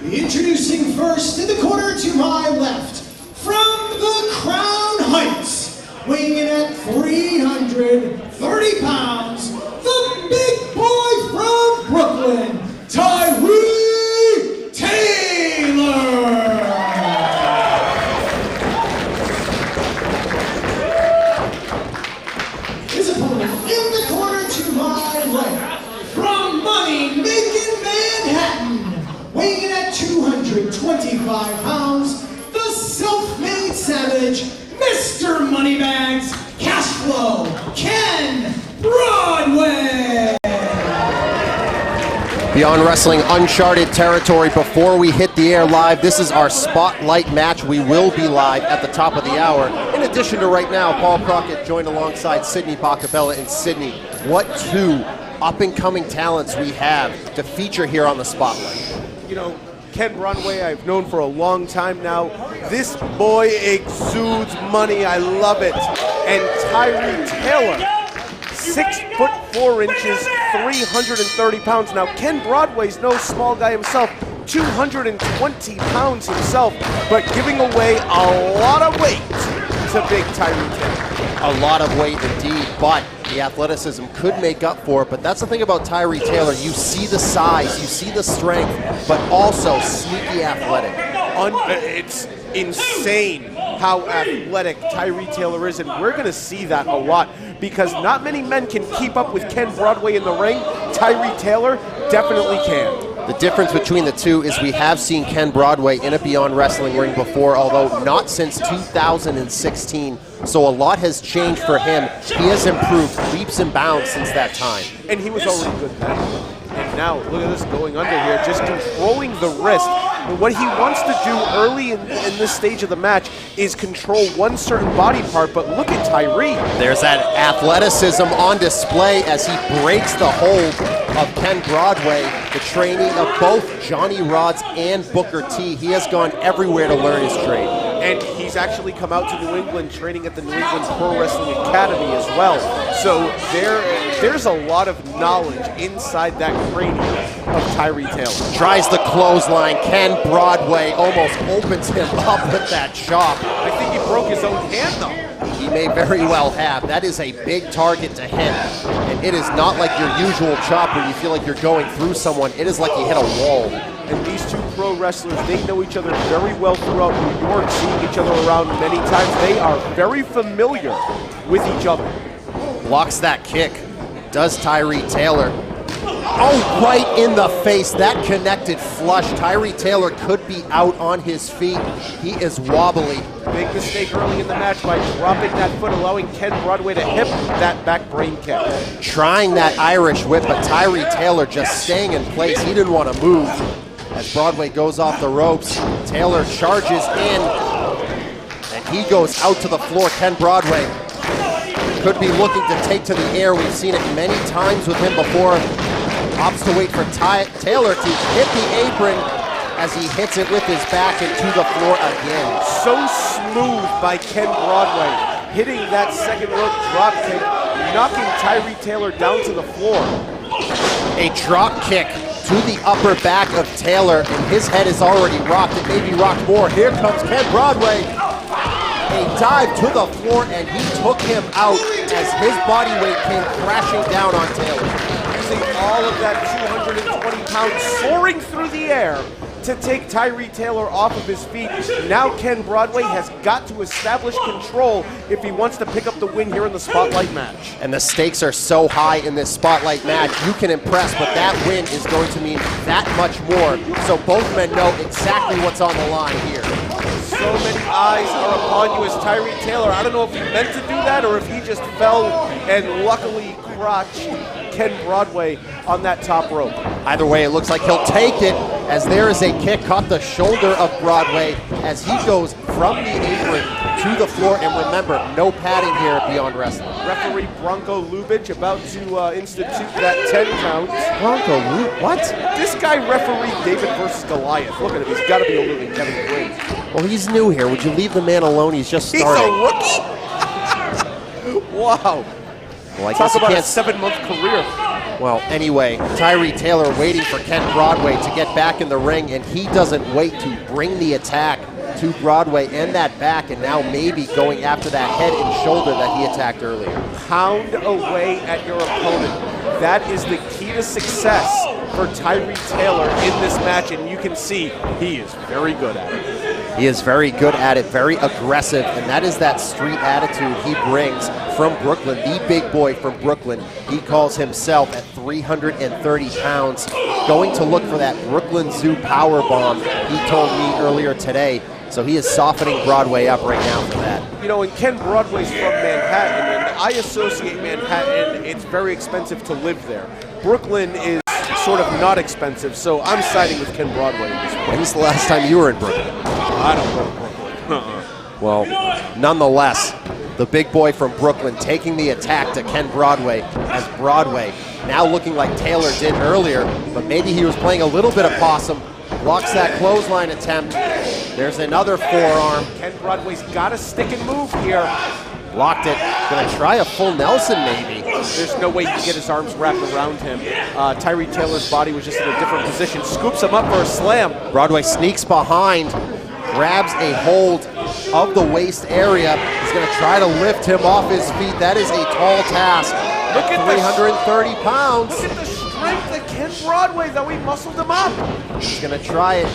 Introducing first in the corner to my left, from the Crown Heights, weighing in at 330 pounds, the big boy from Brooklyn, Tyree Taylor. His opponent in the corner to my right, from money-making Manhattan, weighing in at 225 pounds, the self-made savage, Mr. Moneybags, Cashflow, Ken Broadway. Beyond Wrestling, uncharted territory. Before we hit the air live, this is our spotlight match. We will be live at the top of the hour. In addition to right now, Paul Crockett joined alongside Sydney Pacabella. And Sydney, what two up-and-coming talents we have to feature here on the spotlight. You know, Ken Broadway I've known for a long time now. This boy exudes money. I love it. And Tyree Taylor, 6'4", 330 pounds. Now, Ken Broadway's no small guy himself, 220 pounds himself, but giving away a lot of weight to big Tyree Taylor. A lot of weight indeed, but the athleticism could make up for it. But that's the thing about Tyree Taylor. You see the size, you see the strength, but also sneaky athletic. It's insane how athletic Tyree Taylor is, and we're going to see that a lot because not many men can keep up with Ken Broadway in the ring. Tyree Taylor definitely can. The difference between the two is we have seen Ken Broadway in a Beyond Wrestling ring before, although not since 2016. So a lot has changed for him. He has improved leaps and bounds since that time. And he was already good then. And now, look at this going under here, just controlling the wrist. And what he wants to do early in this stage of the match is control one certain body part, but look at Tyree. There's that athleticism on display as he breaks the hold of Ken Broadway, the trainee of both Johnny Rodz and Booker T. He has gone everywhere to learn his trade. And he's actually come out to New England training at the New England Pro Wrestling Academy as well. So there's a lot of knowledge inside that cranium of Tyree Taylor. Tries the clothesline. Ken Broadway almost opens him up with that chop. I think he broke his own hand though. He may very well have. That is a big target to hit. And it is not like your usual chop where you feel like you're going through someone. It is like you hit a wall. And these two pro wrestlers, they know each other very well throughout New York, seeing each other around many times. They are very familiar with each other. Blocks that kick. Does Tyree Taylor. Oh, right in the face. That connected flush. Tyree Taylor could be out on his feet. He is wobbly. Big mistake early in the match by dropping that foot, allowing Ken Broadway to hip that back brain kick. Trying that Irish whip, but Tyree Taylor just staying in place. He didn't want to move. As Broadway goes off the ropes, Taylor charges in, and he goes out to the floor. Ken Broadway could be looking to take to the air. We've seen it many times with him before. Opts to wait for Taylor to hit the apron as he hits it with his back into the floor again. So smooth by Ken Broadway, hitting that second rope drop kick, knocking Tyree Taylor down to the floor. A drop kick to the upper back of Taylor, and his head is already rocked. It may be rocked more. Here comes Ken Broadway. A dive to the floor, and he took him out as his body weight came crashing down on Taylor. Using all of that 220 pounds soaring through the air to take Tyree Taylor off of his feet. Now Ken Broadway has got to establish control if he wants to pick up the win here in the Spotlight match. And the stakes are so high in this Spotlight match. You can impress, but that win is going to mean that much more. So both men know exactly what's on the line here. So many eyes are upon you as Tyree Taylor. I don't know if he meant to do that or if he just fell and luckily crotched Ken Broadway on that top rope. Either way, it looks like he'll take it as there is a kick caught the shoulder of Broadway as he goes from the apron to the floor. And remember, no padding here at Beyond Wrestling. Referee Bronco Lubitsch about to institute that 10 count. Bronco Lubitsch? What? This guy refereed David versus Goliath. Look at him. He's got to be older than Kevin Quinn. Well, he's new here. Would you leave the man alone? He's just starting. He's a rookie? Wow. Well, I Talk guess about a 7-month career. Well, anyway, Tyree Taylor waiting for Ken Broadway to get back in the ring, and he doesn't wait to bring the attack to Broadway and that back, and now maybe going after that head and shoulder that he attacked earlier. Pound away at your opponent. That is the key to success for Tyree Taylor in this match, and you can see he is very good at it. He is very good at it, very aggressive, and that is that street attitude he brings from Brooklyn, the big boy from Brooklyn. He calls himself at 330 pounds, going to look for that Brooklyn Zoo power bomb, he told me earlier today. So he is softening Broadway up right now for that. You know, and Ken Broadway's from Manhattan, and I associate Manhattan, it's very expensive to live there. Brooklyn is sort of not expensive, so I'm siding with Ken Broadway in this one. When's the last time you were in Brooklyn? I don't go to Brooklyn. Well, nonetheless, the big boy from Brooklyn taking the attack to Ken Broadway, as Broadway now looking like Taylor did earlier, but maybe he was playing a little bit of possum. Blocks that clothesline attempt. There's another forearm. Ken Broadway's got a stick and move here. Blocked it. Gonna try a full Nelson maybe. There's no way he can get his arms wrapped around him. Tyree Taylor's body was just in a different position. Scoops him up for a slam. Broadway sneaks behind, grabs a hold of the waist area. He's gonna try to lift him off his feet. That is a tall task. Look at 330 pounds. Look at the strength of Ken Broadway, though. He muscled him up. He's gonna try it.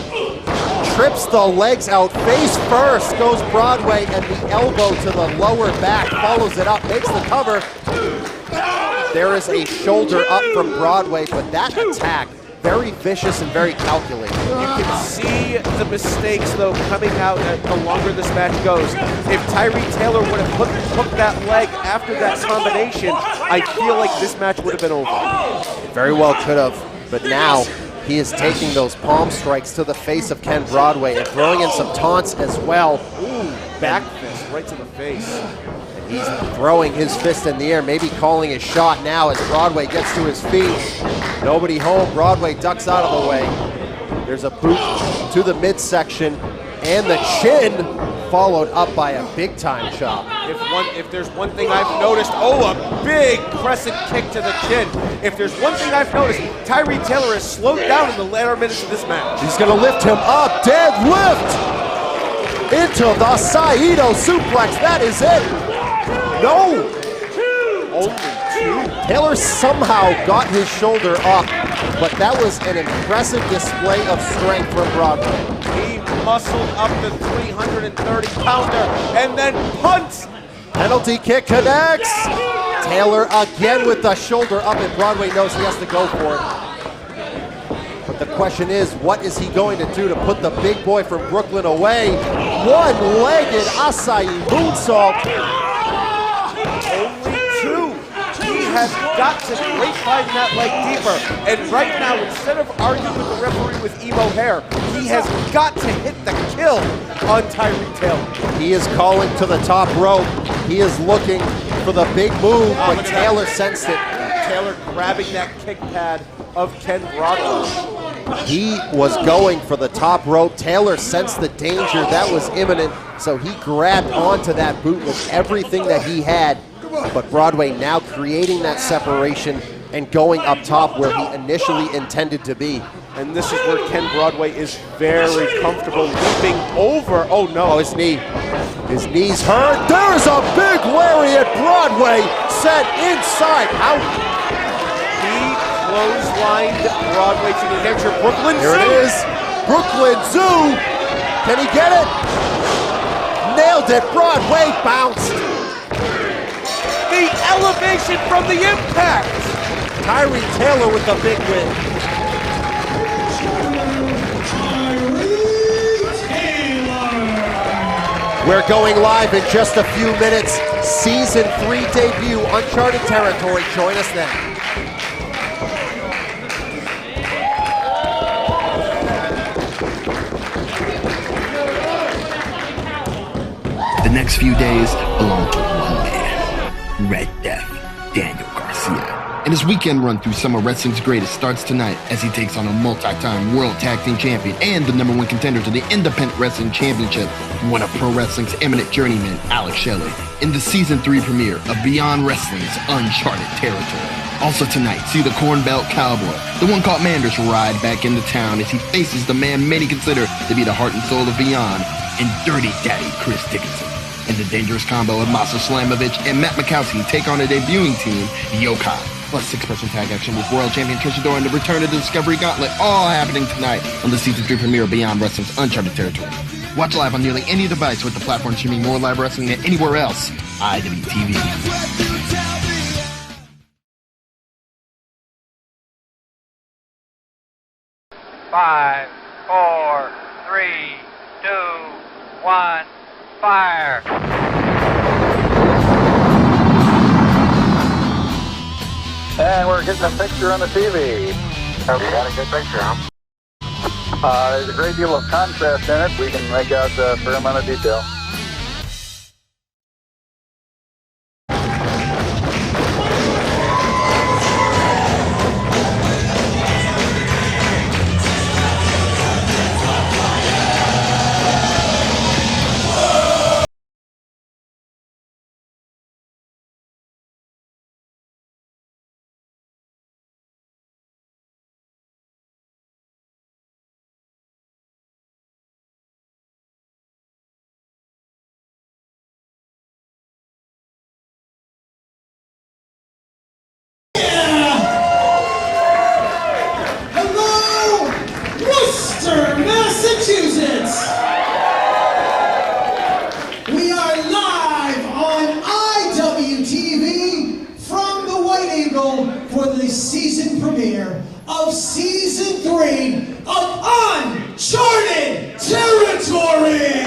Trips the legs out, face first goes Broadway, and the elbow to the lower back, follows it up, makes the cover. There is a shoulder up from Broadway, but that attack, very vicious and very calculated. You can see the mistakes, though, coming out the longer this match goes. If Tyree Taylor would have hooked that leg after that combination, I feel like this match would have been over. Very well could have, but now he is taking those palm strikes to the face of Ken Broadway and throwing in some taunts as well. Ooh, back fist right to the face. And he's throwing his fist in the air, maybe calling his shot now as Broadway gets to his feet. Nobody home, Broadway ducks out of the way. There's a boot to the midsection and the chin, followed up by a big-time chop. If there's one thing I've noticed, a big crescent kick to the chin. If there's one thing I've noticed, Tyree Taylor has slowed down in the latter minutes of this match. He's gonna lift him up, deadlift! Into the Saito suplex, that is it! No! Only two. Taylor somehow got his shoulder up, but that was an impressive display of strength from Broadway. He muscled up the 330-pounder and then punts. Penalty kick connects. Taylor again with the shoulder up, and Broadway knows he has to go for it. But the question is, what is he going to do to put the big boy from Brooklyn away? One-legged acai moonsault. Only two. He has got to grapevine that leg deeper. And right now, instead of arguing with the referee with emo hair, he has got to hit the kill on Tyree Taylor. He is calling to the top rope. He is looking for the big move, but Taylor sensed it. Taylor grabbing that kick pad of Ken Broadway. He was going for the top rope. Taylor sensed the danger that was imminent, so he grabbed onto that boot with everything that he had. But Broadway now creating that separation and going up top where he initially intended to be. And this is where Ken Broadway is very comfortable leaping over. Oh no. Oh, his knee. His knee's hurt. There's a big lariat. Broadway set inside out. He clotheslined Broadway to New Hampshire. Brooklyn Zoo. Here it is. Brooklyn Zoo. Can he get it? Nailed it. Broadway bounced. The elevation from the impact. Tyree Taylor with the big win. We're going live in just a few minutes. Season 3 debut, Uncharted territory. Join us then. The next few days belong to one man, Red Death, Daniel Garcia. And his weekend run through some of wrestling's greatest starts tonight as he takes on a multi-time World Tag Team Champion and the #1 contender to the Independent Wrestling Championship, one of pro wrestling's eminent journeymen, Alex Shelley, in the Season 3 premiere of Beyond Wrestling's Uncharted Territory. Also tonight, see the Corn Belt Cowboy, the one called Manders, ride back into town as he faces the man many consider to be the heart and soul of Beyond, and Dirty Daddy Chris Dickinson. And the dangerous combo of Masha, Slamovich, and Makowski take on a debuting team, Yoya. Plus 6-person tag action with World Champion Trish Adora and the return of the Discovery Gauntlet, all happening tonight on the Season 3 premiere of Beyond Wrestling's Uncharted territory. Watch live on nearly any device with the platform streaming more live wrestling than anywhere else. IWTV. 5, 4, 3, 2, 1, fire! And we're getting a picture on the TV. We got a good picture, huh? There's a great deal of contrast in it. We can make out a fair amount of detail. Massachusetts. We are live on IWTV from the White Eagle for the season premiere of Season 3 of Uncharted Territory.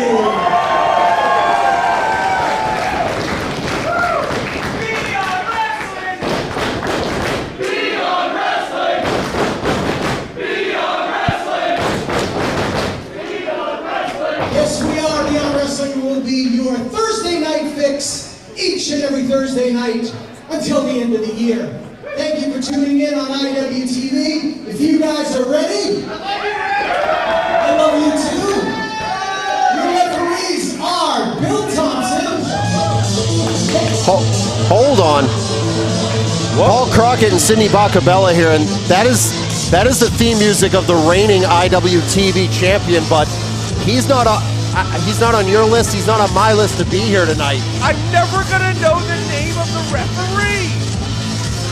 Will be your Thursday night fix each and every Thursday night until the end of the year. Thank you for tuning in on IWTV. If you guys are ready, I love you too. Your referees are Bill Thompson. Hold on. Paul Crockett and Sydney Bacabella here, and that is the theme music of the reigning IWTV champion, but he's not on your list, he's not on my list to be here tonight. I'm never gonna know the name of the referee!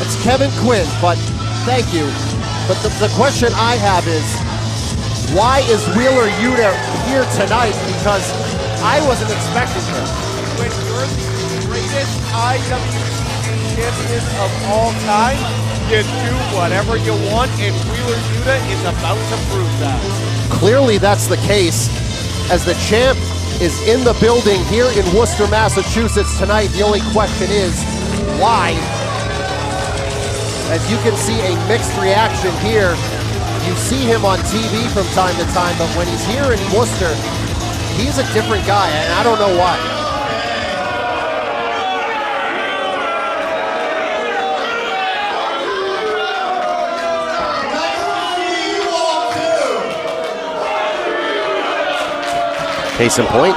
It's Kevin Quinn, but thank you. But the question I have is, why is Wheeler Yuta here tonight? Because I wasn't expecting him. When you're the greatest IWTV champion of all time, you do whatever you want, and Wheeler Yuta is about to prove that. Clearly that's the case, as the champ is in the building here in Worcester, Massachusetts tonight. The only question is, why? As you can see, a mixed reaction here. You see him on TV from time to time, but when he's here in Worcester, he's a different guy, and I don't know why. Case in point.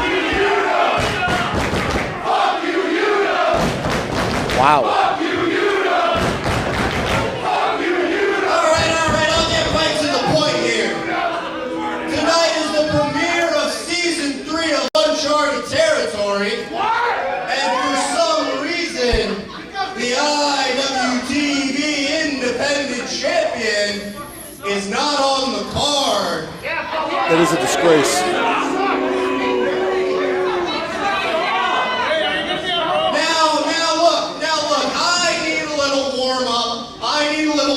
Wow. All right, I'll get right to the point here. Tonight is the premiere of Season 3 of Uncharted Territory. And for some reason, the IWTV Independent Champion is not on the card. That is a disgrace.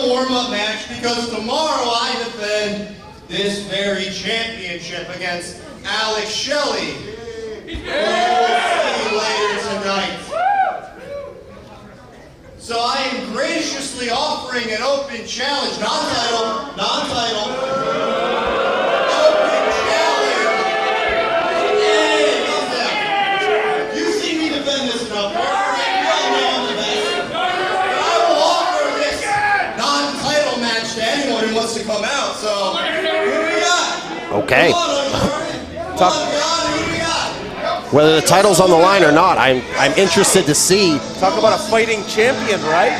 Warm-up match, because tomorrow I defend this very championship against Alex Shelley, who you will see later tonight. So I am graciously offering an open challenge, non-title, open challenge. Hey, how's that? You see me defend this enough, right? To anyone who wants to come out, so who we got? Okay. Come on, who we got? Whether the title's on the line or not, I'm interested to see. Talk about a fighting champion, right?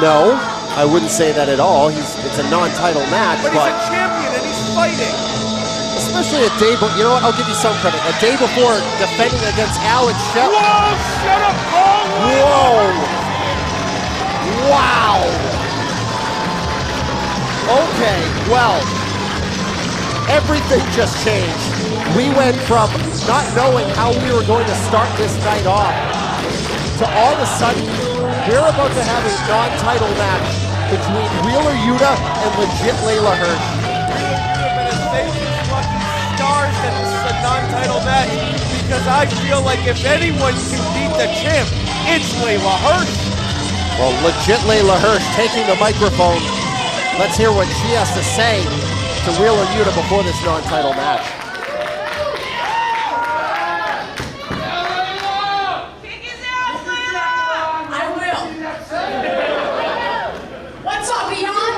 No, I wouldn't say that at all. It's a non-title match, But he's a champion and he's fighting. especially a day before. You know what? I'll give you some credit. A day before defending against Alex Shelley. Whoa! Shut up, Paul! Whoa! Wow! Okay, well, everything just changed. We went from not knowing how we were going to start this night off to all of a sudden, we're about to have a non-title match between Wheeler Yuta and legit Leyla Hirsch. Stars that this is a non-title match because I feel like if anyone can beat the champ, it's Leyla Hirsch. Well, legit Leyla Hirsch taking the microphone. Let's hear what she has to say to Wheeler Yuta before this non-title match. I will. What's up, Beyond?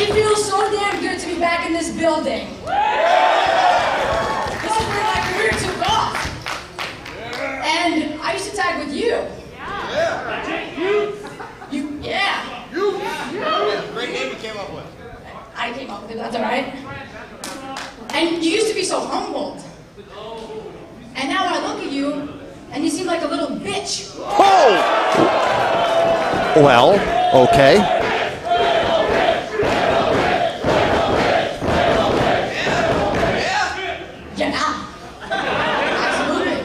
It feels so damn good to be back in this building. This is where my career took off. And I used to tag with you. Great name you came up with. I came up with it, that's all right. And you used to be so humbled. And now I look at you, and you seem like a little bitch. Oh! Well, okay. Yeah, absolutely.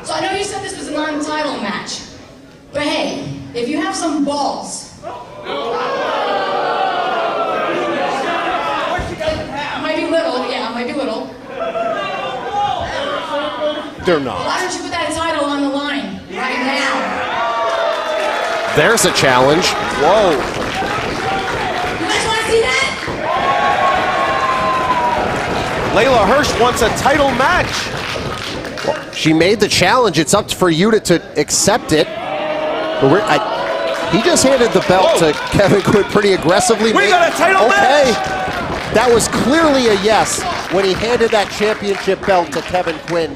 So I know you said this was a non-title match, but hey, if you have some balls, might be little, yeah, might be little. They're not. Why don't you put that title on the line right now? There's a challenge. Whoa. You guys want to see that? Leyla Hirsch wants a title match. She made the challenge. It's up for Yuta to accept it. But he just handed the belt to Kevin Quinn pretty aggressively. We got a title match! That was clearly a yes when he handed that championship belt to Kevin Quinn.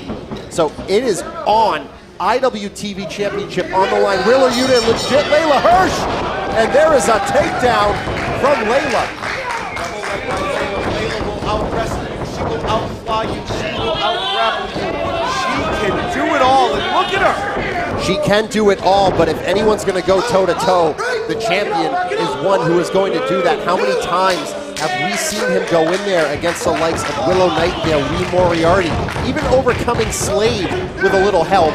So it is on. IWTV Championship on the line. Wheeler Yuta and legit Leyla Hirsch. And there is a takedown from Leyla. Leyla will out-wrestle you. She will out-fly you. She will out-grapple you. She can do it all, and look at her. She can do it all, but if anyone's going to go toe-to-toe, the champion is one who is going to do that. How many times have we seen him go in there against the likes of Willow Nightingale, Lee Moriarty, even overcoming Slade with a little help,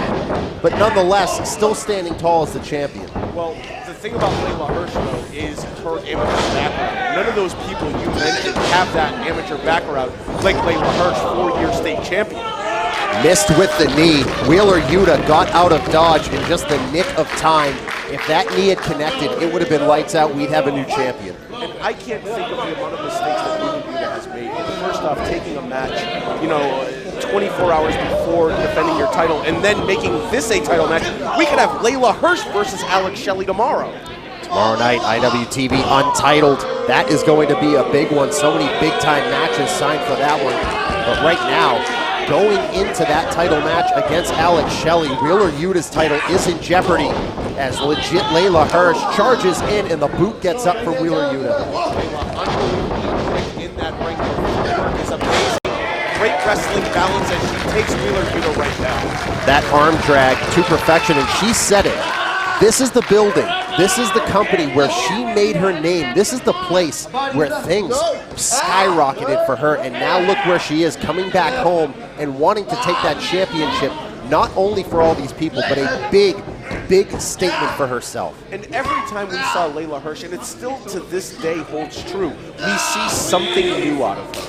but nonetheless, still standing tall as the champion. Well, the thing about Leyla Hirsch, though, is her amateur background. None of those people you mentioned have that amateur background like Leyla Hirsch, 4-year state champion. Missed with the knee. Wheeler Yuta got out of dodge in just the nick of time. If that knee had connected, it would have been lights out. We'd have a new champion. And I can't think of the amount of mistakes that Wheeler Yuta has made. First off, taking a match, 24 hours before defending your title, and then making this a title match. We could have Leyla Hirsch versus Alex Shelley tomorrow. Tomorrow night, IWTV Untitled. That is going to be a big one. So many big-time matches signed for that one. But right now, going into that title match against Alex Shelley, Wheeler Yuta's title is in jeopardy as legit Leyla Hirsch charges in and the boot gets up for Wheeler Yuta. In that ring is amazing. Great wrestling balance as she takes Wheeler Yuta right now. That arm drag to perfection, and she said it. This is the building. This is the company where she made her name. This is the place where things skyrocketed for her, and now look where she is, coming back home and wanting to take that championship, not only for all these people, but a big, big statement for herself. And every time we saw Leyla Hirsch, and it still to this day holds true, we see something new out of her.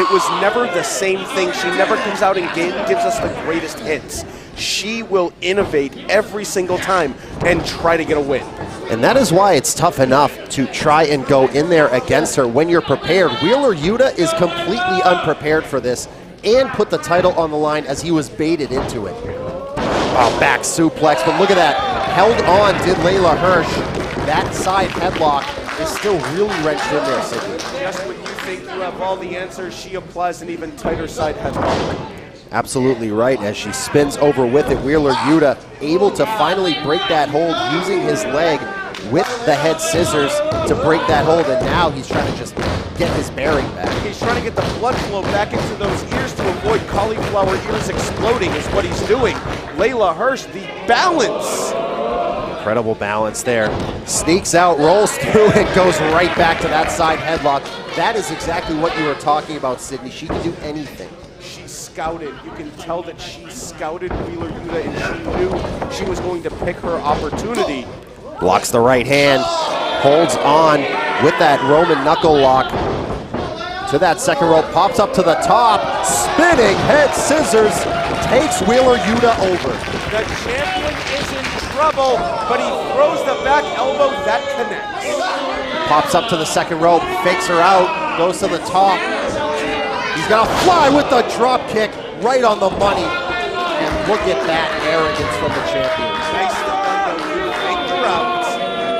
It was never the same thing. She never comes out and gives us the greatest hits. She will innovate every single time and try to get a win. And that is why it's tough enough to try and go in there against her when you're prepared. Wheeler Yuta is completely unprepared for this and put the title on the line as he was baited into it. Oh, back suplex, but look at that. Held on did Leyla Hirsch. That side headlock is still really wrenched in there, Sidney. Just when you think you have all the answers, she applies an even tighter side headlock. Absolutely right. As she spins over with it, Wheeler Yuta able to finally break that hold using his leg with the head scissors to break that hold, and now he's trying to just get his bearing back. He's trying to get the blood flow back into those ears to avoid cauliflower ears exploding is what he's doing. Leyla Hirsch, the balance. Incredible balance there. Sneaks out, rolls through, and goes right back to that side headlock. That is exactly what you were talking about, Sydney. She can do anything. She scouted. You can tell that she scouted Wheeler Yuta, and she knew she was going to pick her opportunity. Blocks the right hand, holds on with that Roman knuckle lock to that second rope, pops up to the top, spinning head scissors, takes Wheeler Yuta over. The champion is in trouble, but he throws the back elbow that connects. Pops up to the second rope, fakes her out, goes to the top. He's gonna fly with the drop kick right on the money. And look at that arrogance from the champion. Nice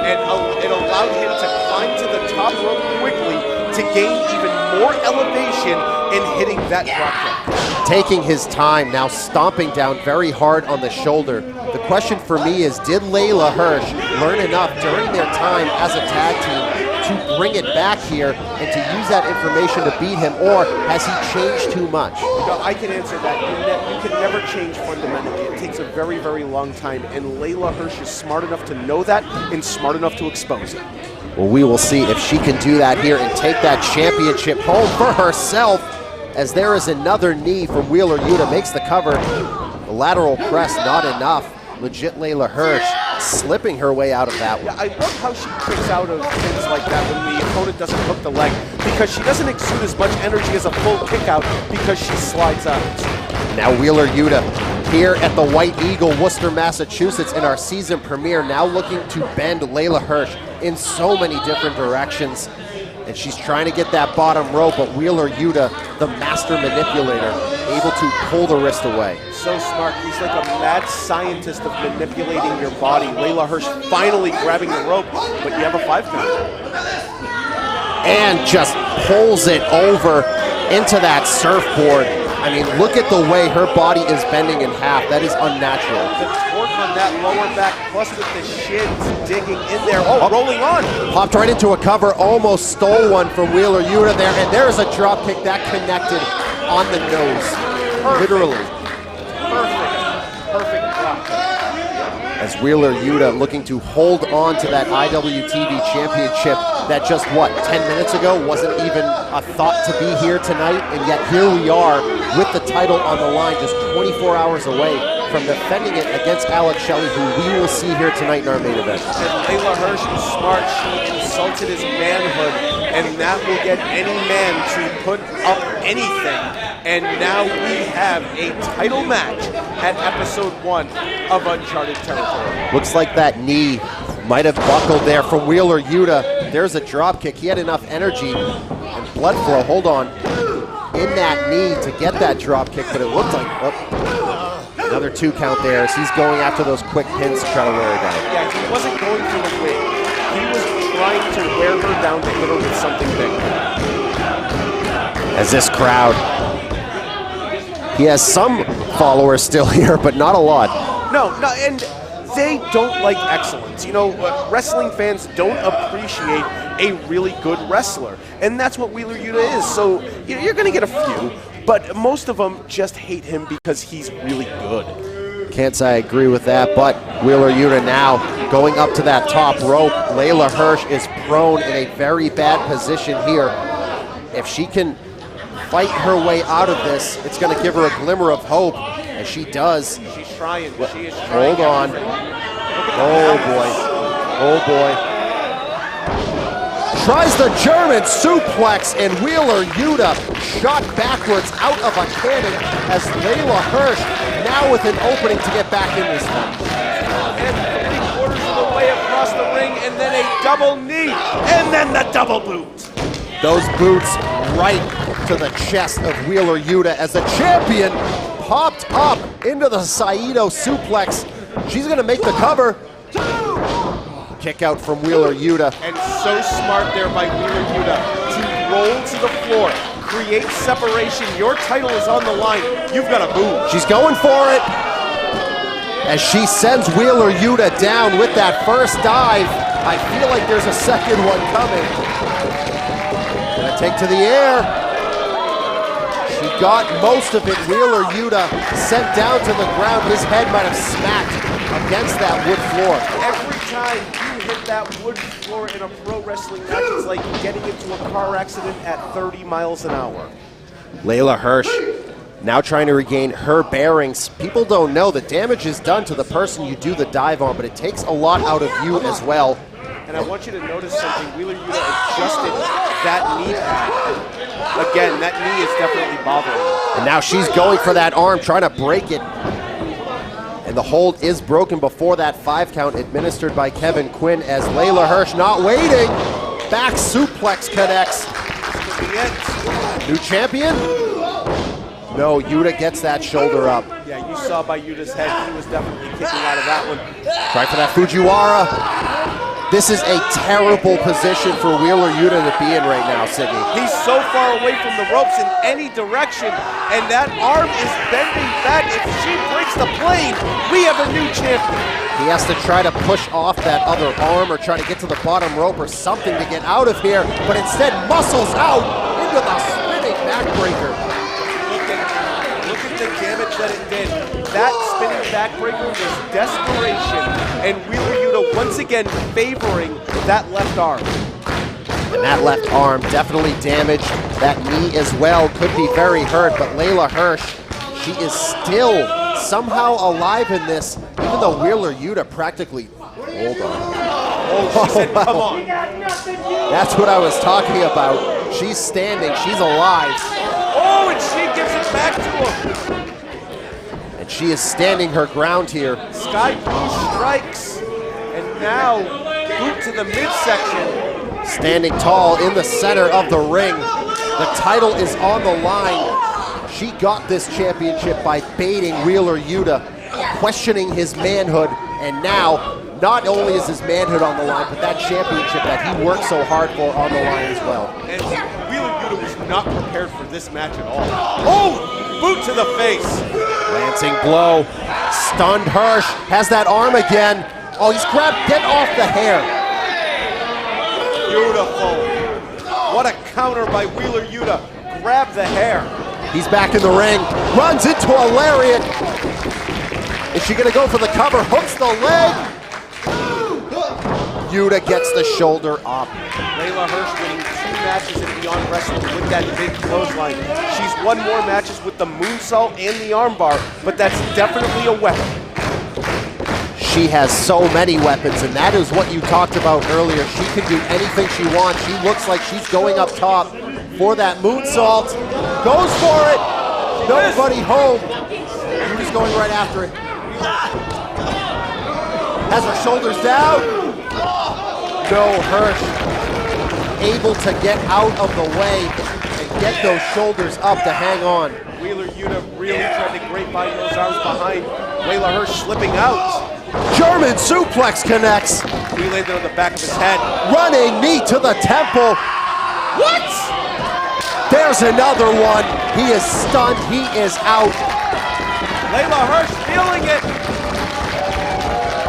and it allowed him to climb to the top rope quickly to gain even more elevation in hitting that drop kick. Taking his time, now stomping down very hard on the shoulder. The question for me is, did Leyla Hirsch learn enough during their time as a tag team to bring it back here and to use that information to beat him, or has he changed too much? No, I can answer that. You can never change fundamentally. It takes a very, very long time, and Leyla Hirsch is smart enough to know that and smart enough to expose it. Well, we will see if she can do that here and take that championship home for herself, as there is another knee from Wheeler Yuta, makes the cover. The lateral press, not enough. Legit Leyla Hirsch slipping her way out of that one. Yeah, I love how she kicks out of things like that when the opponent doesn't hook the leg, because she doesn't exude as much energy as a full kick out because she slides out. Now Wheeler Yuta here at the White Eagle, Worcester, Massachusetts, in our season premiere, now looking to bend Leyla Hirsch in so many different directions. And she's trying to get that bottom rope, but Wheeler Yuta, the master manipulator, able to pull the wrist away. So smart. He's like a mad scientist of manipulating your body. Leyla Hirsch finally grabbing the rope, but you have a 5 count. And just pulls it over into that surfboard. I mean, look at the way her body is bending in half. That is unnatural. The torque on that lower back, plus with the shins digging in there. Oh, rolling on. Popped right into a cover, almost stole one from Wheeler Yuta there, and there's a drop kick that connected on the nose. Perfect. Literally. Perfect drop kick. As Wheeler Yuta looking to hold on to that IWTV championship that just, 10 minutes ago wasn't even a thought to be here tonight, and yet here we are with the title on the line, just 24 hours away from defending it against Shelley, who we will see here tonight in our main event. And Leyla Hirsch is smart. She insulted his manhood, and that will get any man to put up anything. And now we have a title match at episode 1 of Uncharted territory. Looks like that knee might have buckled there from Wheeler Yuta. There's a drop kick. He had enough energy and blood flow, hold on, in that knee to get that drop kick, but it looked like another 2 count there as he's going after those quick pins to try to wear her down. Yeah, he wasn't going for the win. He was trying to wear her down to hit her with something big. As this crowd, he has some followers still here, but not a lot. No, and they don't like excellence. You know, wrestling fans don't appreciate a really good wrestler, and that's what Wheeler Yuta is. So you're going to get a few, but most of them just hate him because he's really good. Can't say I agree with that, but Wheeler Yuta now going up to that top rope. Leyla Hirsch is prone in a very bad position here. If she can fight her way out of this, it's going to give her a glimmer of hope, and she does. She's trying. She is trying. Hold on. Oh boy. Oh boy. Tries the German suplex, and Wheeler Yuta shot backwards out of a cannon as Leyla Hirsch now with an opening to get back in this match. And 3/4 of the way across the ring, and then a double knee, and then the double boot. Those boots right to the chest of Wheeler Yuta as the champion popped up into the Saito suplex. She's going to make the cover. Kick out from Wheeler Yuta. And so smart there by Wheeler Yuta to roll to the floor, create separation. Your title is on the line. You've got to move. She's going for it. As she sends Wheeler Yuta down with that first dive. I feel like there's a second one coming. Gonna take to the air. She got most of it. Wheeler Yuta sent down to the ground. His head might have smacked against that wood floor. Every time you hit that wood floor in a pro wrestling match, it's like getting into a car accident at 30 miles an hour. Leyla Hirsch now trying to regain her bearings. People don't know the damage is done to the person you do the dive on, but it takes a lot out of you as well. And I want you to notice something. Wheeler Yuta adjusted that knee pad. Again, that knee is definitely bothering her. And now she's going for that arm, trying to break it. And the hold is broken before that 5 count administered by Kevin Quinn as Leyla Hirsch not waiting. Back suplex connects. New champion? No, Yuta gets that shoulder up. Yeah, you saw by Yuta's head, he was definitely kicking out of that one. Try for that Fujiwara. This is a terrible position for Wheeler Yuta to be in right now, Sydney. He's so far away from the ropes in any direction, and that arm is bending back. If she breaks the plane, we have a new champion. He has to try to push off that other arm or try to get to the bottom rope or something to get out of here, but instead muscles out into the spinning backbreaker. Look at the damage that it did. That spinning backbreaker was desperation, and Wheeler Yuta once again favoring that left arm. And that left arm definitely damaged. That knee as well could be very hurt, but Leyla Hirsch, she is still somehow alive in this, even though Wheeler Yuta practically, hold on. Oh, she said, come on. That's what I was talking about. She's standing, she's alive. Oh, and she gives it back to him. And she is standing her ground here. Sky Blue strikes, and now boot to the midsection. Standing tall in the center of the ring. The title is on the line. She got this championship by baiting Wheeler Yuta, questioning his manhood, and now not only is his manhood on the line, but that championship that he worked so hard for on the line as well. And Wheeler Yuta was not prepared for this match at all. Oh, boot to the face. Lancing blow, stunned Hirsch, has that arm again. Oh, he's grabbed, get off the hair. Beautiful. What a counter by Wheeler Yuta. Grab the hair. He's back in the ring, runs into a lariat. Is she gonna go for the cover, hooks the leg? Yuta gets the shoulder up. Leyla Hirsch winning 2 matches in Beyond Wrestling with that big clothesline. She's won more matches with the moonsault and the armbar, but that's definitely a weapon. She has so many weapons, and that is what you talked about earlier. She can do anything she wants. She looks like she's going up top for that moonsault. Goes for it. Nobody home. Yuta's going right after it. Has her shoulders down. No, Hirsch able to get out of the way and get those shoulders up to hang on. Wheeler Yuta really trying to grapevine those arms behind. Leyla Hirsch slipping out. German suplex connects. He laid it on the back of his head. Running knee to the temple. What? There's another one. He is stunned. He is out. Leyla Hirsch feeling it.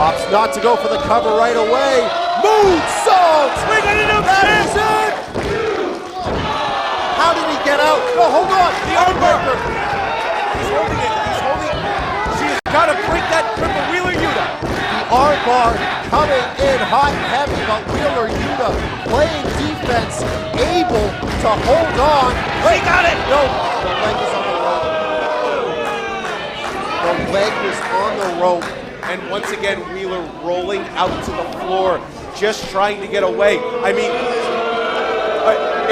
Opts not to go for the cover right away. Moonsault! That is it! How did he get out? No, hold on. The armbar. He's holding it. He's holding it. She's got to break that grip of Wheeler Yuta. The armbar coming in hot and heavy, but Wheeler Yuta playing defense, able to hold on. He got it. No, the leg was on the rope. The leg was on the rope. And once again, Wheeler rolling out to the floor, just trying to get away. I mean,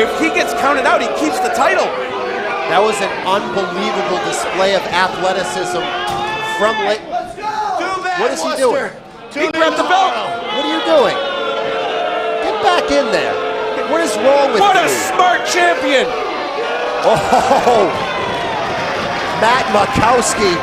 if he gets counted out, he keeps the title. That was an unbelievable display of athleticism from What is he doing? He grabbed the belt. What are you doing? Get back in there. What is wrong with you? What a smart champion. Oh, Matt Makowski.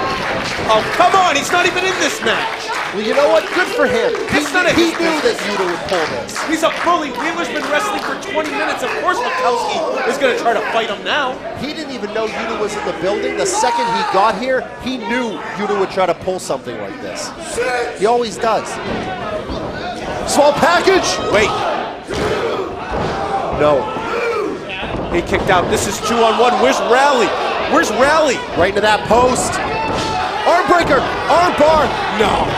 Oh, come on. He's not even in this match. Well, you know what? Good for him. It's none of He his knew that business. Yuta would pull this. He's a bully. Wheeler's been wrestling for 20 minutes. Of course Makowski is going to try to fight him now. He didn't even know Yuta was in the building. The second he got here, he knew Yuta would try to pull something like this. He always does. Small package! Wait. No. He kicked out. This is 2-on-1. Where's Rally? Where's Rally? Right into that post. Arm breaker! Arm bar! No.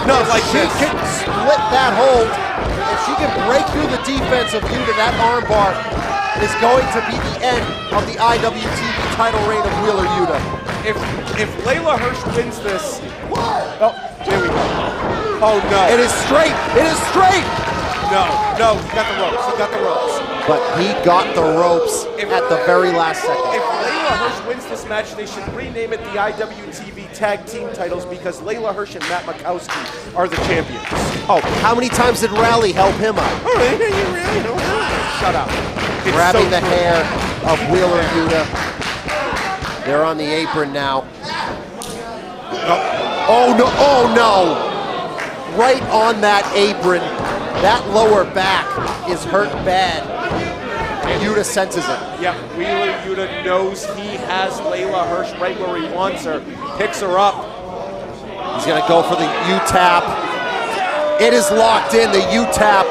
Not like She this. can split that hold. If she can break through the defense of Yuta, that arm bar is going to be the end of the IWTV title reign of Wheeler Yuta. If Leyla Hirsch wins this... Oh, there we go. Oh, no. It is straight! It is straight! No, he got the ropes. He got the ropes. But he got the ropes at the very last second. If Leyla Hirsch wins this match, they should rename it the IWTV Tag Team titles because Leyla Hirsch and Matt Makowski are the champions. Oh, how many times did Rally help him out? Oh, you really don't know. Shut up. It's Grabbing so the true. hair of Wheeler Yuta. They're on the apron now. Oh no, oh no! Right on that apron. That lower back is hurt bad. Yuta senses it. Yep, Wheeler Yuta knows he has Leyla Hirsch right where he wants her. Picks her up. He's gonna go for the U-tap. It is locked in, the U-tap.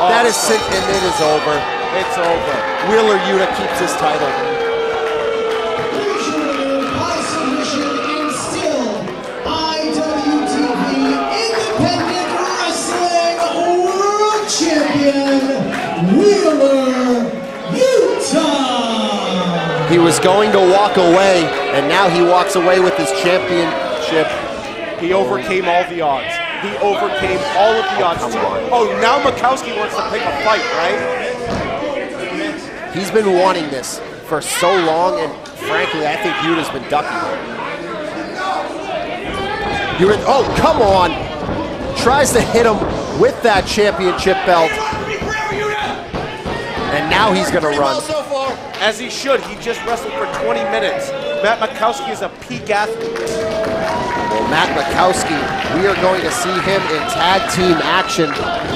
That is sent, and it is over. It's over. Wheeler Yuta keeps his title. By submission and still IWTV Independent Wrestling World Champion, Wheeler Yuta. He was going to walk away, and now he walks away with his championship. He overcame all the odds. He overcame all of the odds. come on. Oh, now Makowski wants to pick a fight, right? He's been wanting this for so long, and frankly, I think Yuta's been ducking him. Oh, come on! Tries to hit him with that championship belt. And now he's gonna run. As he should. He just wrestled for 20 minutes. Matt Makowski is a peak athlete. Well, Matt Makowski, we are going to see him in tag team action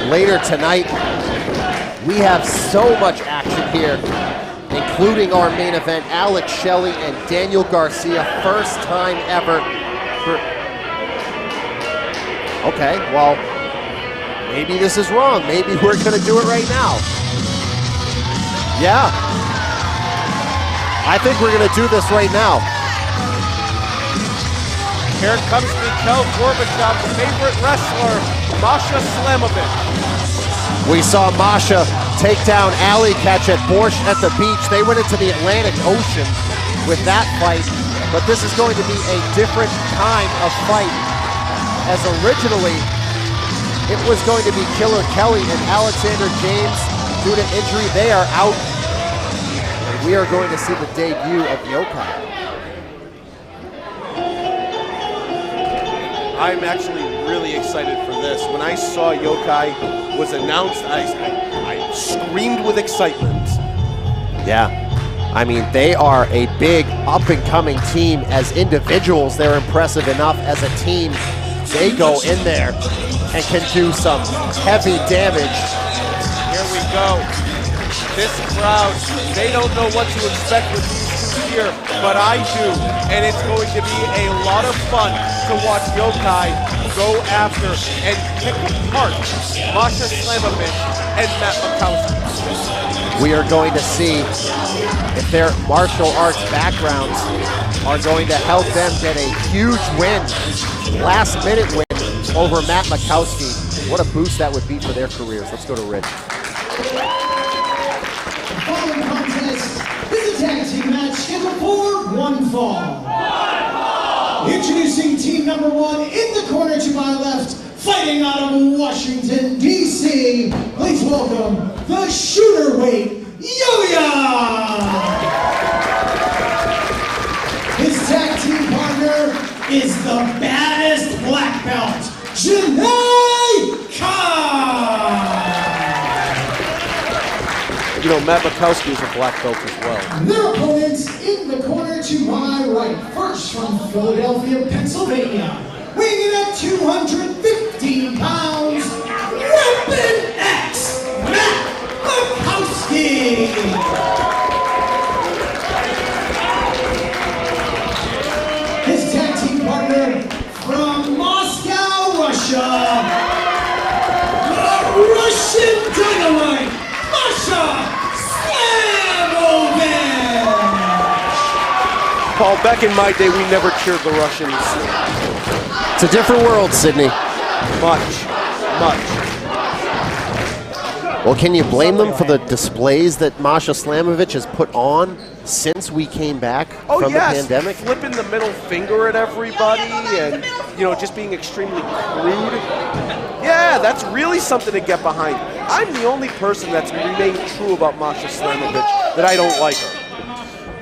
later tonight. We have so much action here, including our main event, Alex Shelley and Daniel Garcia, first time ever. Okay, well, maybe this is wrong. Maybe we're gonna do it right now. Yeah. I think we're gonna do this right now. Here comes Mikhail Gorbachev's favorite wrestler, Masha Slamovich. We saw Masha take down Alley Catch at Borscht at the beach. They went into the Atlantic Ocean with that fight, but this is going to be a different kind of fight. As originally, it was going to be Killer Kelly and Alexander James. Due to injury, they are out. And we are going to see the debut of Yoya. I'm actually really excited for this. When I saw Yokai was announced, I screamed with excitement. Yeah. I mean, they are a big up-and-coming team. As individuals, they're impressive enough. As a team, they go in there and can do some heavy damage. Here we go. This crowd, they don't know what to expect with these two here, but I do. And it's going to be a lot of fun to watch Yokai go after and pick apart Masha Slamovich and Matt Makowski. We are going to see if their martial arts backgrounds are going to help them get a huge win, last-minute win over Matt Makowski. What a boost that would be for their careers. Let's go to Rich. The following contest is a tag team match scheduled for one fall. Introducing team number one in the corner to my left, fighting out of Washington, D.C. Please welcome the shooterweight, Yoya! His tag team partner is the baddest black belt, Janai! You know, Matt Makowski is a black belt as well. Their opponents in the corner to my right. First from Philadelphia, Pennsylvania, weighing in at 215 pounds, Weapon X, Makowski. His tag team partner from Moscow, Russia, the Russian Dynamite, Masha Slamovich. Paul, back in my day, we never cheered the Russians. It's a different world, Sydney. Much. Well, can you blame them for the displays that Masha Slamovich has put on since we came back from the pandemic? Flipping the middle finger at everybody and, just being extremely crude. Yeah, that's really something to get behind. I'm the only person that's remained true about Masha Slamovich that I don't like her.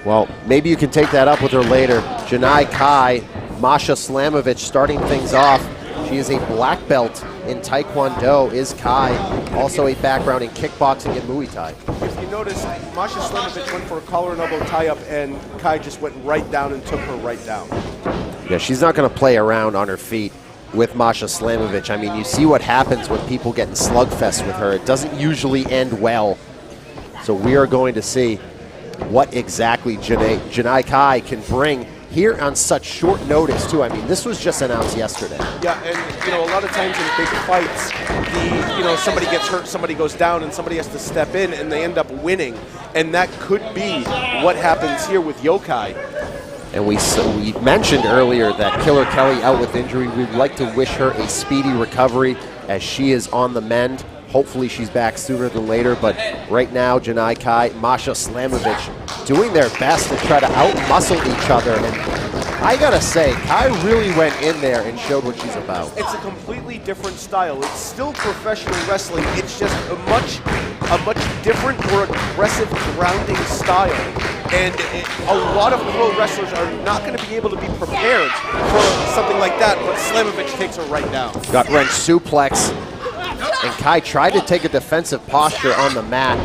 Well, maybe you can take that up with her later. Janai Kai, Masha Slamovich starting things off. She is a black belt in Taekwondo, is Kai. Also a background in kickboxing and Muay Thai. If you notice, Masha Slamovich went for a collar and elbow tie-up, and Kai just went right down and took her right down. Yeah, she's not going to play around on her feet with Masha Slamovich. I mean, you see what happens when people get in slugfest with her. It doesn't usually end well. So we are going to see what exactly Janai Kai can bring here on such short notice, too. I mean, this was just announced yesterday. Yeah, and, a lot of times in big fights, somebody gets hurt, somebody goes down, and somebody has to step in, and they end up winning. And that could be what happens here with Yokai. And we mentioned earlier that Killer Kelly out with injury. We'd like to wish her a speedy recovery as she is on the mend. Hopefully she's back sooner than later, but right now, Janai Kai, Masha Slamovich doing their best to try to out-muscle each other. And I gotta say, Kai really went in there and showed what she's about. It's a completely different style. It's still professional wrestling. It's just a much different, more aggressive, grounding style. And a lot of pro wrestlers are not going to be able to be prepared for something like that, but Slamovich takes her right down. Gut wrench suplex. And Kai tried to take a defensive posture on the mat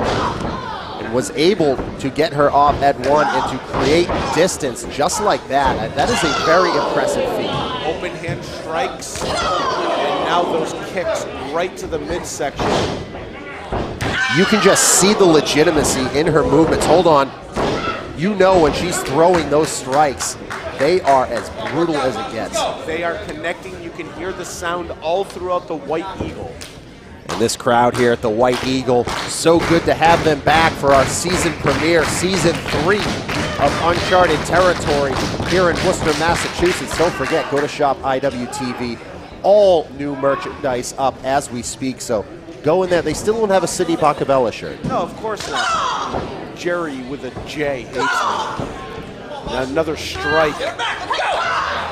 and was able to get her off at one and to create distance just like that. That is a very impressive feat. Open hand strikes, and now those kicks right to the midsection. You can just see the legitimacy in her movements. Hold on. You know when she's throwing those strikes, they are as brutal as it gets. They are connecting. You can hear the sound all throughout the White Eagle. And this crowd here at the White Eagle, so good to have them back for our season premiere, season 3 of Uncharted territory here in Worcester, Massachusetts. Don't forget, go to shop IWTV. All new merchandise up as we speak, so go in there. They still don't have a City Bacabella shirt. No, of course not. Jerry with a J hates me. Another strike.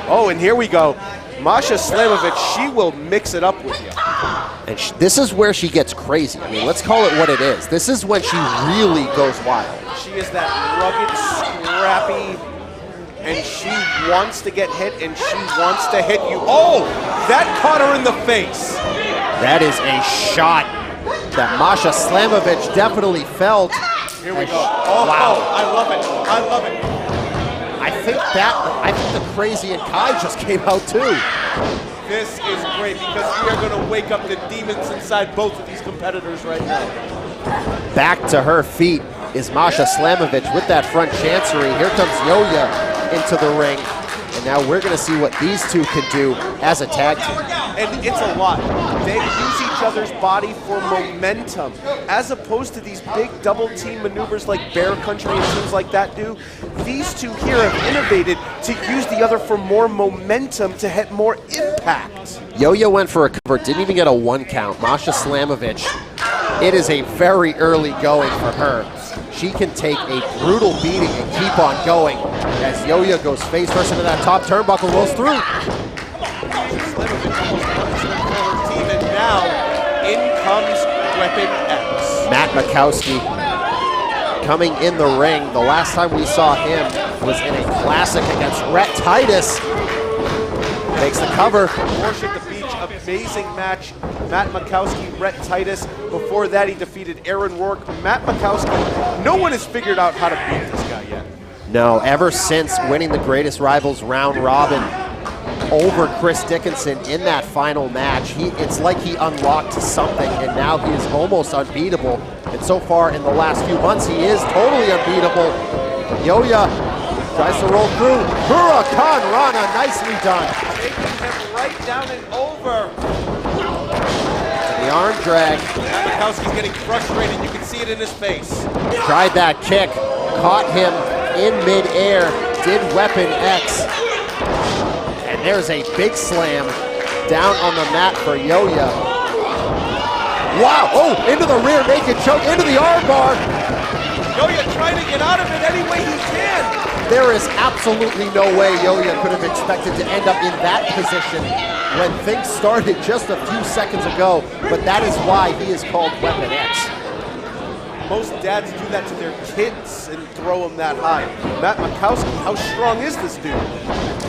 Oh, and here we go. Masha Slamovich, she will mix it up with you. And this is where she gets crazy. I mean, let's call it what it is. This is when she really goes wild. She is that rugged, scrappy, and she wants to get hit, and she wants to hit you. Oh, that caught her in the face. That is a shot that Masha Slamovich definitely felt. Here we go. Oh, wow. I love it. I love it. I think the crazy and Kai just came out too. This is great because we are going to wake up the demons inside both of these competitors right now. Back to her feet is Masha Slamovich with that front chancery. Here comes Yoya into the ring. And now we're going to see what these two can do as a tag team. And it's a lot. They use each other's body for momentum. As opposed to these big double team maneuvers like Bear Country and things like that do, these two here have innovated to use the other for more momentum to hit more impact. Yoya went for a cover, didn't even get a 1 count. Masha Slamovich, it is a very early going for her. She can take a brutal beating and keep on going as Yoya goes face first into that top turnbuckle, rolls through. And now in comes Weapon X. Matt Makowski coming in the ring. The last time we saw him was in a classic against Rhett Titus. Makes the cover. Hirsch at the beach, amazing match. Matt Makowski, Rhett Titus. Before that, he defeated Aaron Rourke. Matt Makowski, no one has figured out how to beat this guy yet. No, ever since winning the Greatest Rivals round robin, over Chris Dickinson in that final match. It's like he unlocked something, and now he is almost unbeatable. And so far in the last few months, he is totally unbeatable. Yoya tries to roll through. Huracan Rana, nicely done. Taking him right down and over. The arm drag. Makowski's getting frustrated. You can see it in his face. Tried that kick, caught him in midair, did Weapon X. And there's a big slam down on the mat for Yoya. Wow, oh, into the rear naked choke, into the armbar. Yoya trying to get out of it any way he can. There is absolutely no way Yoya could have expected to end up in that position when things started just a few seconds ago, but that is why he is called Weapon X. Most dads do that to their kids and throw them that high. Matt Makowski, how strong is this dude?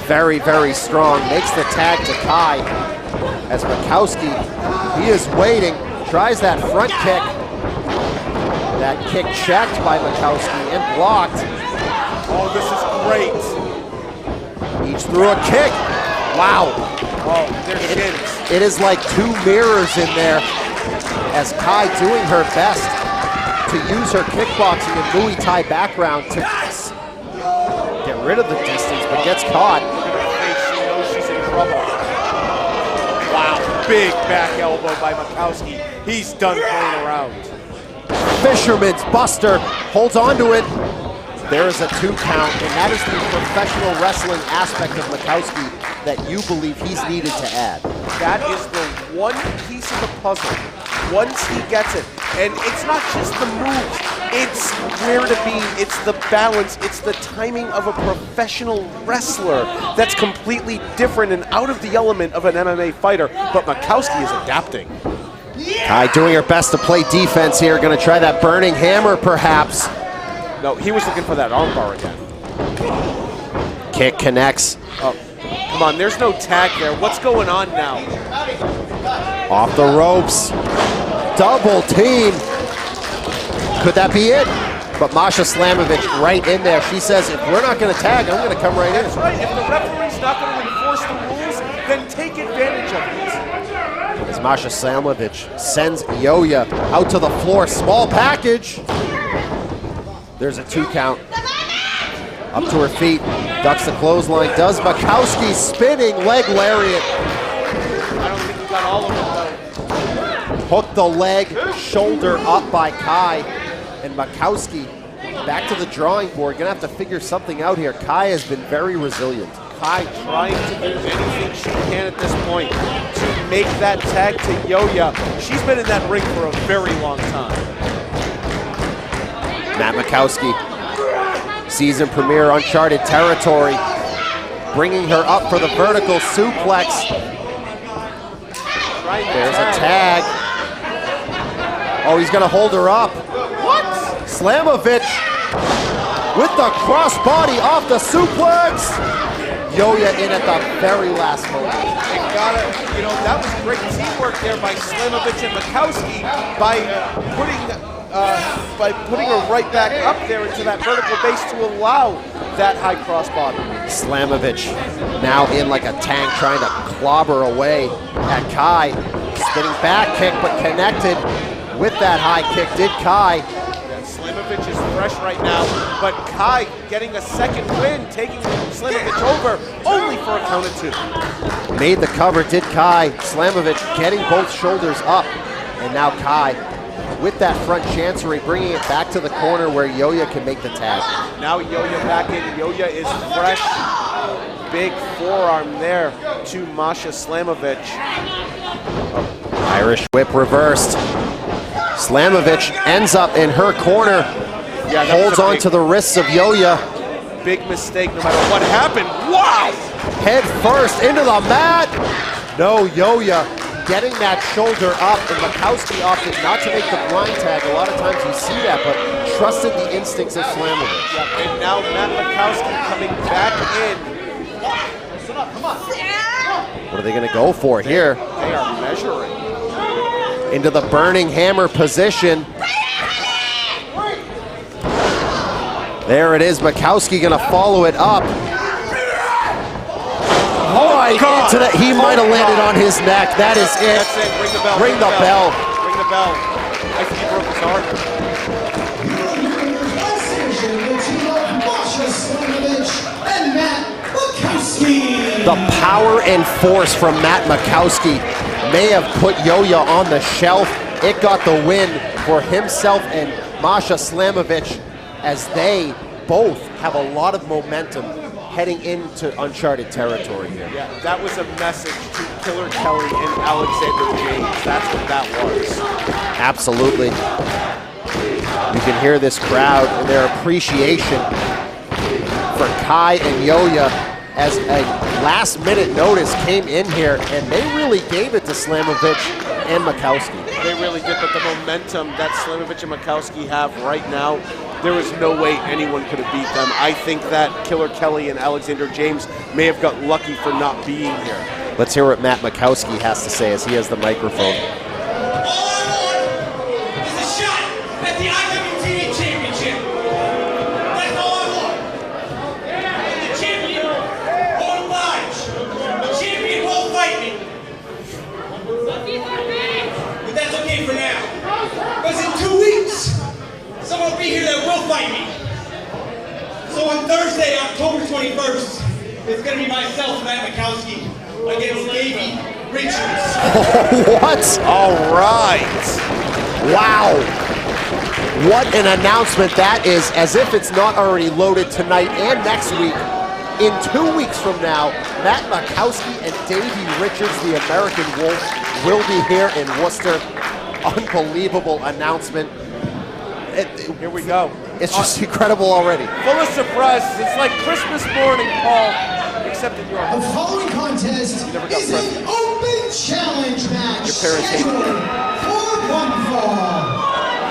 Very, very strong. Makes the tag to Kai. As Makowski, he is waiting, tries that front kick. That kick checked by Makowski and blocked. Oh, this is great. Each threw a kick. Wow. Oh, there's shins. It is like two mirrors in there as Kai doing her best to use her kickboxing and Muay Thai background to get rid of the distance, but gets caught. Look at her face, she knows she's in trouble. Wow, big back elbow by Makowski. He's done playing around. Fisherman's Buster holds on to it. There is a 2 count, and that is the professional wrestling aspect of Makowski that you believe he's needed to add. That is the one piece of the puzzle. Once he gets it, and it's not just the moves, it's where to be, it's the balance, it's the timing of a professional wrestler that's completely different and out of the element of an MMA fighter, but Makowski is adapting. Kai doing her best to play defense here, gonna try that burning hammer perhaps. No, he was looking for that armbar again. Kick connects. Oh, come on, there's no tag there. What's going on now? Off the ropes. Double team. Could that be it? But Masha Slamovich right in there. She says, if we're not going to tag, I'm going to come right in. That's right. If the referee's not going to enforce the rules, then take advantage of it. As Masha Slamovich sends Yoya out to the floor. Small package. There's a 2 count. Up to her feet. Ducks the clothesline. Does Makowski spinning leg lariat. I don't think he got all of it, though. Hook the leg, shoulder up by Kai, and Makowski back to the drawing board. Gonna have to figure something out here. Kai has been very resilient. Kai trying to do anything she can at this point to make that tag to Yoya. She's been in that ring for a very long time. Matt Makowski, season premiere Uncharted territory, bringing her up for the vertical suplex. There's a tag. Oh, he's gonna hold her up. What? Slamovich with the crossbody off the suplex. Yoya in at the very last moment. That was great teamwork there by Slamovich and Makowski by putting her right back up there into that vertical base to allow that high crossbody. Slamovich now in like a tank trying to clobber away at Kai. Spinning back kick, but connected with that high kick did Kai. Yeah, Slamovich is fresh right now, but Kai getting a second win, taking Slamovich over only for a count of 2. Made the cover, did Kai. Slamovich getting both shoulders up, and now Kai with that front chancery, bringing it back to the corner where Yoya can make the tag. Now Yoya back in. Yoya is fresh. Big forearm there to Masha Slamovich. Irish whip reversed. Slamovich ends up in her corner. Yeah, holds on to the wrists of Yoya. Big mistake no matter what happened. Wow! Head first into the mat. No, Yoya getting that shoulder up, and Makowski opted not to make the blind tag. A lot of times you see that, but trusted the instincts of Slamovich. Yeah, and now Matt Makowski coming back in. Come on. What are they going to go for here? They are measuring. Into the burning hammer position. There it is, Makowski going to follow it up. Oh, right into that. He might have landed on his neck. That is it. That's it. Ring the bell. Ring the bell. Ring the bell. I think he broke his arm. Masha, Slamovich, and Matt Makowski. The power and force from Matt Makowski may have put Yoya on the shelf. It got the win for himself and Masha Slamovich, as they both have a lot of momentum heading into Uncharted territory here. Yeah, that was a message to Killer Kelly and Alexander James. That's what that was. Absolutely. You can hear this crowd and their appreciation for Kai and Yoya, as a last-minute notice came in here, and they really gave it to Slamovich and Makowski. They really did, but the momentum that Slamovich and Makowski have right now, there was no way anyone could have beat them. I think that Killer Kelly and Alexander James may have got lucky for not being here. Let's hear what Matt Makowski has to say as he has the microphone. All I want is a shot at the IWTV championship. That's all I want. And the champion won't oblige. The champion won't fight me. But that's okay for now. Because in 2 weeks, someone will be here that will fight me. So on Thursday, October 21st, it's going to be myself, Matt Makowski, against Davey Richards. What? All right. Wow. What an announcement that is, as if it's not already loaded tonight and next week. In 2 weeks from now, Matt Makowski and Davey Richards, the American Wolf, will be here in Worcester. Unbelievable announcement. Here we go. It's just incredible already. Full of surprises. It's like Christmas morning, Paul, except in your The following contest is an open challenge match Your parents hate scheduled for one fall.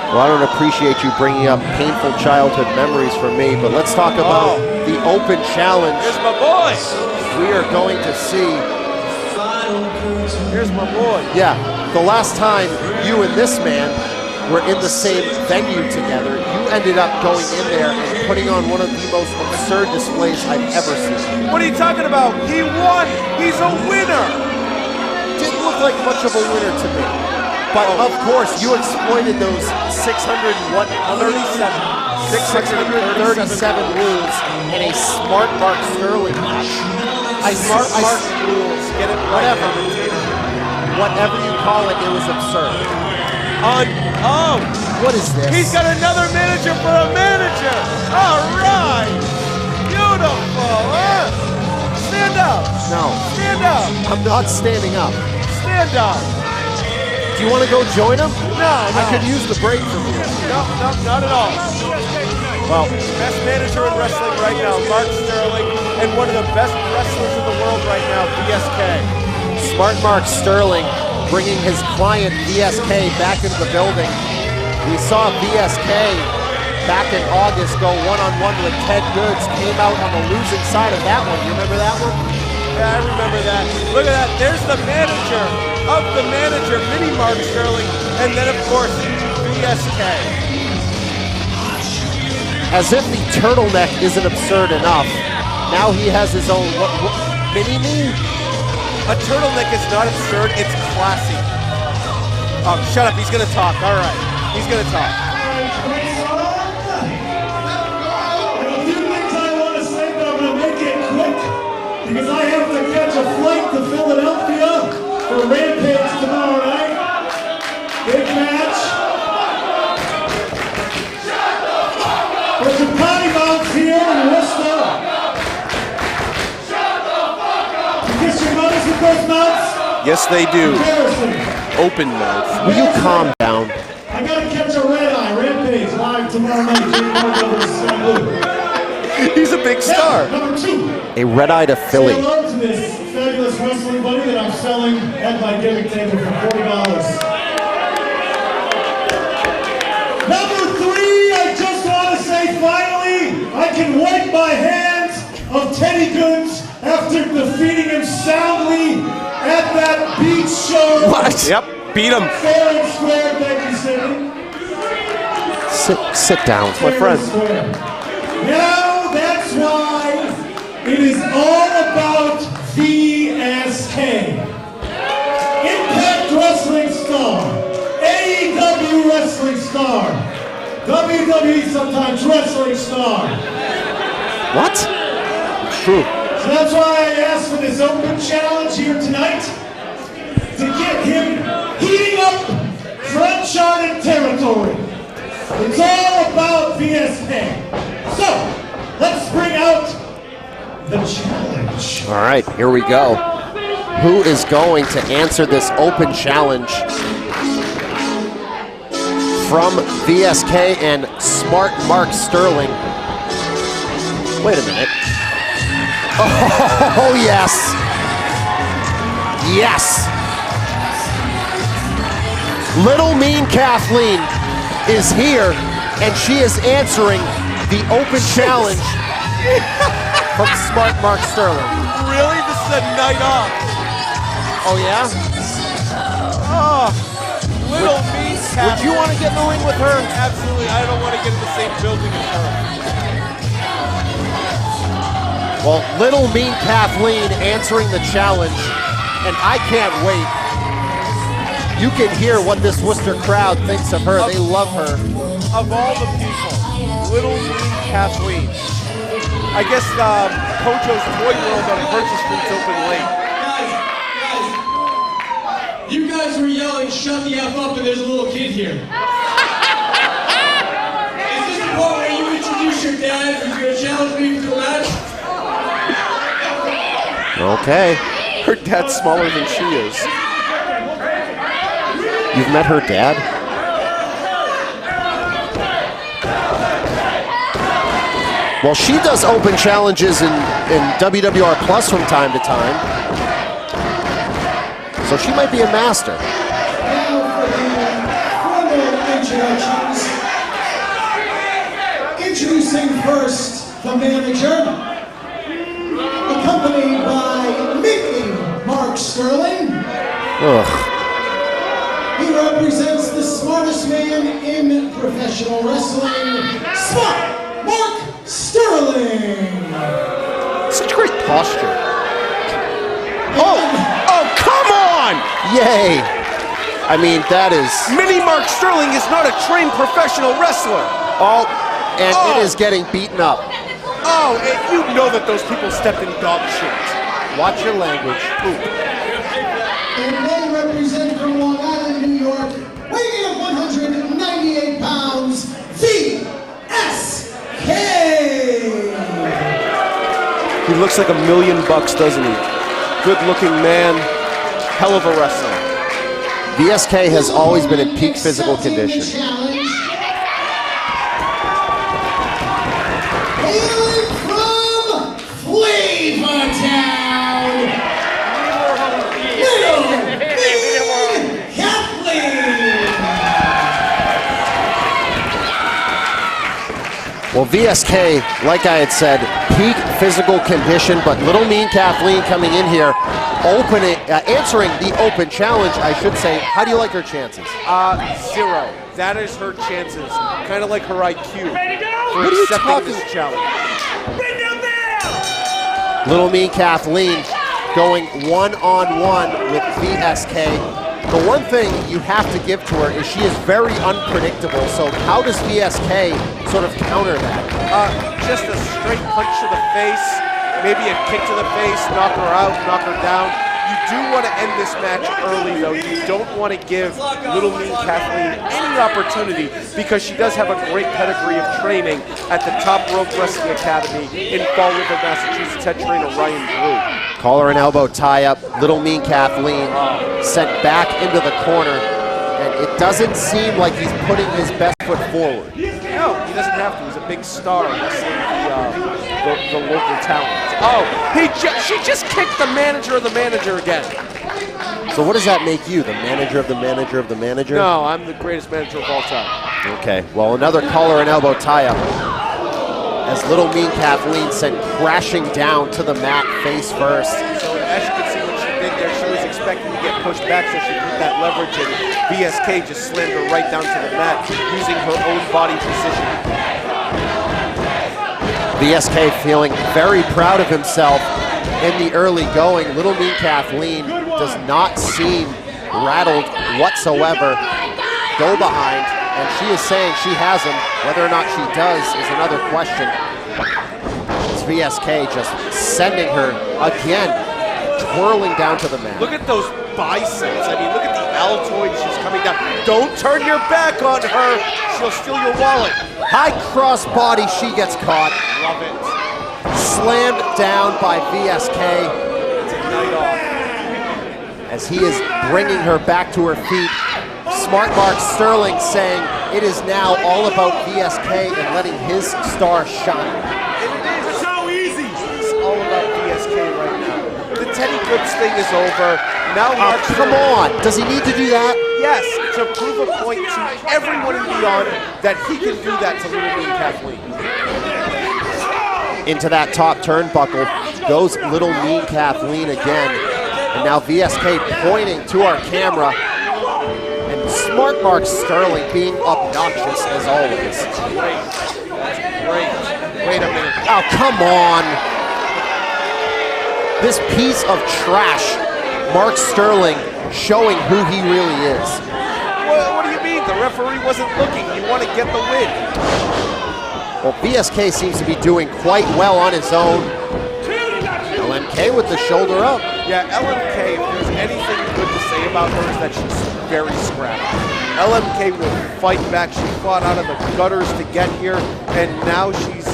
Well, I don't appreciate you bringing up painful childhood memories for me, but let's talk about the open challenge. Here's my boy. We are going to see. Here's my boy. Yeah, the last time you and this man were in the same venue together, you ended up going in there and putting on one of the most absurd displays I've ever seen. What are you talking about? He won. He's a winner. Didn't look like much of a winner to me. But of course, you exploited those 637 rules in a smart Mark Sterling match. Smart Mark rules. Get it right. Whatever you call it, it was absurd. What is this? He's got another manager for a manager. All right. Beautiful. Huh? Stand up. No. Stand up. I'm not standing up. Stand up. Do you want to go join him? No. I could use the break from you. No, not at all. Well, best manager in wrestling right now, Mark Sterling, and one of the best wrestlers in the world right now, VSK. Smart Mark Sterling bringing his client VSK back into the building. We saw VSK back in August go one-on-one with Ted Goods, came out on the losing side of that one. You remember that one? Yeah, I remember that. Look at that. There's the manager of the manager, Mini Mark Sterling, and then, of course, VSK. As if the turtleneck isn't absurd enough, now he has his own, mini-me? A turtleneck is not absurd, it's classy. Oh, shut up, he's gonna talk, all right. He's gonna talk. A few things I want to say, but I'm going to make it quick because I have to catch a flight to Philadelphia for Rampage tomorrow night. Big match. There's a potty mouth here in Worcester. You kiss your mothers with those mouths? Yes, they do. Embarrassing. Open mouth. Will you calm down? I gotta catch a red eye. Rampage live tomorrow night. He's a big star. Number 2. A red-eye to Say Philly. hello to this fabulous wrestling buddy that I'm selling at my gimmick table for $40. Number 3, I just want to say finally, I can wipe my hands of Teddy Goods after defeating him soundly at that beach show. What? Yep, beat him. Fair and square, thank you, Cindy. Sit down. My friend. Now that's why it is all about VSK. VSK, Impact Wrestling star, AEW Wrestling star, WWE sometimes Wrestling star. What? True. So that's why I asked for this open challenge here tonight to get him heating up for Uncharted territory. It's all about VSK. So, let's bring out the challenge. All right, here we go. Who is going to answer this open challenge from VSK and Smart Mark Sterling? Wait a minute. Oh, yes. Yes. Little Mean Kathleen is here, and she is answering the open challenge from Smart Mark Sterling. Really? This is a night off. Oh, yeah? Oh, little Mean Kathleen. Would you want to get in the ring with her? Absolutely. I don't want to get in the same building as her. Well, Little Mean Kathleen answering the challenge, and I can't wait. You can hear what this Worcester crowd thinks of her. They love her. Of all the people, Little Mean Kathleen. I guess Kojo's Toy World on Purchase Street's open late. Guys, you guys were yelling, "Shut the F up," and there's a little kid here. Is this the part where you introduce your dad who's going to challenge me to a match? Okay. Her dad's smaller than she is. You've met her dad? Well, she does open challenges in WWR Plus from time to time. So she might be a master. Now for the formal introductions. Introducing first the manager, accompanied by Mickey Mark Sterling. Ugh. He represents the smartest man in professional wrestling, Smart Mark Sterling. Such great posture. Oh, come on! Yay! I mean, that is... Mini Mark Sterling is not a trained professional wrestler. Oh, and it is getting beaten up. Oh, and you know that those people stepped in dog shit. Watch your language. Ooh. And they represent from Long Island, New York, weighing in at 198 pounds, VSK. He looks like $1 million, doesn't he? Good-looking man, hell of a wrestler. VSK has always been in peak physical condition. Hailing from Flavortown, Little Mean Kathleen. Well, VSK, like I had said, peak physical condition, but Little Mean Kathleen coming in here, answering the open challenge, I should say. How do you like her chances? 0. That is her chances. Kind of like her IQ for What are you accepting talking- this challenge. Little Mean Kathleen going one-on-one with VSK. The one thing you have to give to her is she is very unpredictable. So how does VSK sort of counter that? Just a straight punch to the face, maybe a kick to the face, knock her out, knock her down. You do want to end this match early, though. You don't want to give Little Mean Kathleen any opportunity because she does have a great pedigree of training at the Top Rope Wrestling Academy in Fall River, Massachusetts, head trainer Ryan Drew. Collar and elbow tie-up. Little Mean Kathleen sent back into the corner, and it doesn't seem like he's putting his best foot forward. No, he doesn't have to. He's a big star in the local talent. Oh, she just kicked the manager of the manager again. So what does that make you, the manager of the manager of the manager? No, I'm the greatest manager of all time. Okay, well, another collar and elbow tie-up as Little Mean Kathleen sent crashing down to the mat face first. So as you can see what she did there, she was expecting to get pushed back, so she put that leverage, and VSK just slammed her right down to the mat using her own body position. VSK feeling very proud of himself in the early going. Little Mean Kathleen does not seem rattled whatsoever. Go behind, and she is saying she has him. Whether or not she does is another question. It's VSK just sending her again, twirling down to the mat. Look at those biceps. I mean, look at the Altoid she's coming down. Don't turn your back on her. She'll steal your wallet. High cross body, she gets caught. Love it. Slammed down by VSK. It's a night off. As he is bringing her back to her feet. Smart Mark Sterling saying it is now all about VSK and letting his star shine. It's so easy. It's all about VSK right now. The Teddy Goods thing is over. Now Mark come on, does he need to do that? Yes, to prove a point to everyone and beyond that he can do that to Little Mean Kathleen. Into that top turnbuckle goes Little Mean Kathleen again. And now VSK pointing to our camera. And Smart Mark Sterling being obnoxious as always. Great. Great. Wait a minute. Oh, come on. This piece of trash, Mark Sterling, showing who he really is. What do you mean? The referee wasn't looking. He wanted to get the win. Well, VSK seems to be doing quite well on his own. LMK with the shoulder up. Yeah, LMK, if there's anything good to say about her, is that she's very scrappy. LMK will fight back. She fought out of the gutters to get here, and now she's,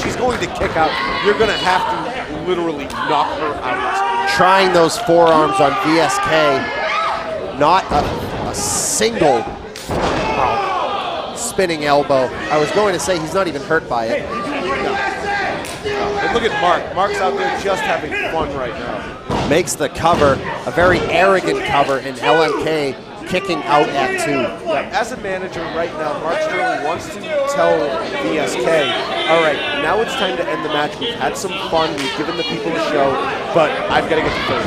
she's going to kick out. You're going to have to literally knock her out. Trying those forearms on VSK. Not a single spinning elbow. I was going to say he's not even hurt by it. And look at Mark. Mark's out there just having fun right now. Makes the cover, a very arrogant cover, and LMK kicking out at 2. Yeah, as a manager right now, Mark Sterling wants to tell VSK, all right, now it's time to end the match. We've had some fun. We've given the people a show, but I've got to get the third.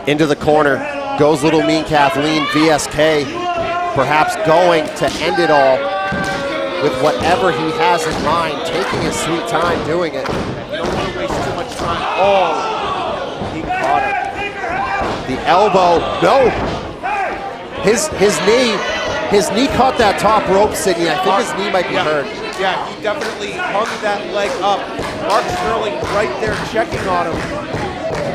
Into the corner goes Little Mean Kathleen. VSK perhaps going to end it all with whatever he has in mind, taking his sweet time doing it. You don't want to waste too much time. Oh, he caught her. The elbow, no. His knee caught that top rope, Sydney. I think his knee might be hurt. Yeah, he definitely hung that leg up. Mark Sterling right there checking on him.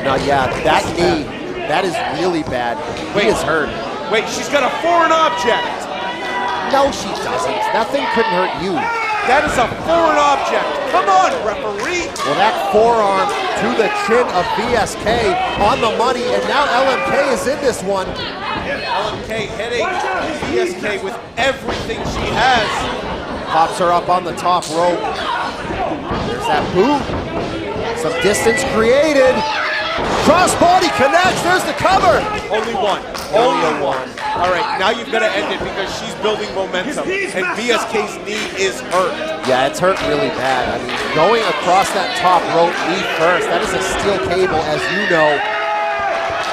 No, yeah, that knee, that is really bad. He is hurt. Wait, she's got a foreign object. No, she doesn't. That thing couldn't hurt you. That is a foreign object. Come on, referee. Well, that forearm to the chin of VSK on the money, and now LMK is in this one. LMK hitting VSK with everything she has. Pops her up on the top rope. There's that boot. Some distance created. Crossbody connects. There's the cover. Only one. Only one. All right, now you've got to end it because she's building momentum, and VSK's knee is hurt. Yeah, it's hurt really bad. I mean, going across that top rope knee first, that is a steel cable, as you know.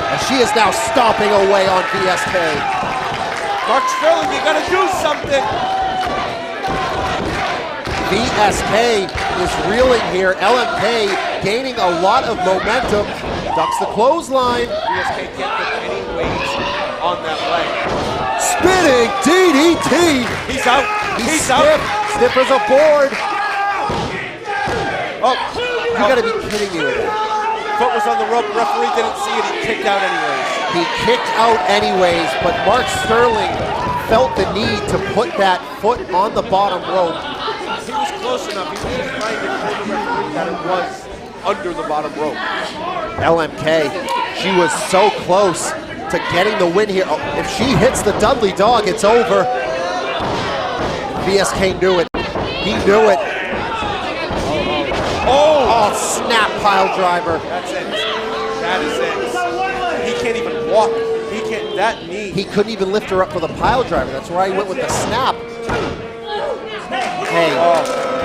And she is now stomping away on VSK. Mark Sterling, you got to do something. VSK is reeling here. LMK gaining a lot of momentum. Ducks the clothesline. VSK can't put any weight on that leg. Spinning DDT. He's out. He's out. Stiff as a board. Oh, you gotta be kidding me with that. Foot was on the rope. Referee didn't see it. He kicked out anyways. He kicked out anyways, but Mark Sterling felt the need to put that foot on the bottom rope. He was close enough. He was just trying to show the referee that it was under the bottom rope. LMK, she was so close to getting the win here. Oh, if she hits the Dudley Dog, it's over. VSK knew it. He knew it. Oh, snap pile driver. That's it. That is it. He can't even walk. He can't, that knee. He couldn't even lift her up for the pile driver. That's why he went with the snap. Hey.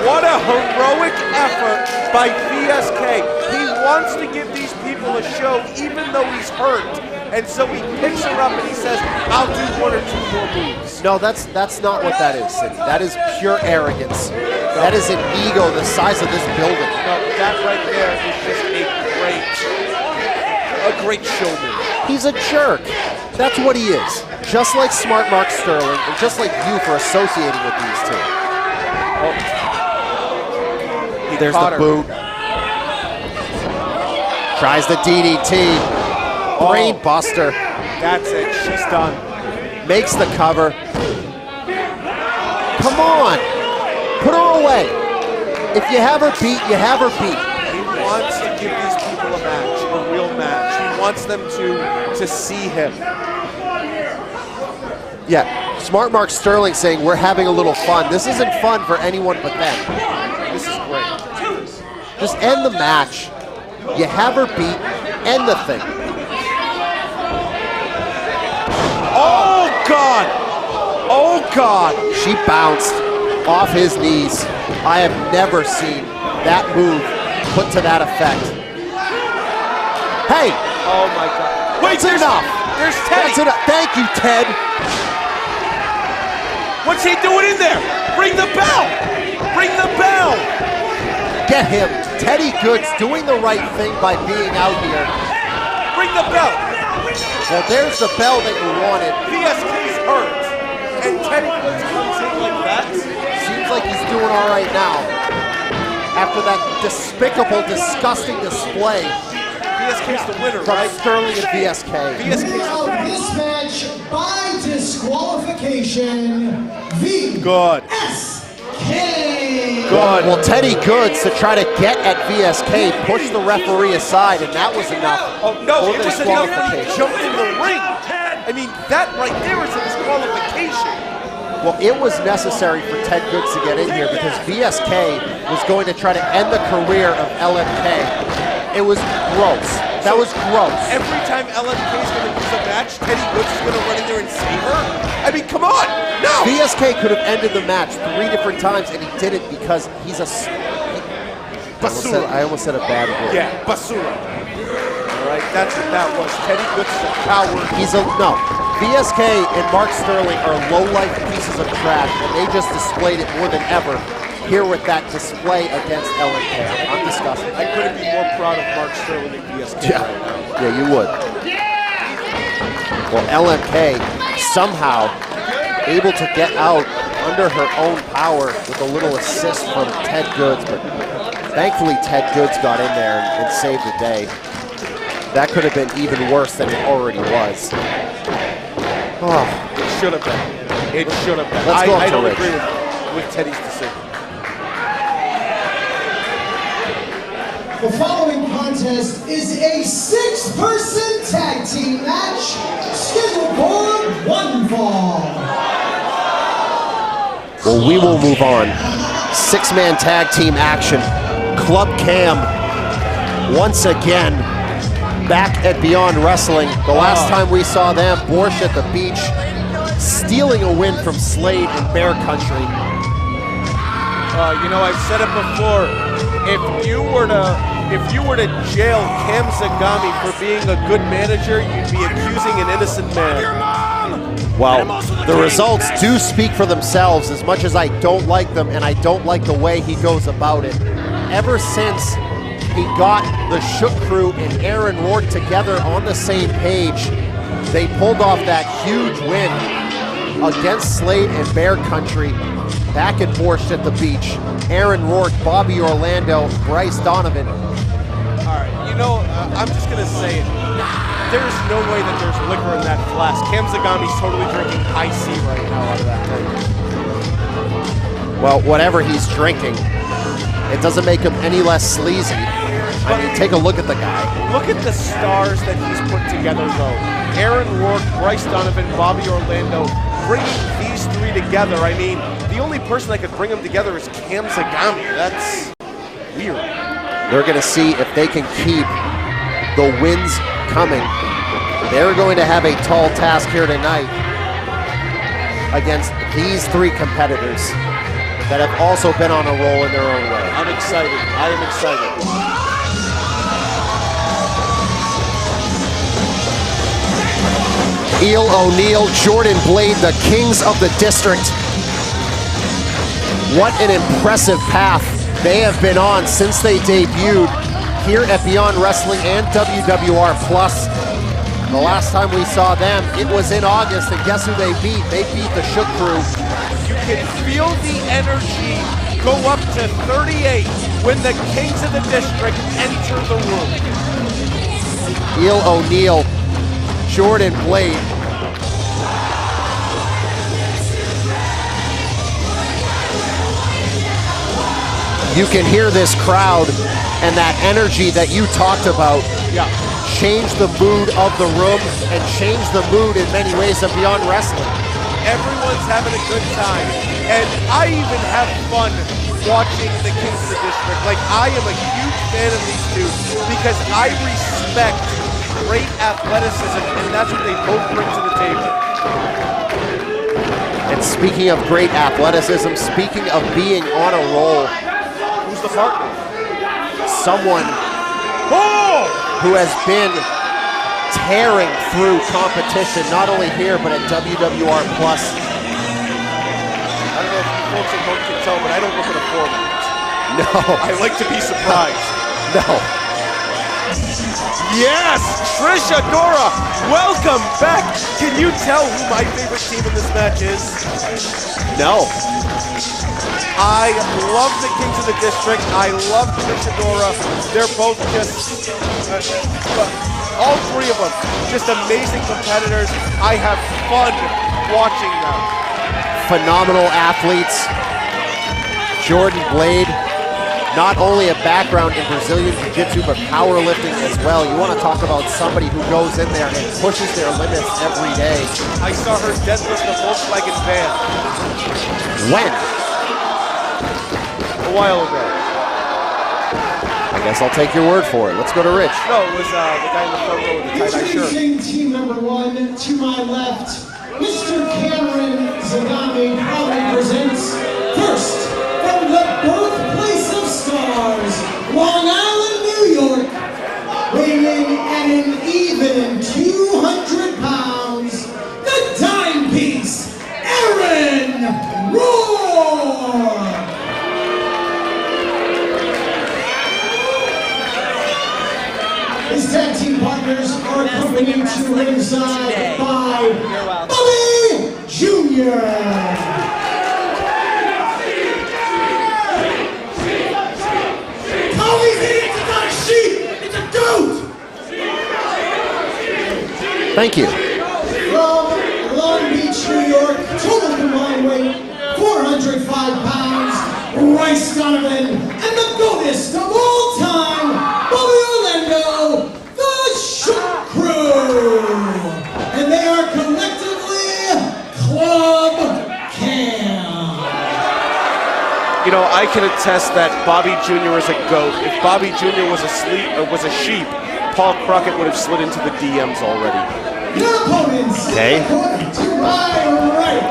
What a heroic effort by VSK. He wants to give these people a show even though he's hurt. And so he picks her up and he says, I'll do 1 or 2 more moves. No, that's not what that is, Sidney. That is pure arrogance. That is an ego the size of this building. No, that right there is just a great showman. He's a jerk. That's what he is. Just like Smart Mark Sterling, and just like you for associating with these two. Oh. There's the boot. Tries the DDT. Brain buster. That's it. She's done. Makes the cover. Come on. Put her away. If you have her beat, you have her beat. He wants to give these people a match, a real match. He wants them to see him. Yeah, Smart Mark Sterling saying we're having a little fun. This isn't fun for anyone but them. This is great. Just end the match. You have her beat. End the thing. Oh, God. Oh, God. She bounced off his knees. I have never seen that move put to that effect. Hey. Oh, my God. Wait, that's enough. There's Teddy. That's enough. Thank you, Ted. What's he doing in there? Ring the bell. Ring the bell. Get him. Teddy Goods doing the right thing by being out here. Ring the bell. Well, there's the bell that you wanted. VSK's hurt. And Teddy Goods comes in like that. Seems like he's doing all right now. After that despicable, disgusting display. VSK's the winner, from right? Sterling and VSK. This match by disqualification, VSK. Good. Well, Teddy Goods, to try to get at VSK, pushed the referee aside, and that was enough. Oh, no, for it was enough when he jumped in the ring. I mean, that right there is a disqualification. Well, it was necessary for Ted Goods to get in here because VSK was going to try to end the career of LMK. It was gross. That was gross. Every time LMK is going to lose a match, Teddy Goods is going to run in there and save her? I mean, come on! No! VSK could have ended the match 3 different times, and he didn't because he's a... Basura. I almost said a bad word. Yeah, basura. All right, that's what that was. Teddy Goods is a coward. No. VSK and Mark Sterling are low-life pieces of trash, and they just displayed it more than ever here with that display against LMK. I'm disgusted. I couldn't be more proud of Mark Sterling and VSK right now. Yeah, you would. Well, LMK somehow able to get out under her own power with a little assist from Ted Goods, but thankfully Ted Goods got in there and saved the day. That could have been even worse than it already was. Oh. It should have been. It should have been. Let's go I don't Rich. agree with Teddy's decision. The following contest is a 6-person tag team match scheduled for 1 fall. Well, we will move on. 6-man tag team action. Club Cam once again back at Beyond Wrestling. The last time we saw them, Borscht at the beach, stealing a win from Slade in Bear Country. You know, I've said it before. If you were to jail Cam Zagami for being a good manager, you'd be accusing an innocent man. Well, the results do speak for themselves as much as I don't like them and I don't like the way he goes about it. Ever since he got the Shook Crew and Aaron Rourke together on the same page, they pulled off that huge win against Slade and Bear Country back at Borscht at the beach. Aaron Rourke, Bobby Orlando, Bryce Donovan. All right, you know, I'm just going to say it. There's no way that there's liquor in that flask. Cam Zagami's totally drinking IC right now out of that thing. Well, whatever he's drinking, it doesn't make him any less sleazy. I mean, take a look at the guy. Look at the stars that he's put together, though. Aaron Rourke, Bryce Donovan, Bobby Orlando, bringing these 3 together. I mean, the only person that could bring them together is Cam Zagami. That's weird. They're going to see if they can keep the wins coming. They're going to have a tall task here tonight against these 3 competitors that have also been on a roll in their own way. I'm excited. I am excited. Eel O'Neill, Jordan Blade, the kings of the district. What an impressive path they have been on since they debuted here at Beyond Wrestling and WWR Plus. The last time we saw them, it was in August, and guess who they beat? They beat the Shook Crew. You can feel the energy go up to 38 when the kings of the district enter the room. Eel O'Neill, Jordan Blade. You can hear this crowd and that energy that you talked about. Yeah. Change the mood of the room and change the mood in many ways of Beyond Wrestling. Everyone's having a good time, and I even have fun watching the Kings of the District. Like, I am a huge fan of these two because I respect great athleticism, and that's what they both bring to the table. And speaking of great athleticism, speaking of being on a roll, who's the partner? Someone who has been tearing through competition, not only here, but at WWR Plus. I don't know if you folks at home can tell, but I don't look at a format. No. I like to be surprised. No. Yes! Trish, Adora, welcome back! Can you tell who my favorite team in this match is? No. I love the Kings of the District. I love Trish, Adora. They're both just, all three of them, just amazing competitors. I have fun watching them. Phenomenal athletes. Jordan Blade, not only a background in Brazilian Jiu-Jitsu, but powerlifting as well. You want to talk about somebody who goes in there and pushes their limits every day. I saw her deadlift a Volkswagen van. When? A while ago. I guess I'll take your word for it. Let's go to Rich. No, it was the guy in the front row with the tie-dye shirt. Introducing team number 1, to my left, Mr. Cameron Zagami proudly presents, first, from the birthplace of stars, Long Island, New York, weighing in at an even 200 pounds, the timepiece, Aaron Rourke. His tag team partners are accompanied to ringside by Bobby Jr. All these idiots, it's not a sheep, it's a goat! Thank you. From Long Beach, New York, total combined weight, 405 pounds, Bryce Donovan, and the goatest of all time, Bobby the Shook Crew, and they are collectively Club Cam. You know, I can attest that Bobby Jr. is a goat. If Bobby Jr. was a sheep, Paul Crockett would have slid into the DMs already. Your opponents, okay. To my right,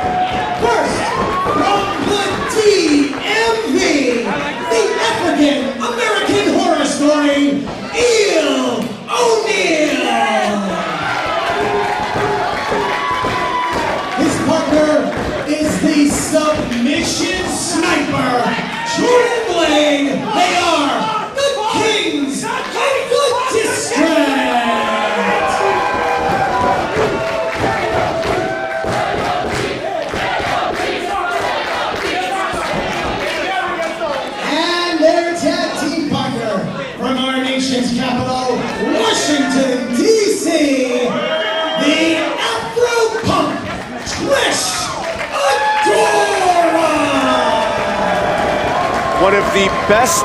first from the DMV, the African American horror story, Eel O'Neill. His partner is the submission sniper, Jordan Blade. They are the kings of the district. And their tag team partner from our nation's capital, Washington, D.C., the Afro-Punk Trish Adora! One of the best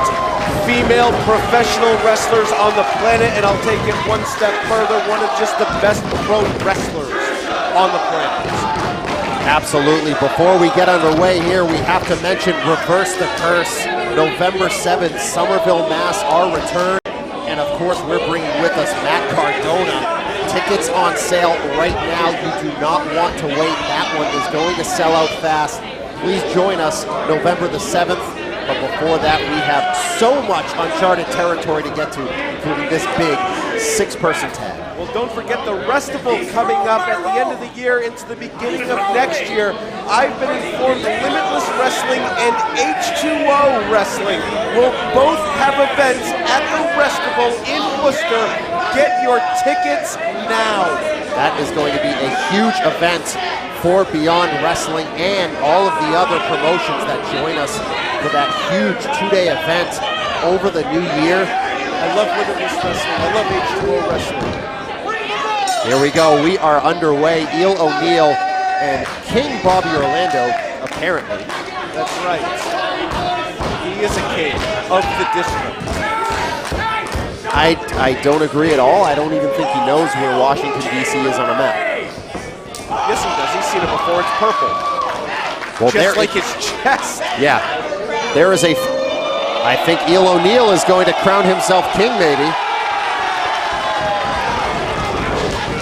female professional wrestlers on the planet, and I'll take it one step further, one of just the best pro wrestlers on the planet. Absolutely. Before we get underway here, we have to mention Reverse the Curse, November 7th, Somerville, Mass, our return. And of course, we're bringing with us Matt Cardona. Tickets on sale right now. You do not want to wait. That one is going to sell out fast. Please join us November the 7th. But before that, we have so much Uncharted territory to get to, including this big 6-person tag. Well, Don't forget the Restival coming up at the end of the year into the beginning of next year. I've been informed Limitless Wrestling and H2O Wrestling will both have events at the Restival in Worcester. Get your tickets now. That is going to be a huge event for Beyond Wrestling and all of the other promotions that join us for that huge two-day event over the new year. I love Limitless Wrestling. I love H2O Wrestling. Here we go. We are underway. Eel O'Neill and King Bobby Orlando, apparently. That's right. He is a king of the district. I don't agree at all. I don't even think he knows where Washington, D.C. is on a map. Yes, he does. He's seen it before. It's purple. Well, just like his chest. Yeah. There is I think Eel O'Neill is going to crown himself king, maybe.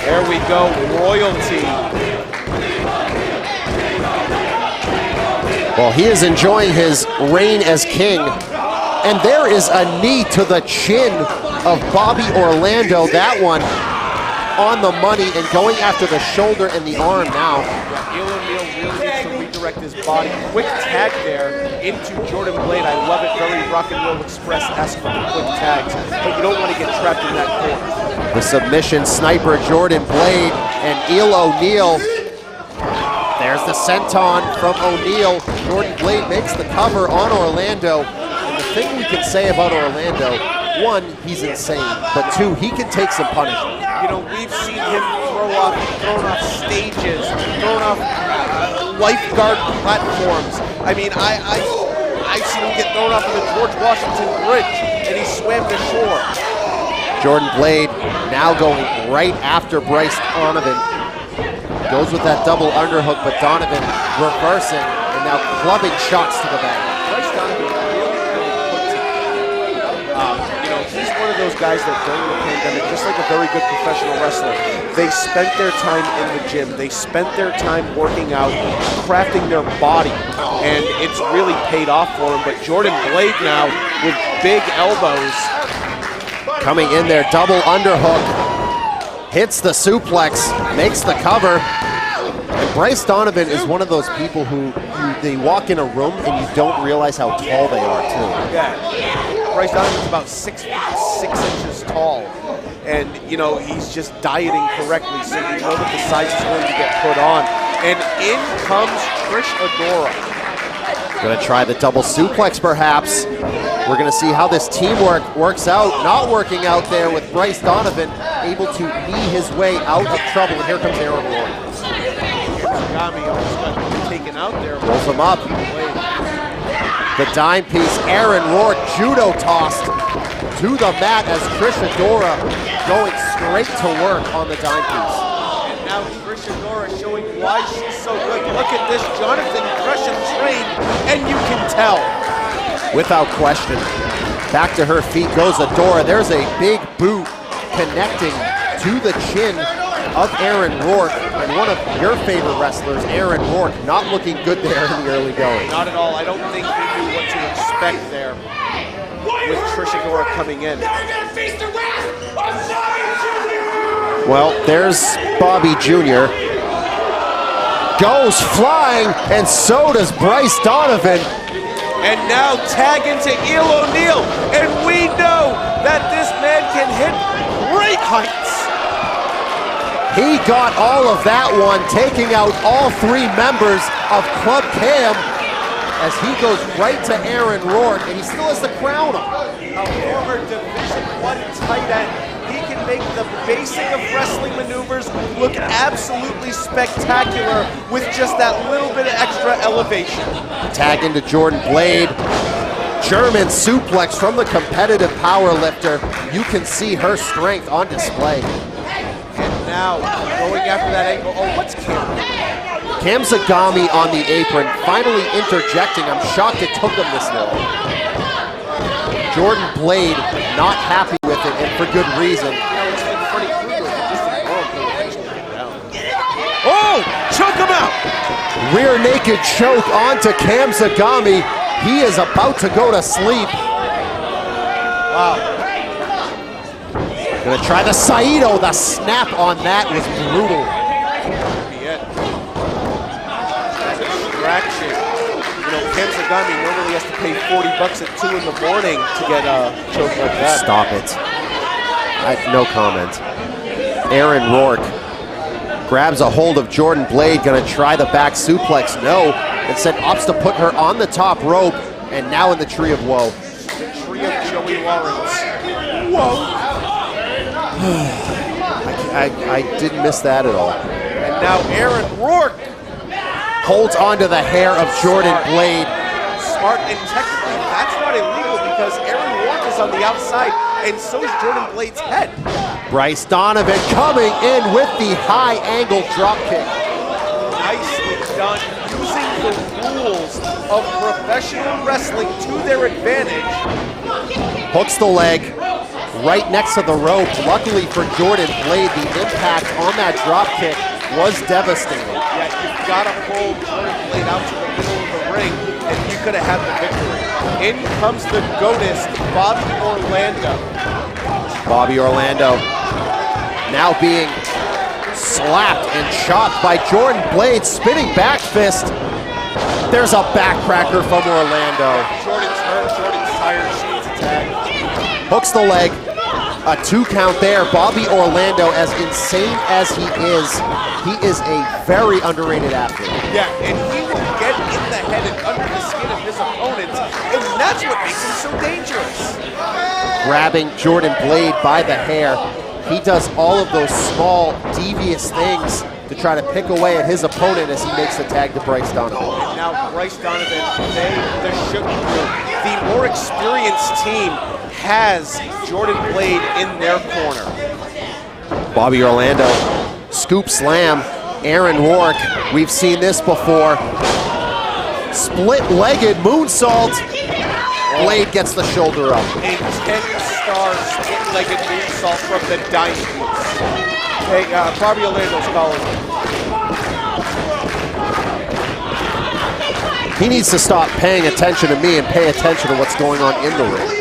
There we go, royalty. Well, he is enjoying his reign as king. And there is a knee to the chin of Bobby Orlando. That one on the money and going after the shoulder and the arm now. Yeah, Eel O'Neill really needs to redirect his body. Quick tag there into Jordan Blade. I love it, very Rock and Roll Express-esque with the quick tags. But you don't want to get trapped in that corner. The submission sniper, Jordan Blade and Eel O'Neill. There's the senton from O'Neill. Jordan Blade makes the cover on Orlando. And the thing we can say about Orlando, one, he's insane, but two, he can take some punishment. You know, we've seen him thrown off stages, thrown off lifeguard platforms. I mean, I've seen him get thrown off of the George Washington Bridge, and he swam to shore. Jordan Blade now going right after Bryce Donovan. Goes with that double underhook, but Donovan reversing and now clubbing shots to the back. Bryce Donovan really puts it. You know, he's one of those guys that during the pandemic, just like a very good professional wrestler, they spent their time in the gym. They spent their time working out, crafting their body, and it's really paid off for him. But Jordan Blade now with big elbows. Coming in there, double underhook. Hits the suplex, makes the cover. And Bryce Donovan is one of those people who they walk in a room and you don't realize how tall they are too. Yeah, Bryce Donovan's about 6 inches tall. And, you know, he's just dieting correctly, so you know that the size is going to get put on. And in comes Trish Adora. Gonna try the double suplex perhaps. We're gonna see how this teamwork works out. Not working out there with Bryce Donovan, able to knee his way out of trouble. And here comes Aaron Rourke. Zagami almost got taken out there. Rolls him up. The dime piece, Aaron Rourke judo tossed to the mat as Trish Adora going straight to work on the dime piece. And now Trish Adora showing why she's so good. Look at this, Jonathan Gresham trained, and you can tell. Without question. Back to her feet goes Adora. There's a big boot connecting to the chin of Aaron Rourke. And one of your favorite wrestlers, Aaron Rourke, not looking good there in the early going. Not at all. I don't think he knew what to expect there with Trish Adora coming in. Well, there's Bobby Jr. Goes flying, and so does Bryce Donovan. And now tag into Eel O'Neill, and we know that this man can hit great heights. He got all of that one, taking out all three members of Club Cam as he goes right to Aaron Rourke, and he still has the crown on. A former Division I tight end. He can make the basic of wrestling maneuvers look absolutely spectacular with just that little bit of extra elevation. Tag into Jordan Blade. German suplex from the competitive powerlifter. You can see her strength on display. And now, going after that angle. Oh, what's Cam? Cam Zagami on the apron, finally interjecting. I'm shocked it took him this long. Jordan Blade not happy with it, and for good reason. Oh, choke him out! Rear naked choke onto Cam Zagami. He is about to go to sleep. Wow. Gonna try the Saito. The snap on that was brutal. Distraction. You know, Ken Zagami normally has to pay $40 at 2 in the morning to get a choke like that. Stop it. I have no comment. Aaron Rourke grabs a hold of Jordan Blade, gonna try the back suplex. No, instead opts to put her on the top rope, and now in the Tree of Woe. The Tree of Joey Lawrence. Whoa. I didn't miss that at all. And now Aaron Rourke holds onto the hair of Jordan Blade. Smart, and technically that's not illegal because Aaron Rourke is on the outside, and so is Jordan Blade's head. Bryce Donovan coming in with the high angle drop kick. Nicely done, using the rules of professional wrestling to their advantage. Hooks the leg right next to the rope. Luckily for Jordan Blade, the impact on that drop kick was devastating. Yeah, you've got to pull Jordan Blade out to the middle of the ring, and you could have had the victory. In comes the goddess, Bobby Orlando. Bobby Orlando now being slapped and chopped by Jordan Blade. Spinning back fist. There's a backcracker from Orlando. Jordan's hurt, Jordan's tired, she needs a tag. Hooks the leg. A 2 count there. Bobby Orlando, as insane as he is a very underrated athlete. Yeah, and he will get in the head and under the skin of his opponents, and that's what makes him so dangerous. Grabbing Jordan Blade by the hair. He does all of those small, devious things to try to pick away at his opponent as he makes the tag to Bryce Donovan. And now Bryce Donovan, the Shook Crew, the more experienced team, has Jordan Blade in their corner. Bobby Orlando, scoop slam. Aaron Rourke, we've seen this before. Split-legged moonsault. Blade gets the shoulder up. A 10-star split-legged moonsault from the Dynamos. Hey, Bobby Orlando's calling. He needs to stop paying attention to me and pay attention to what's going on in the ring.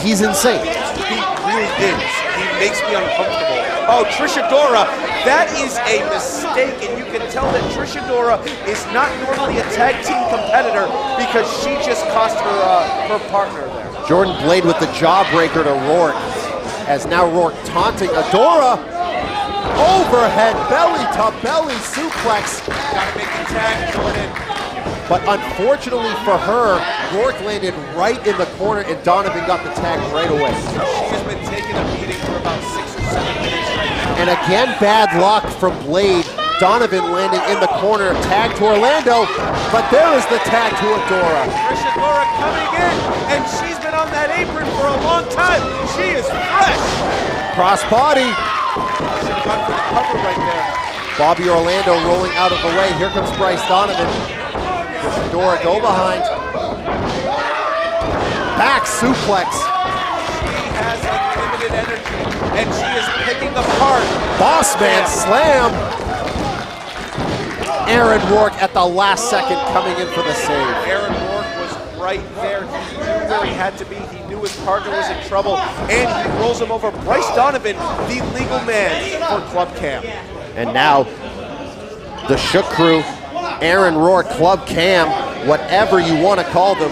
He's insane. He really is. He makes me uncomfortable. Oh, Trish Adora, that is a mistake, and you can tell that Trish Adora is not normally a tag team competitor because she just cost her partner there. Jordan Blade with the jawbreaker to Rourke, as now Rourke taunting Adora. Overhead belly-to-belly suplex. Gotta make the tag, Jordan. But unfortunately for her, Rourke landed right in the corner and Donovan got the tag right away. She's been taking a beating for about 6 or 7 minutes right now. And again, bad luck from Blade. Donovan landing in the corner, tag to Orlando, but there is the tag to Adora. Trish Adora coming in, and she's been on that apron for a long time. She is fresh. Crossbody. Should have gone for the cover right there. Bobby Orlando rolling out of the way. Here comes Bryce Donovan. Adora go behind. Back suplex. She has unlimited energy, and she is picking apart. Boss man slam. Aaron Rourke at the last second coming in for the save. Aaron Rourke was right there. He knew where he had to be. He knew his partner was in trouble, and he rolls him over. Bryce Donovan, the legal man for Club Cam. And now the Shook Crew, Aaron Rourke, Club Cam, whatever you want to call them,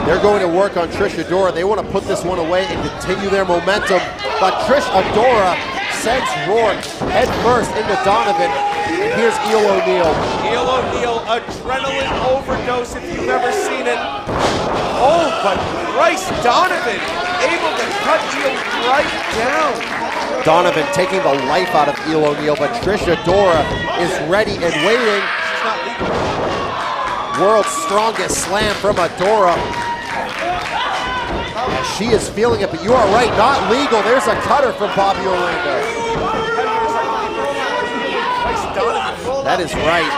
they're going to work on Trish Adora. They want to put this one away and continue their momentum. But Trish Adora sends Rourke head first into Donovan. And here's Eel O'Neill. Eel O'Neill, adrenaline overdose if you've ever seen it. Oh, but Bryce Donovan able to cut Eel right down. Donovan taking the life out of Eel O'Neill, but Trish Adora is ready and waiting. She's not legal. World's strongest slam from Adora. She is feeling it, but you are right, not legal. There's a cutter from Bobby Orlando. That is right.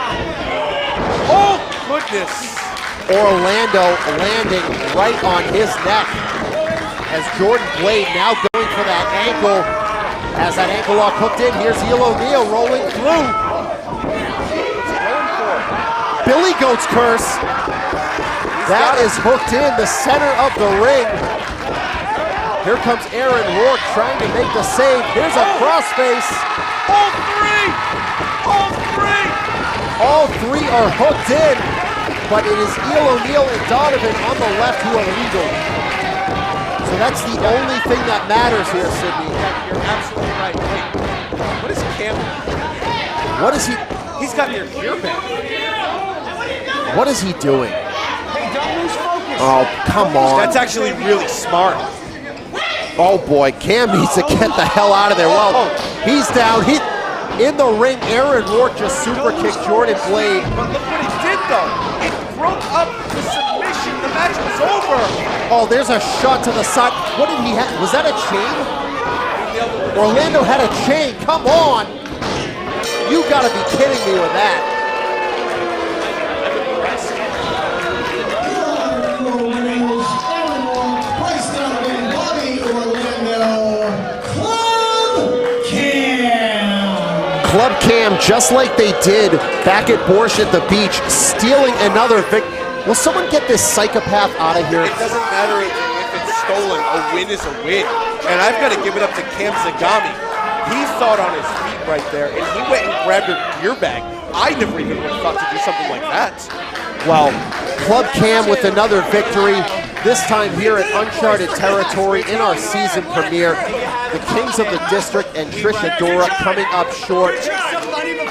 Oh, goodness. Orlando landing right on his neck as Jordan Blade now going for that ankle. Has that ankle lock hooked in. Here's Eel O'Neill rolling through. Billy Goat's curse. That is hooked in the center of the ring. Here comes Aaron Rourke trying to make the save. Here's a crossface. All three! All three! All three are hooked in, but it is O'Neal and Donovan on the left who are legal. So that's the only thing that matters here, Sydney. You're absolutely right. Wait, what is Cam? What is he? He's got their gear back. What is he doing? Hey, don't lose focus. Oh, come on. That's actually really smart. Oh boy, Cam needs to get the hell out of there. Well, he's down. He in the ring. Aaron Rourke just super kicked Jordan Blade. But look what it did, though. It broke up the submission. The match was over. Oh, there's a shot to the side. What did he have? Was that a chain? Orlando had a chain. Come on. You gotta be kidding me with that. Bryce, Donovan, Bobby, Orlando, Club Cam. Club Cam, just like they did back at Borscht at the beach, stealing another victory. Will someone get this psychopath out of here? It doesn't matter if it's stolen. A win is a win. And I've got to give it up to Cam Zagami. He thought on his feet right there, and he went and grabbed her gear bag. I never even would have thought to do something like that. Well, Club Cam with another victory, this time here at Uncharted territory in our season premiere. The Kings of the District and Trish Adora coming up short,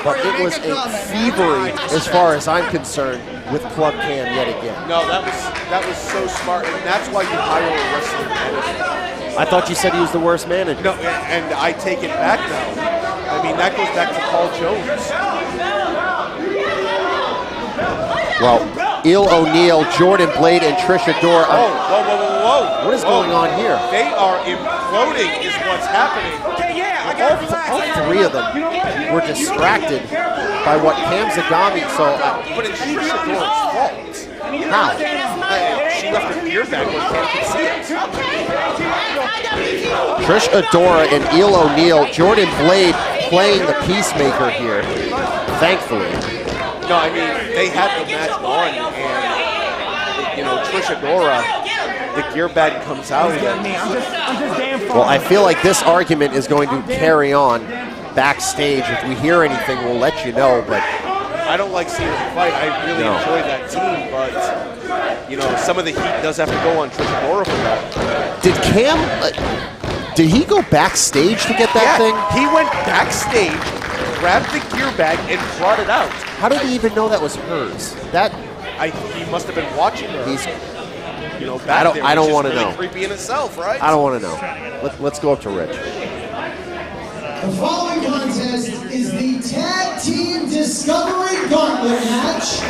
but it was a thievery as far as I'm concerned with Club Cam yet again. No, that was so smart, and that's why you hire a wrestling manager. I thought you said he was the worst manager. No, and I take it back now. I mean, that goes back to Paul Jones. Well, O'Neal, Jordan Blade, and Trish Adora. Oh, whoa. What is going on here? They are imploding is what's happening. Okay, yeah, I got it. All three of them were distracted by what Cam Zagami, But it's Trish Adora's fault. how? She left her gear back where Cam could see it. Trish Adora and O'Neal, Jordan Blade playing the peacemaker here, thankfully. No, I mean, they had the match on, and, you know, Trish Adora, the gear bag comes out. I'm just damn far. Well, I feel like this argument is going to carry on backstage. If we hear anything, we'll let you know, but I don't like seeing them fight. I really enjoy that team, but, you know, some of the heat does have to go on Trish Adora for that. did Cam, did he go backstage to get that thing? He went backstage, grabbed the gear bag, and brought it out. How did he even know that was hers? He must have been watching her. He's, you know, back there, I don't which is want to really know. creepy in itself, right? I don't want to know. Let's go up to Rich. The following contest is the Tag Team Discovery Gauntlet match.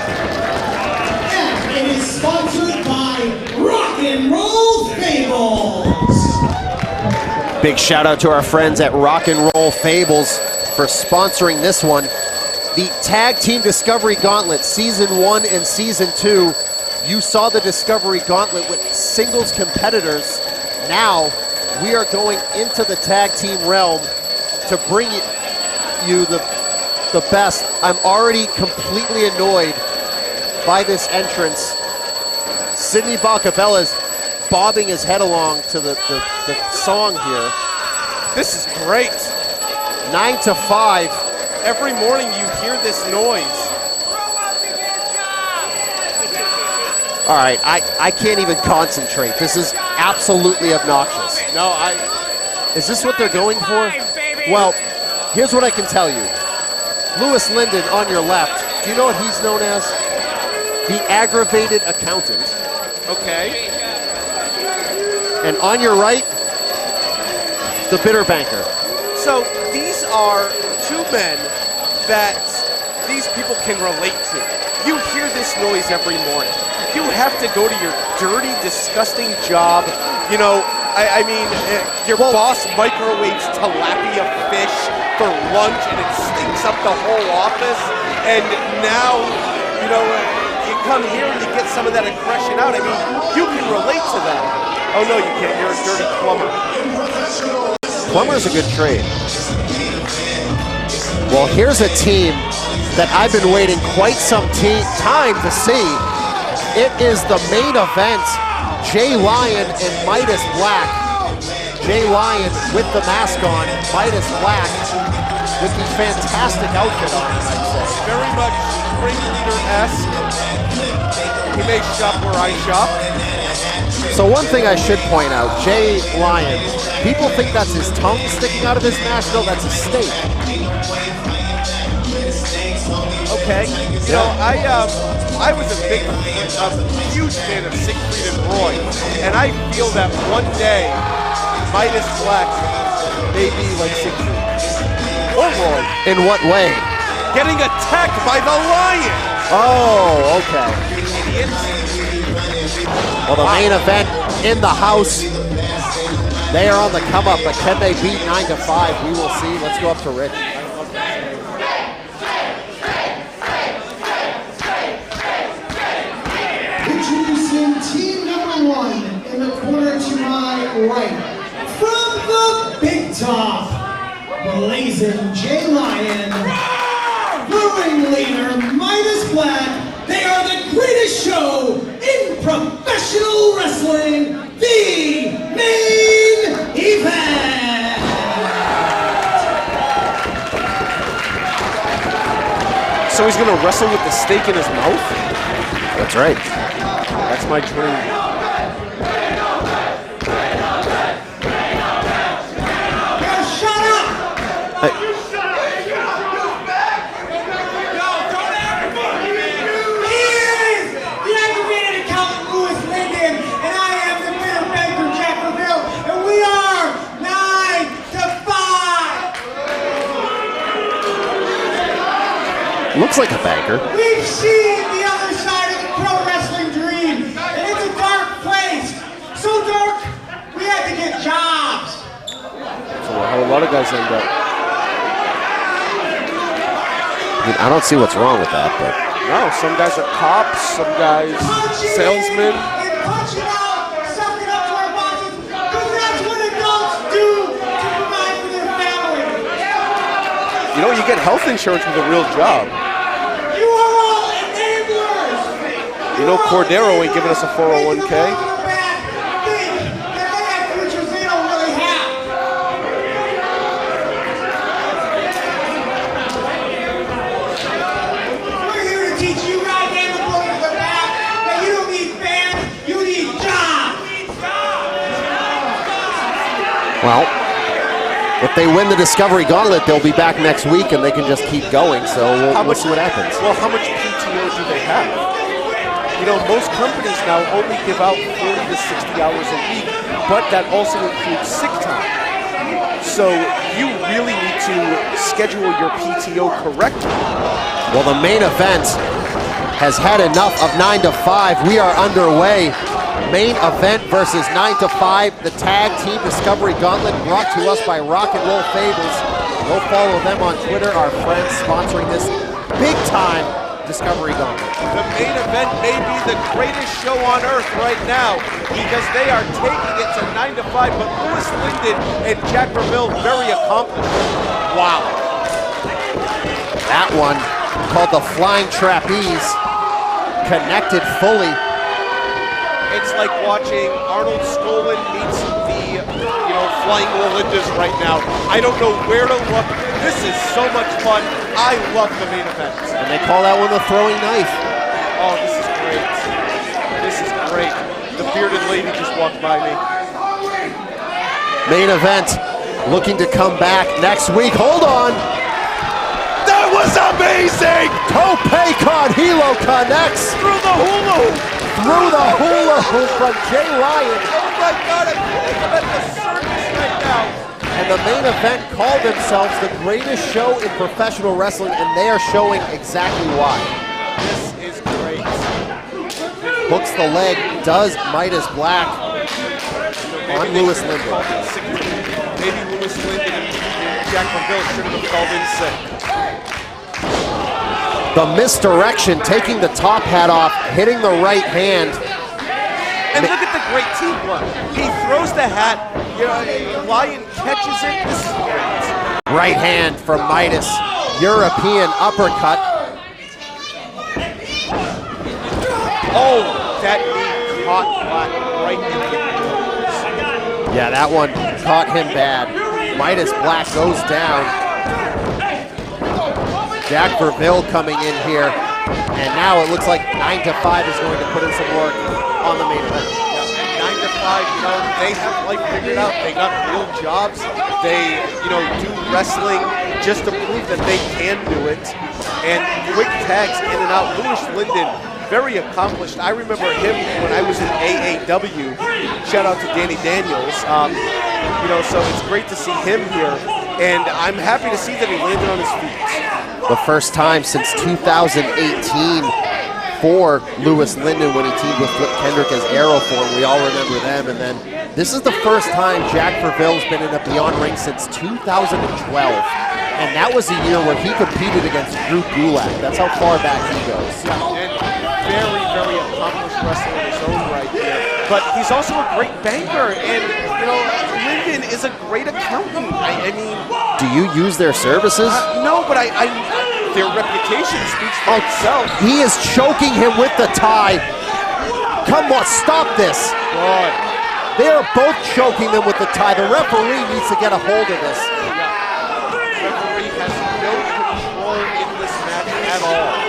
And it is sponsored by Rock and Roll Fables. Big shout out to our friends at Rock and Roll Fables for sponsoring this one. The Tag Team Discovery Gauntlet, Season 1 and Season 2. You saw the Discovery Gauntlet with singles competitors. Now, we are going into the tag team realm to bring you the best. I'm already completely annoyed by this entrance. Sidney Bacabella's bobbing his head along to the song here. This is great. 9 to 5. Every morning you hear this noise. All right, I can't even concentrate. This is absolutely obnoxious. No, Is this what they're going for? Well, here's what I can tell you. Lewis Linden on your left, do you know what he's known as? The aggravated accountant. Okay. And on your right, the bitter banker. So these are two men that these people can relate to. You hear this noise every morning. You have to go to your dirty, disgusting job. You know, I mean, your boss microwaves tilapia fish for lunch and it stinks up the whole office. And now, you know, you come here and you get some of that aggression out. I mean, you can relate to that. Oh no, you can't. You're a dirty plumber. Plumber's a good trade. Well, here's a team that I've been waiting quite some time to see. It is the main event, Jay Lyon and Midas Black Jay Lion with the mask on, Midas Black with the fantastic outfit on, I'd say. Very much ring leader-esque. He may shop where I shop. So one thing I should point out, Jay Lion, people think that's his tongue sticking out of his mask. No, that's a steak. Okay. You know, I was a huge fan of Siegfried and Roy, and I feel that one day Midas Black may be like Siegfried or Roy. In what way? Getting attacked by the lion. Oh, okay. Well, the main event in the house. They are on the come up, but can they beat 9-5? We will see. Let's go up to Rich. Introducing team number 1 in the corner to my right. From the big top, blazing Jay Lion, the ringleader Midas Black. They are the greatest show in professional wrestling, the main event. So he's gonna wrestle with the steak in his mouth? That's right. That's my dream. Looks like a banker. We've seen the other side of the pro wrestling dream, and it's a dark place. So dark, we had to get jobs. So how a lot of guys end up. I mean, I don't see what's wrong with that, but No, some guys are cops, some guys salesmen. And punching out, sucking up to our bosses, because that's what adults do to provide for their family. You know, you get health insurance with a real job. You are all enablers. You know Cordero ain't giving us a 401k. well, if they win the Discovery Gauntlet, they'll be back next week and they can just keep going. So we'll see what happens. Well, how much PTO do they have? You know, most companies now only give out 40 to 60 hours a week, but that also includes sick time. So you really need to schedule your PTO correctly. Well, the main event has had enough of 9 to 5. We are underway. Main event versus 9 to 5. The tag team Discovery Gauntlet brought to us by Rock and Roll Fables. Go follow them on Twitter, our friends sponsoring this big time Discovery Gauntlet. The main event may be the greatest show on earth right now because they are taking it to 9 to 5, but Louis Linden and Jack Verville very accomplished. Wow. That one, called the Flying Trapeze, connected fully. It's like watching Arnold Skolin meets the, Flying Melindas right now. I don't know where to look. This is so much fun. I love the main event. And they call that one the throwing knife. Oh, this is great. This is great. The bearded lady just walked by me. Main event looking to come back next week. Hold on. That was amazing! Tope con Hilo connects. Through the hula hoop. Through the hula hoop from Jay Lion. Oh my God, I feel like I'm at the circus right now. And the main event called themselves the greatest show in professional wrestling, and they are showing exactly why. This is great. Hooks the leg, does Midas Black on Louis Linden. Maybe Louis Linden and Jack Verville should have called in sick. The misdirection, taking the top hat off, hitting the right hand. And look at the great teamwork. He throws the hat, Lion catches it. This is great. Right hand from Midas, European uppercut. Oh, that knee caught Black right in the nose. Yeah, that one caught him bad. Midas Black goes down. Jack Verville coming in here. And now it looks like 9 to 5 is going to put in some work on the main event. Yeah, 9 to 5, you know, they have life figured out. They got real jobs. They, you know, do wrestling just to prove that they can do it. And quick tags in and out. Louis Linden, very accomplished. I remember him when I was in AAW. Shout out to Danny Daniels. You know, so it's great to see him here. And I'm happy to see that he landed on his feet. The first time since 2018 for Louis Linden when he teamed with Flip Kendrick as Aeroform. We all remember them. And then this is the first time Jack Verville's been in a Beyond Ring since 2012. And that was a year where he competed against Drew Gulak. That's how far back he goes. Yeah, and very, very accomplished wrestler in his own right here. But he's also a great banker, and, you know, Linden is a great accountant. I mean... Do you use their services? No, but their reputation speaks for itself. He is choking him with the tie. Come on, stop this. God. They are both choking them with the tie. The referee needs to get a hold of this. Referee has no control in this match at all.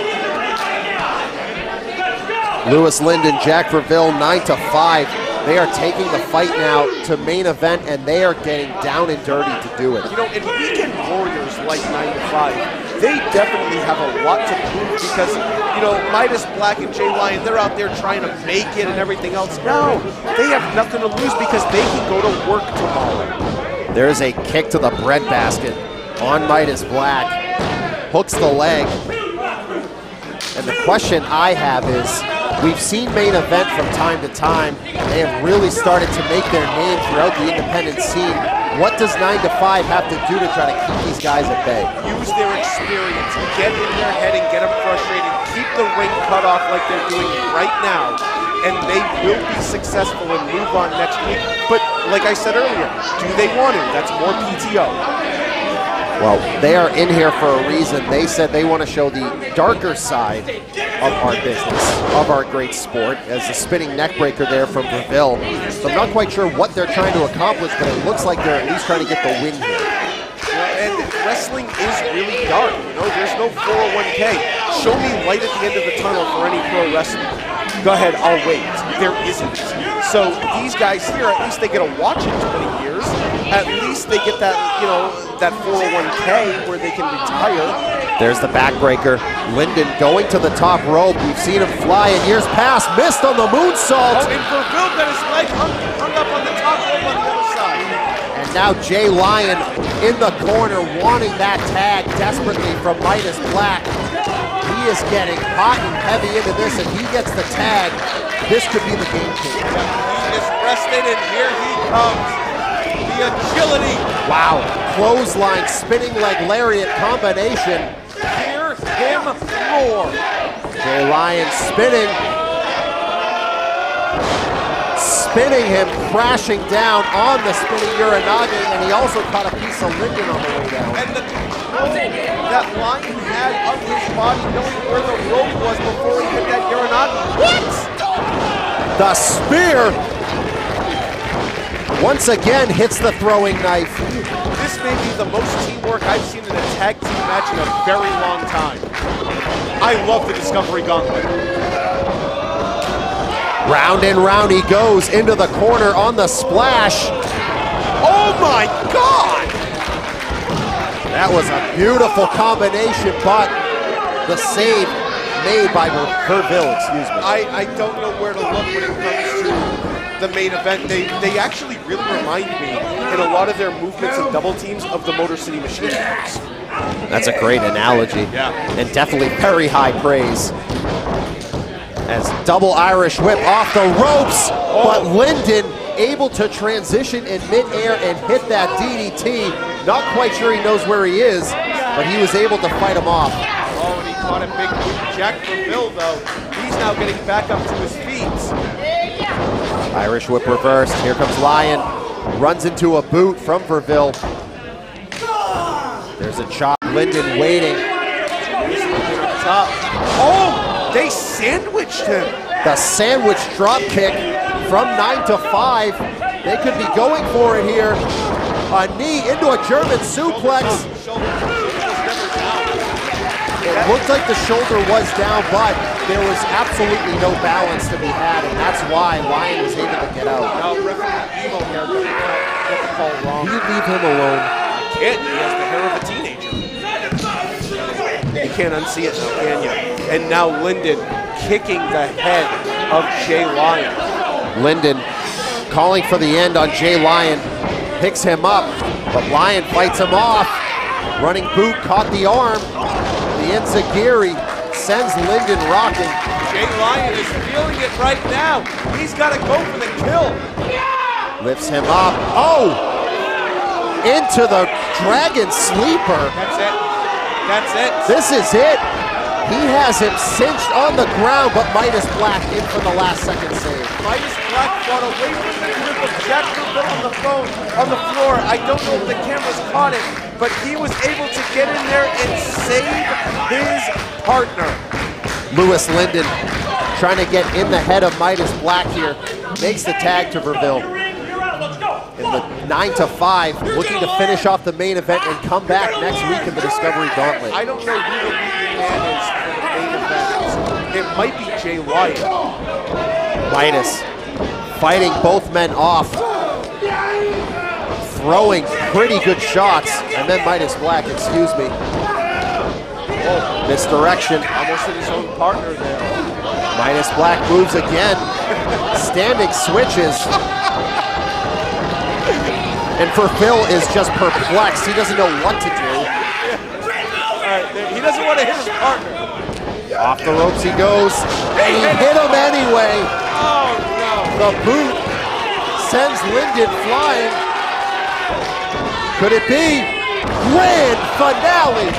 Louis Linden, Jack Verville, 9 to 5. They are taking the fight now to main event, and they are getting down and dirty to do it. You know, and weekend warriors like 9 to 5, they definitely have a lot to prove because, you know, Midas Black and Jay Lyon, they're out there trying to make it and everything else. No, they have nothing to lose because they can go to work tomorrow. There's a kick to the breadbasket on Midas Black. Hooks the leg. And the question I have is, we've seen main event from time to time. They have really started to make their name throughout the independent scene. What does 9 to 5 have to do to try to keep these guys at bay? Use their experience, get in their head and get them frustrated, keep the ring cut off like they're doing right now, and they will be successful and move on next week. But like I said earlier, do they want to? That's more PTO. Well, they are in here for a reason. They said they want to show the darker side of our business, of our great sport, as a spinning neck breaker there from Verville. So I'm not quite sure what they're trying to accomplish, but it looks like they're at least trying to get the win here. And wrestling is really dark. You know, there's no 401k. Show me light at the end of the tunnel for any pro wrestler. Go ahead, I'll wait. There isn't. So these guys here, at least they get to watch it 20 years. At least they get that, you know, that 401k where they can retire. There's the backbreaker. Linden going to the top rope. We've seen him fly in years past. Missed on the moonsault. Oh, and Verville got his leg hung up on the top rope on the other side. And now Jay Lyon in the corner wanting that tag desperately from Midas Black. He is getting hot and heavy into this. If he gets the tag, this could be the game changer. He is rested, and here he comes. The agility. Wow. Clothesline, spinning leg lariat combination. Hear him roar. Jay Lyon spinning. Spinning him, crashing down on the spinning Uranagi, and he also caught a piece of Linden on the way down. And the control that Lyon had of his body, knowing where the rope was before he hit that Uranagi. What? The spear once again hits the throwing knife. This may be the most teamwork I've seen in a tag team match in a very long time. I love the Discovery Gauntlet. Round and round he goes into the corner on the splash. Oh my God! That was a beautiful combination, but the save made by Verville, excuse me. I don't know where to look when it comes to the main event. They actually really remind me in a lot of their movements and double teams of the Motor City Machine Guns. That's a great analogy. Yeah. And definitely very high praise. As double Irish whip off the ropes, but Linden able to transition in midair and hit that DDT. Not quite sure he knows where he is, but he was able to fight him off. Oh, and he caught a big boot. Jack Verville, though, he's now getting back up to his feet. Irish whip reversed. Here comes Lyon. Runs into a boot from Verville. There's a chop. Linden waiting. Top. Oh! They sandwiched him. The sandwich drop kick from 9 to 5. They could be going for it here. A knee into a German suplex. It looked like the shoulder was down, but there was absolutely no balance to be had, and that's why Lion was able to get out. Now, referee Evo here got the call wrong. You leave him alone. Can't. He has the hair of a teenager. You can't unsee it now, can you? And now Linden kicking the head of Jay Lion. Linden calling for the end on Jay Lion. Picks him up, but Lion fights him off. Running boot caught the arm. The enziguri sends Linden rocking. Jay Lion is feeling it right now. He's got to go for the kill. Lifts him up. Oh! Into the Dragon Sleeper. That's it. That's it. This is it. He has him cinched on the ground, but Midas Black in for the last second save. Midas Black fought away from the grip of Jack Rubin on the phone, on the floor. I don't know if the cameras caught it, but he was able to get in there and save his partner. Lewis Linden trying to get in the head of Midas Black here. Makes the tag to Verville. In the 9-5, looking to finish off the main event and come back next week in the Discovery Gauntlet. I don't know who the leading man is for the main event. It might be Jay Lion. Midas fighting both men off. Throwing pretty good shots. And then Midas Black, excuse me. Oh, misdirection. Almost hit his own partner there. Midas Black moves again. Standing switches. And Verville is just perplexed. He doesn't know what to do. All right, he doesn't want to hit his partner. Off the ropes he goes, and he hit him anyway. Oh, no. The boot sends Linden flying. Could it be? Grand finale.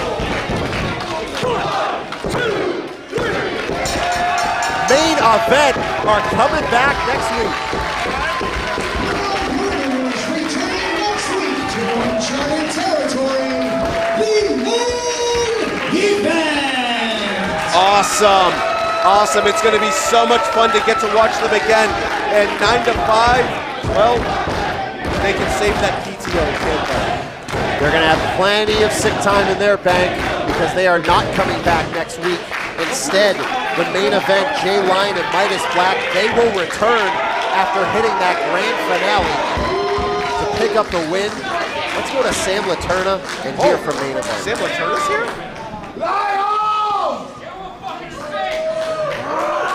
Main event are coming back next week. Uncharted territory, the main event. Awesome. Awesome. It's going to be so much fun to get to watch them again. And 9-5, well, they can save that PTO, can't they? They're going to have plenty of sick time in their bank because they are not coming back next week. Instead, the main event, Jay Lion and Midas Black, they will return after hitting that grand finale to pick up the win. Let's go to Sam Laterna and hear from main event. Sam Laterna's here?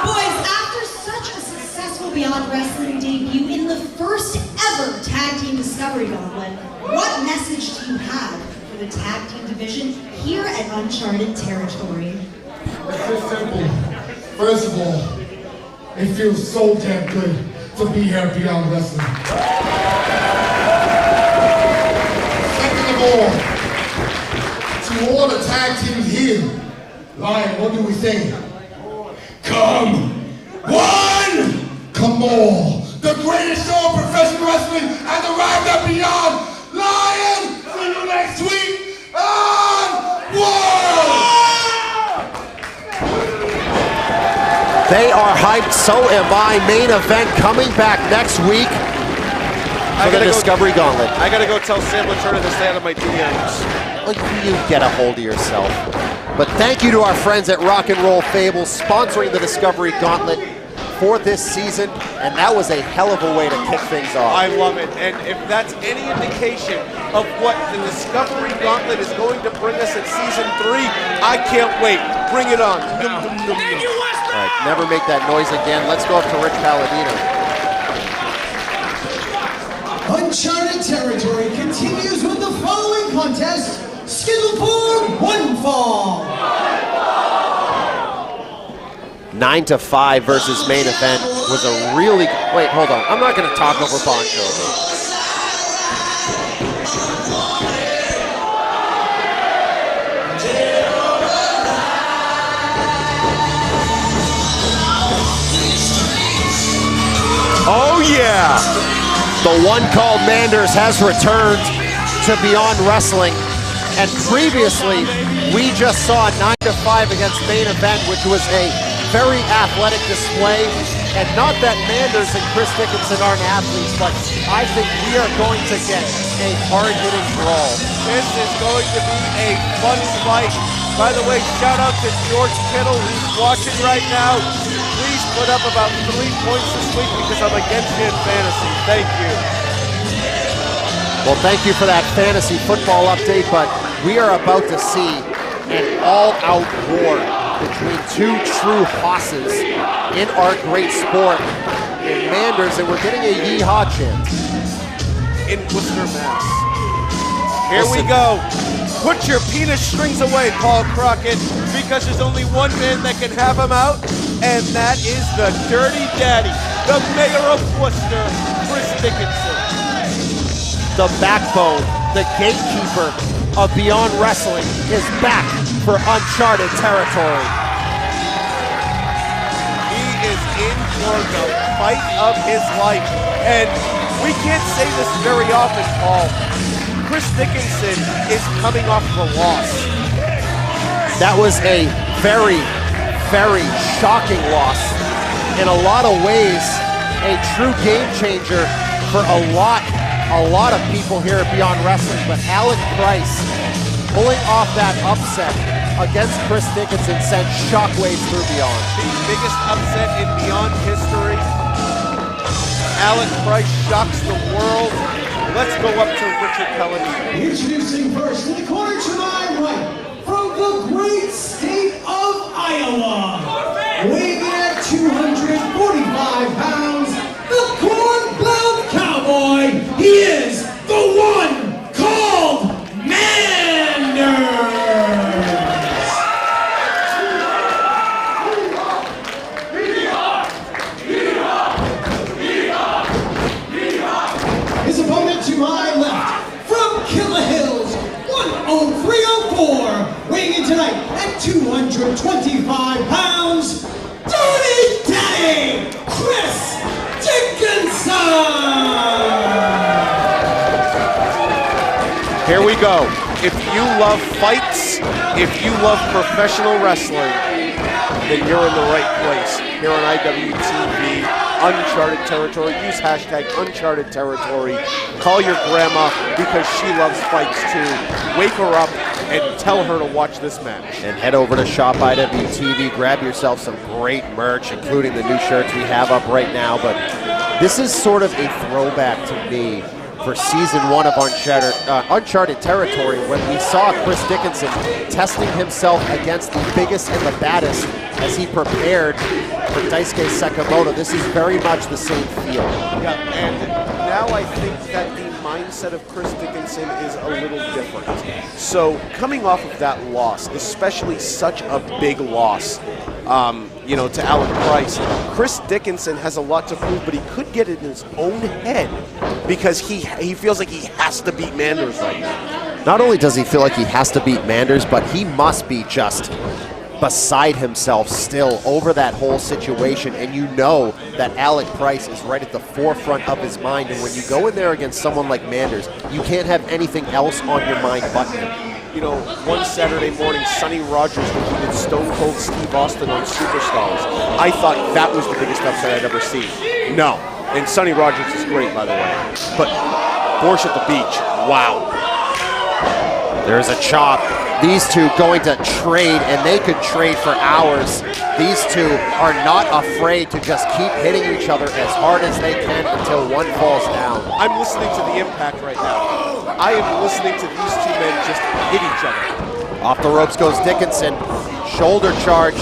Boys, after such a successful Beyond Wrestling debut in the first ever Tag Team Discovery Gauntlet, what message do you have for the Tag Team division here at Uncharted territory? It's just simple. First of all, it feels so damn good to be here at Beyond Wrestling. To all the tag teams here, Lion, what do we say? Come one, come all. The greatest show of professional wrestling has arrived at Beyond. Lion, see you next week on World. They are hyped, so am I. Main event coming back next week. For the Discovery Gauntlet. I gotta go tell Sam Laterna to stay out of my DMs. Like, you get a hold of yourself. But thank you to our friends at Rock and Roll Fables sponsoring the Discovery Gauntlet for this season, and that was a hell of a way to kick things off. I love it, and if that's any indication of what the Discovery Gauntlet is going to bring us in Season 3, I can't wait. Bring it on. All right, never make that noise again. Let's go up to Rich Palladino. Uncharted territory continues with the following contest, scheduled for one fall. 9-5 versus main event was a really, wait, hold on. I'm not going to talk over Bon Jovi. Oh yeah! The one called Manders has returned to Beyond Wrestling. And previously, we just saw 9-5 against main event, which was a very athletic display And not that Manders and Chris Dickinson aren't athletes, but I think we are going to get a hard-hitting brawl. This is going to be a fun fight. By the way, shout out to George Kittle, who's watching right now. Please put up about 3 points this week because I'm against you in fantasy. Thank you. Well, thank you for that fantasy football update, but we are about to see an all-out war between two true hosses in our great sport in Manders, and we're getting a yeehaw chant. In Worcester, Mass. Here we go. Put your penis strings away, Paul Crockett, because there's only one man that can have them out, and that is the Dirty Daddy, the mayor of Worcester, Chris Dickinson. The backbone, the gatekeeper of Beyond Wrestling is back for Uncharted territory. He is in for the fight of his life, and we can't say this very often, Paul. Chris Dickinson is coming off of a loss. That was a very, very shocking loss. In a lot of ways, a true game changer for a lot of people here at Beyond Wrestling, but Alec Bryce pulling off that upset against Chris Dickinson sent shockwaves through Beyond. The biggest upset in Beyond history. Alec Bryce shocks the world. Let's go up to Richard Pellegrino. Introducing first in the corner to my right, from the great state of Iowa, weighing in at 245 pounds, the corn-bound cowboy, he is the one called Manders! His opponent to my left, from Killer Hills, 10304, weighing in tonight at 225 pounds, Dirty Daddy, Chris Dickinson! Here we go. If you love fights, if you love professional wrestling, then you're in the right place. Here on IWTV, Uncharted Territory. Use hashtag Uncharted Territory. Call your grandma because she loves fights too. Wake her up and tell her to watch this match. And head over to Shop IWTV, grab yourself some great merch, including the new shirts we have up right now. But this is sort of a throwback to me for season 1 of Uncharted Territory, when we saw Chris Dickinson testing himself against the biggest and the baddest as he prepared for Daisuke Sekimoto. This is very much the same feel. Yeah, and now I think that the mindset of Chris Dickinson is a little different. So coming off of that loss, especially such a big loss, to Alec Bryce, Chris Dickinson has a lot to prove, but he could get in his own head because he feels like he has to beat Manders right now. Not only does he feel like he has to beat Manders, but he must be just beside himself still over that whole situation, and you know that Alec Bryce is right at the forefront of his mind, and when you go in there against someone like Manders, you can't have anything else on your mind but him. One Saturday morning, Sonny Rogers defeated Stone Cold Steve Austin on Superstars. I thought that was the biggest upset I'd ever seen. No, and Sonny Rogers is great, by the way, but Borscht at the Beach, wow. There's a chop. These two going to trade, and they could trade for hours. These two are not afraid to just keep hitting each other as hard as they can until one falls down. I'm listening to the impact right now. I am listening to these two men just hit each other. Off the ropes goes Dickinson. Shoulder charge.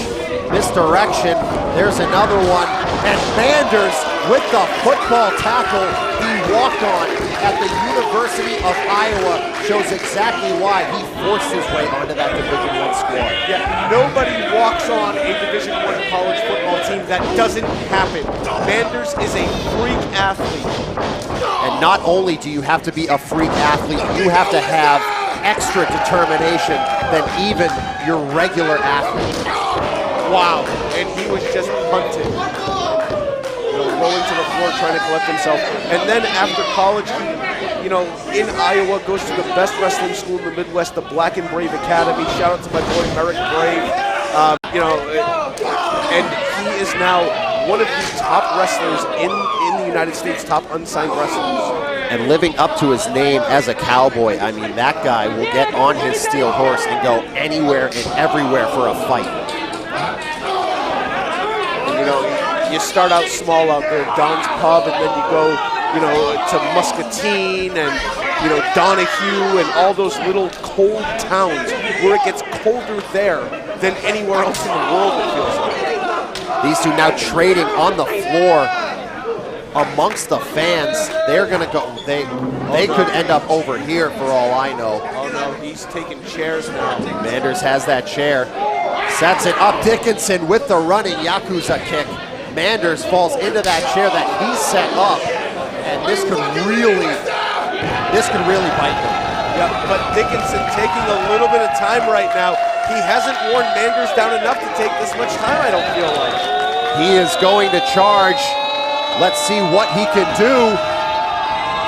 Misdirection. There's another one. And Manders with the football tackle he walked on at the University of Iowa shows exactly why he forced his way onto that Division I squad. Yeah, nobody walks on a Division I college football team. That doesn't happen. Manders is a freak athlete. And not only do you have to be a freak athlete, you have to have extra determination than even your regular athlete. Wow, and he was just punted. Rolling to the floor, trying to collect himself. And then after college, in Iowa, goes to the best wrestling school in the Midwest, the Black and Brave Academy. Shout out to my boy Merrick Brave. And he is now one of the top wrestlers in the United States, top unsigned wrestlers. And living up to his name as a cowboy, I mean, that guy will get on his steel horse and go anywhere and everywhere for a fight. And, you know, you start out small out there, Don's Pub, and then you go, you know, to Muscatine and, you know, Donahue and all those little cold towns where it gets colder there than anywhere else in the world, it feels like. These two now trading on the floor amongst the fans. They're gonna go, they could end up over here for all I know. Oh no, he's taking chairs now. Manders has that chair. Sets it up, Dickinson with the running Yakuza kick. Manders falls into that chair that he set up, and this could really bite him. Yeah, but Dickinson taking a little bit of time right now. He hasn't worn Manders down enough to take this much time, I don't feel like. He is going to charge. Let's see what he can do.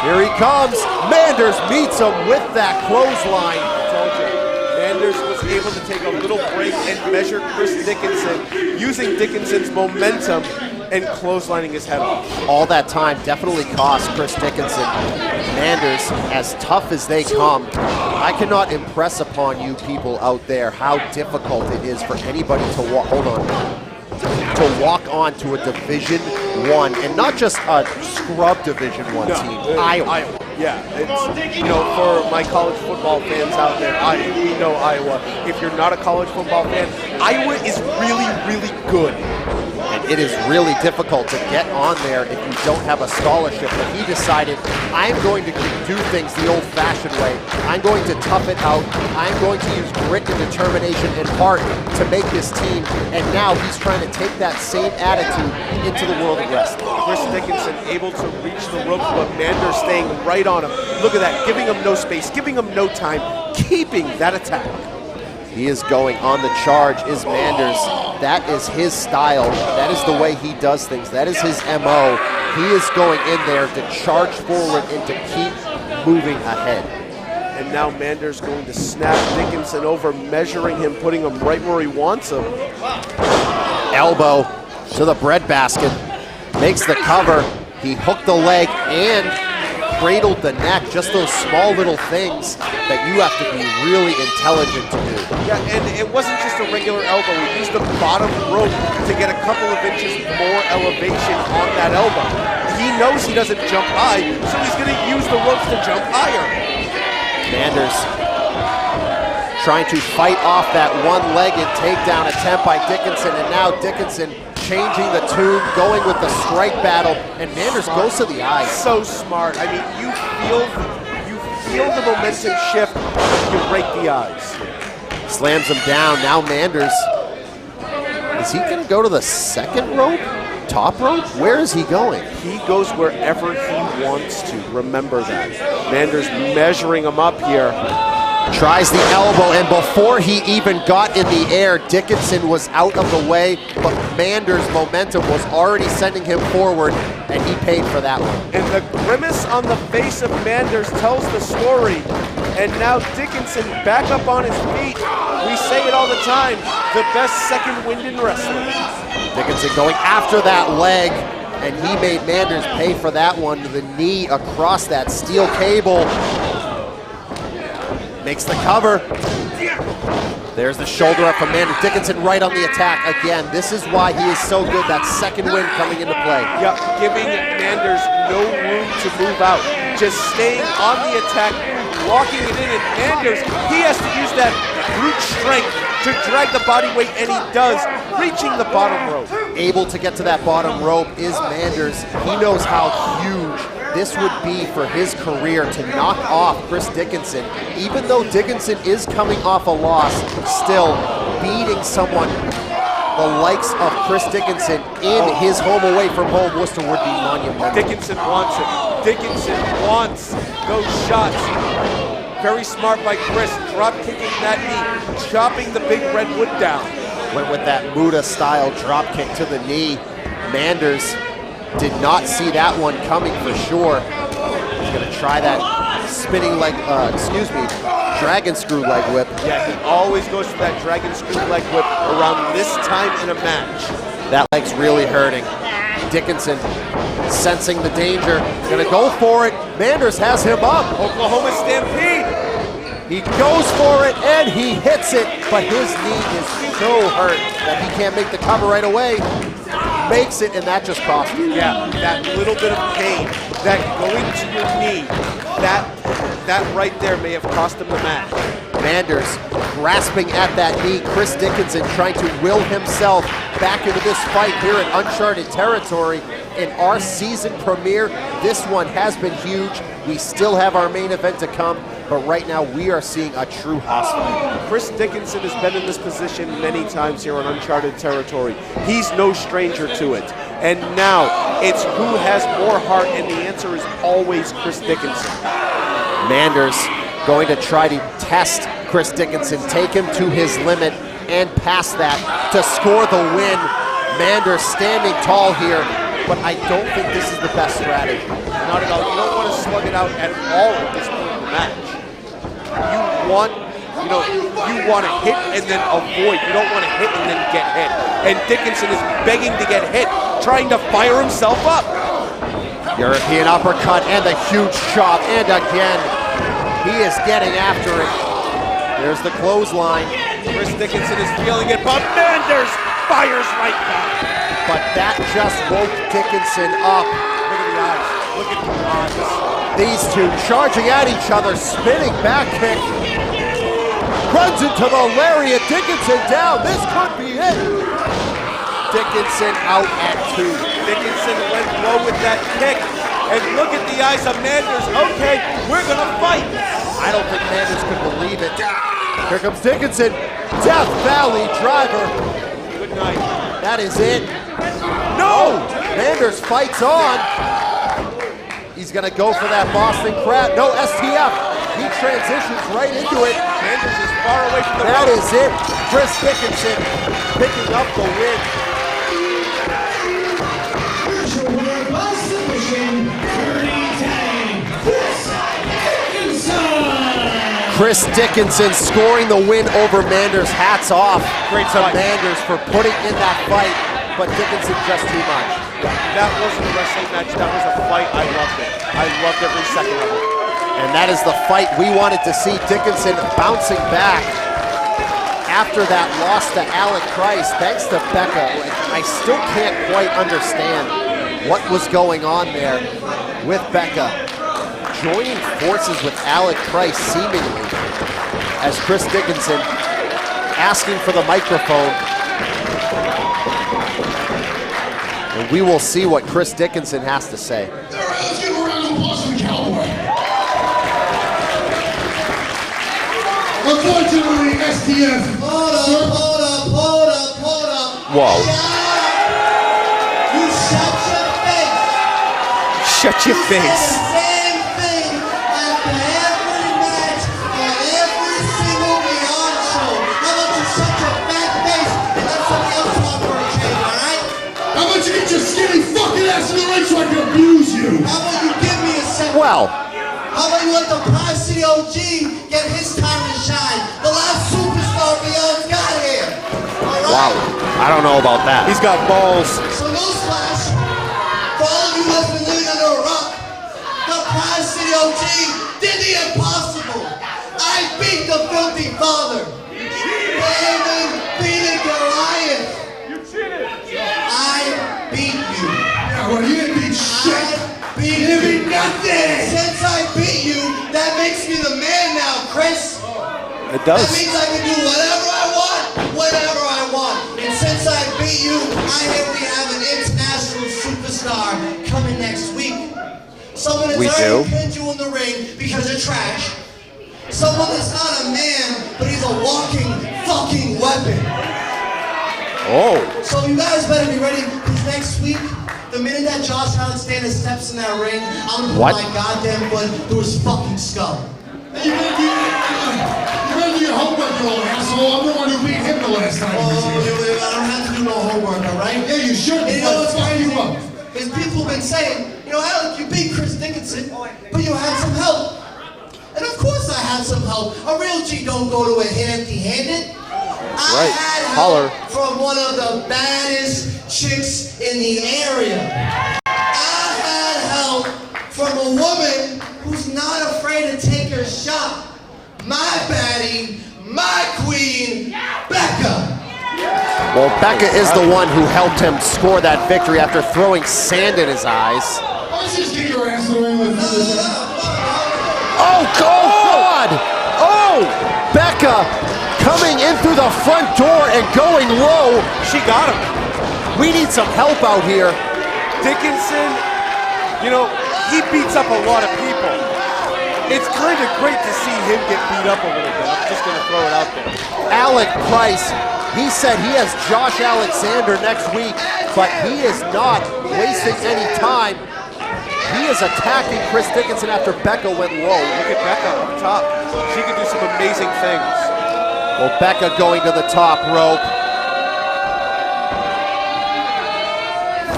Here he comes. Manders meets him with that clothesline. I told you. Manders was able to take a little break and measure Chris Dickinson, using Dickinson's momentum and clotheslining his head off. All that time definitely cost Chris Dickinson. Manders, as tough as they come, I cannot impress upon you people out there how difficult it is for anybody to walk. Hold on. To walk on to a Division I, and not just a scrub Division I team, Iowa. Yeah, it's, you know, for my college football fans out there, we know Iowa. If you're not a college football fan, Iowa is really, really good. And it is really difficult to get on there if you don't have a scholarship. But he decided, I'm going to do things the old-fashioned way. I'm going to tough it out. I'm going to use grit and determination and heart to make this team. And now he's trying to take that same attitude into the world of wrestling. Chris Dickinson able to reach the ropes, but Manders staying right on him. Look at that, giving him no space, giving him no time, keeping that attack. He is going on the charge, is Manders. That is his style. That is the way he does things. That is his MO. He is going in there to charge forward and to keep moving ahead. And now Manders going to snap Dickinson over, measuring him, putting him right where he wants him. Elbow to the breadbasket. Makes the cover. He hooked the leg and cradled the neck. Just those small little things that you have to be really intelligent to do. Yeah, and it wasn't just a regular elbow. He used the bottom rope to get a couple of inches more elevation on that elbow. He knows he doesn't jump high, so he's going to use the ropes to jump higher. Manders trying to fight off that one-legged takedown attempt by Dickinson, and now Dickinson changing the tune, going with the strike battle, and Manders goes to the eyes. So smart. I mean, you feel the momentum shift, you break the eyes. Slams him down. Now Manders, is he going to go to the second rope? Top rope? Where is he going? He goes wherever he wants to. Remember that. Manders measuring him up here. Tries the elbow, and before he even got in the air, Dickinson was out of the way, but Manders' momentum was already sending him forward, and he paid for that one. And the grimace on the face of Manders tells the story. And now Dickinson back up on his feet. We say it all the time, the best second wind in wrestling. Dickinson going after that leg, and he made Manders pay for that one. The knee across that steel cable. Makes the cover. There's the shoulder up from Manders. Dickinson right on the attack again. This is why he is so good. That second wind coming into play. Yep, giving Manders no room to move out. Just staying on the attack, locking it in, and Manders, he has to use that brute strength to drag the body weight, and he does, reaching the bottom rope. Able to get to that bottom rope is Manders. He knows how huge this would be for his career to knock off Chris Dickinson. Even though Dickinson is coming off a loss, still beating someone the likes of Chris Dickinson in his home away from home, Worcester, would be monumental. Dickinson wants it. Dickinson wants those shots. Very smart by Chris, drop kicking that knee, chopping the big redwood down. Went with that Muda-style drop kick to the knee. Manders did not see that one coming for sure. He's gonna try that spinning leg, dragon screw leg whip. Yeah, he always goes for that dragon screw leg whip around this time in a match. That leg's really hurting. Dickinson sensing the danger, gonna go for it. Manders has him up. Oklahoma Stampede. He goes for it and he hits it, but his knee is so hurt that he can't make the cover right away. Makes it, and that just cost him. Yeah, that little bit of pain, that going to your knee, that right there may have cost him the match. Manders grasping at that knee. Chris Dickinson trying to will himself back into this fight here in Uncharted territory. In our season premiere, this one has been huge. We still have our main event to come, but right now we are seeing a true house fight. Chris Dickinson has been in this position many times here on Uncharted territory. He's no stranger to it. And now it's who has more heart, and the answer is always Chris Dickinson. Manders going to try to test Chris Dickinson, take him to his limit and past that to score the win. Manders standing tall here, but I don't think this is the best strategy. Not at all. You don't want to slug it out at all at this point in the match. You want to hit and then avoid. You don't want to hit and then get hit. And Dickinson is begging to get hit, trying to fire himself up. European uppercut and the huge chop, and again, he is getting after it. There's the clothesline. Chris Dickinson is feeling it, but Manders fires right back. But that just woke Dickinson up. Look at the eyes. Look at the eyes. These two charging at each other, spinning back kick. Runs into the lariat, Dickinson down, this could be it. Dickinson out at 2. Dickinson went low with that kick. And look at the eyes of Manders. Okay, we're gonna fight. I don't think Manders could believe it. Here comes Dickinson. Death Valley driver. Good night. That is it. No! Manders fights on. He's gonna go for that Boston Crab. No, STF. He transitions right into it. Manders is far away from the That rope. is it. Chris Dickinson picking up the win. Here's your winner by submission, Chris Dickinson scoring the win over Manders. Hats off Great to fight. Manders for putting in that fight, but Dickinson just too much. That wasn't a wrestling match, that was a fight. I loved it. I loved every second of it. And that is the fight we wanted to see. Dickinson bouncing back after that loss to Alec Price, thanks to Becca. I still can't quite understand what was going on there with Becca. Joining forces with Alec Price seemingly, as Chris Dickinson asking for the microphone. And we will see what Chris Dickinson has to say. Let's give a round of applause for the Cowboy. Unfortunately, STF. Hold up. Whoa. You shut your face. Shut your face. Same thing after every match on every single Beyond show. How about you shut your fat face and let somebody else talk for a change, all right? How about you get your skinny fucking ass in the ring so I can abuse you? How about you give me a second? Well, How about you let the Prize City OG get his time to shine? The last superstar Beyond got here. All right? wow. I don't know about that. He's got balls. So newsflash, for all of you that's been living under a rock, the Prize City OG did the impossible. I beat the filthy father. David beat Goliath. You cheated. I beat you. Yeah, well, you didn't beat shit. I beat You didn't you. beat nothing. Since I beat you, that makes me the man now, Chris. It That does. means I can do whatever I want, whenever I want. And since I beat you, I hear we have an international superstar coming next week. Someone that's We already do? pinned you in the ring because you're trash. Someone that's not a man, but he's a walking fucking weapon. Oh, So you guys better be ready, because next week, the minute that Josh Alexander steps in that ring, I'm gonna put What? my goddamn foot through his fucking skull. You better do your homework, you old asshole. I'm the one who beat him the last time. Oh, I don't have to do no homework, all right? Yeah, you should. And you know what's Fuck crazy? you up. Is people have been saying, you know, Alec, you beat Chris Dickinson, but you had some help. And of course I had some help. A real G don't go to a hit empty-handed. I That's right. Holler. From one of the baddest chicks in the area. I had help from a woman who's not afraid to take her shot. My baddie, my queen, Becca. Well, Becca is the one who helped him score that victory after throwing sand in his eyes. Let's just get your ass away with this. Oh, God! Oh, Becca coming in through the front door and going low. She got him. We need some help out here. Dickinson, you know, he beats up a lot of people. It's kind of great to see him get beat up a little bit. I'm just going to throw it out there. Alec Price, he said he has Josh Alexander next week, but he is not wasting any time. He is attacking Chris Dickinson after Becca went low. Look at Becca up top. She can do some amazing things. Well, Becca going to the top rope.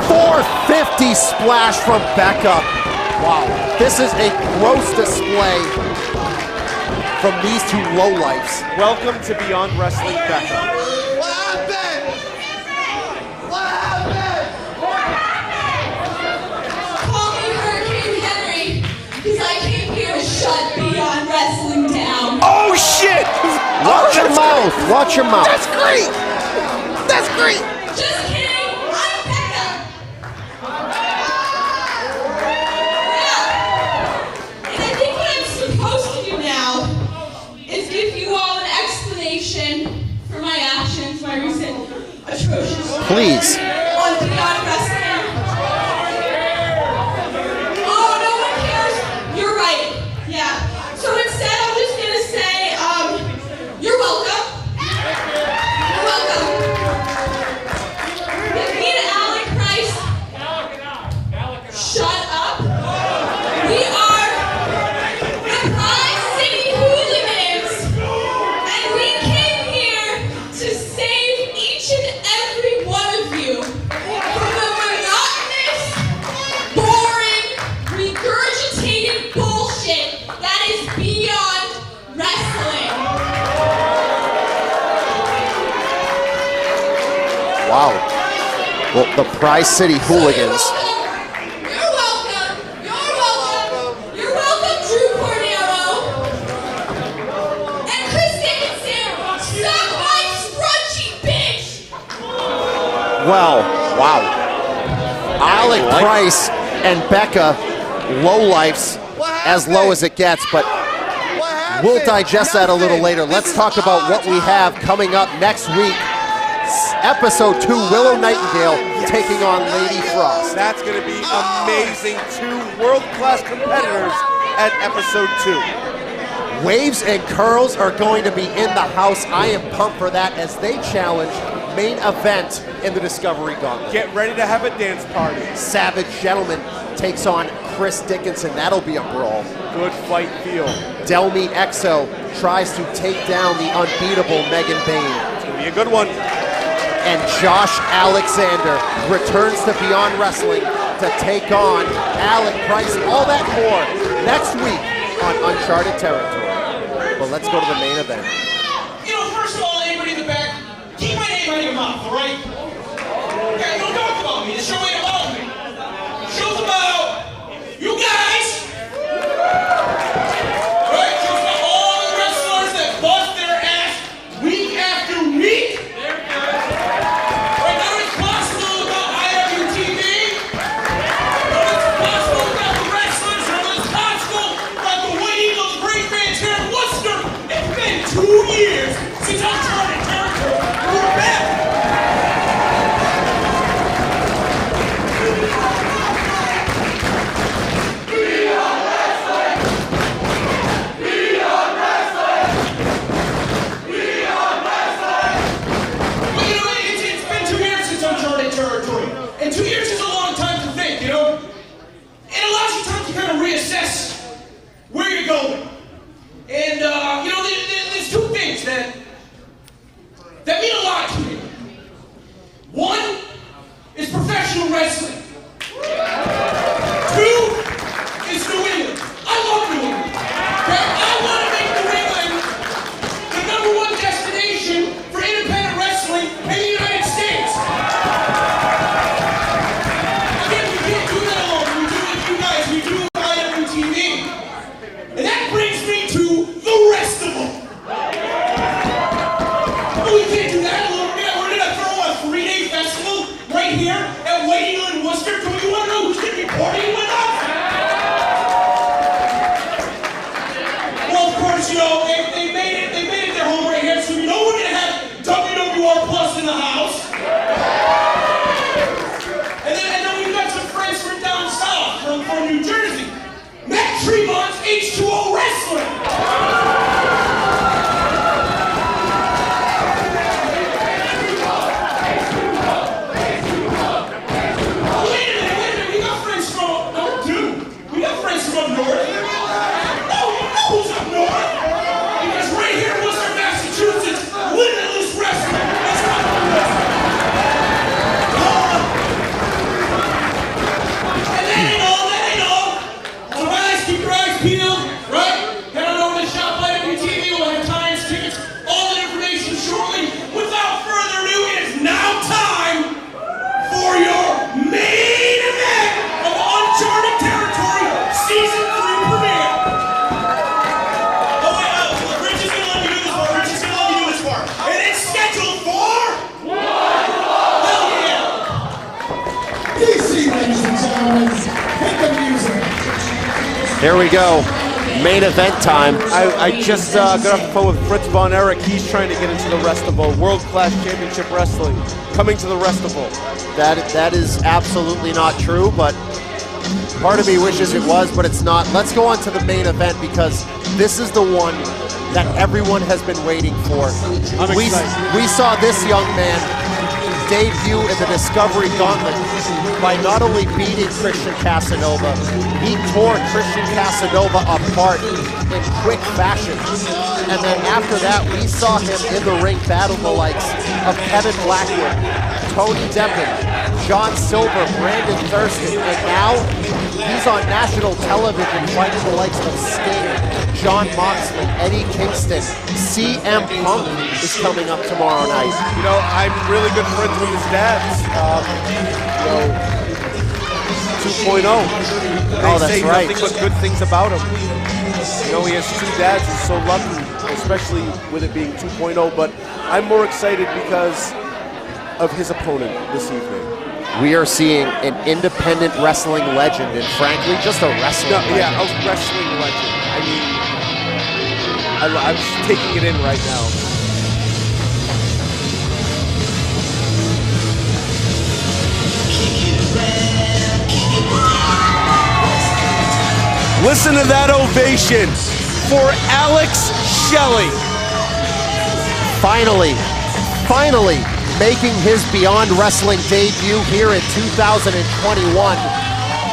450 splash from Becca. Wow, this is a gross display from these two lowlifes. Welcome to Beyond Wrestling, Becca. What happened? What happened? Call me Hurricane Henry, because I came here to shut Beyond Wrestling down. Oh, shit! Watch your mouth, watch your mouth. That's great! That's great! Just kidding, I'm Becca. Yeah. And I think what I'm supposed to do now is give you all an explanation for my actions, my recent atrocious Please. on Beyond Wrestling. Oh, no one cares. You're right. Yeah. So instead, I'm just gonna say, you're welcome. You're welcome. With me and Alec Price. Shut up. We are the Pride City Hooligans, and we came here to save each and every one of you from the monotonous, boring, regurgitated bullshit that is Beyond Wrestling. Wow. Well, the Prize City Hooligans. You're welcome. You're welcome. You're welcome, Drew Cordero. And Chris Dickinson, suck my scrunchy bitch. Well, wow. Alec Price and Becca, lowlifes, as low as it gets, but we'll digest that a little later. Let's talk about what we have coming up next week. Episode 2, Willow Nightingale taking on Lady Frost. That's going to be amazing. 2 world-class competitors at episode 2. Waves and Curls are going to be in the house. I am pumped for that as they challenge main event in the Discovery Gauntlet. Get ready to have a dance party. Savage Gentleman takes on Chris Dickinson. That'll be a brawl. Good fight feel. Delmi Exo tries to take down the unbeatable Megan Bain. It's going to be a good one. And Josh Alexander returns to Beyond Wrestling to take on Alec Price. All that and more next week on Uncharted Territory. But let's go to the main event. You know, first of all, anybody in the back, keep my name out of your mouth, all right? Okay, don't talk about me. This show ain't about me. The show's about you guys. Right? Show's about all the wrestlers that bust their ass week after week. Right? Not responsible about IWTV. Not responsible about the wrestlers. Not responsible about the White Eagles, great fans here in Worcester. It's been 2 years since Uncharted Territory. We're back. Well, you know, it's been 2 years since Uncharted Territory. And 2 years is a long time to think, you know? It allows you time to kind of reassess where you're going. And, you know, there's 2 things that course, you know, they made it their home right here, so you know we're gonna have WWR Plus in the house. And then we've got some friends from down south, from New Jersey. Matt Tremont's H2O Wrestling. Here we go, main event time. I just got off the phone with Fritz Von Erich. He's trying to get into the Restival. World-class championship wrestling coming to the Restival. That is absolutely not true, but part of me wishes it was, but it's not. Let's go on to the main event because this is the one that everyone has been waiting for. We saw this young man debut in the Discovery Gauntlet by not only beating Christian Casanova, he tore Christian Casanova apart in quick fashion. And then after that, we saw him in the ring battle the likes of Kevin Blackwood, Tony Deppen, John Silver, Brandon Thurston, and now he's on national television fighting the likes of Sting, John Moxley, Eddie Kingston. CM Punk is coming up tomorrow night. You know, I'm really good friends with his dads. 2.0. Oh, that's say right. Nothing but good things about him. You know, he has two dads. He's so lucky, especially with it being 2.0. But I'm more excited because of his opponent this evening. We are seeing an independent wrestling legend, and frankly, just a wrestling legend. Yeah, a wrestling legend. I mean, I'm just taking it in right now. Listen to that ovation for Alex Shelley. Finally making his Beyond Wrestling debut here in 2021.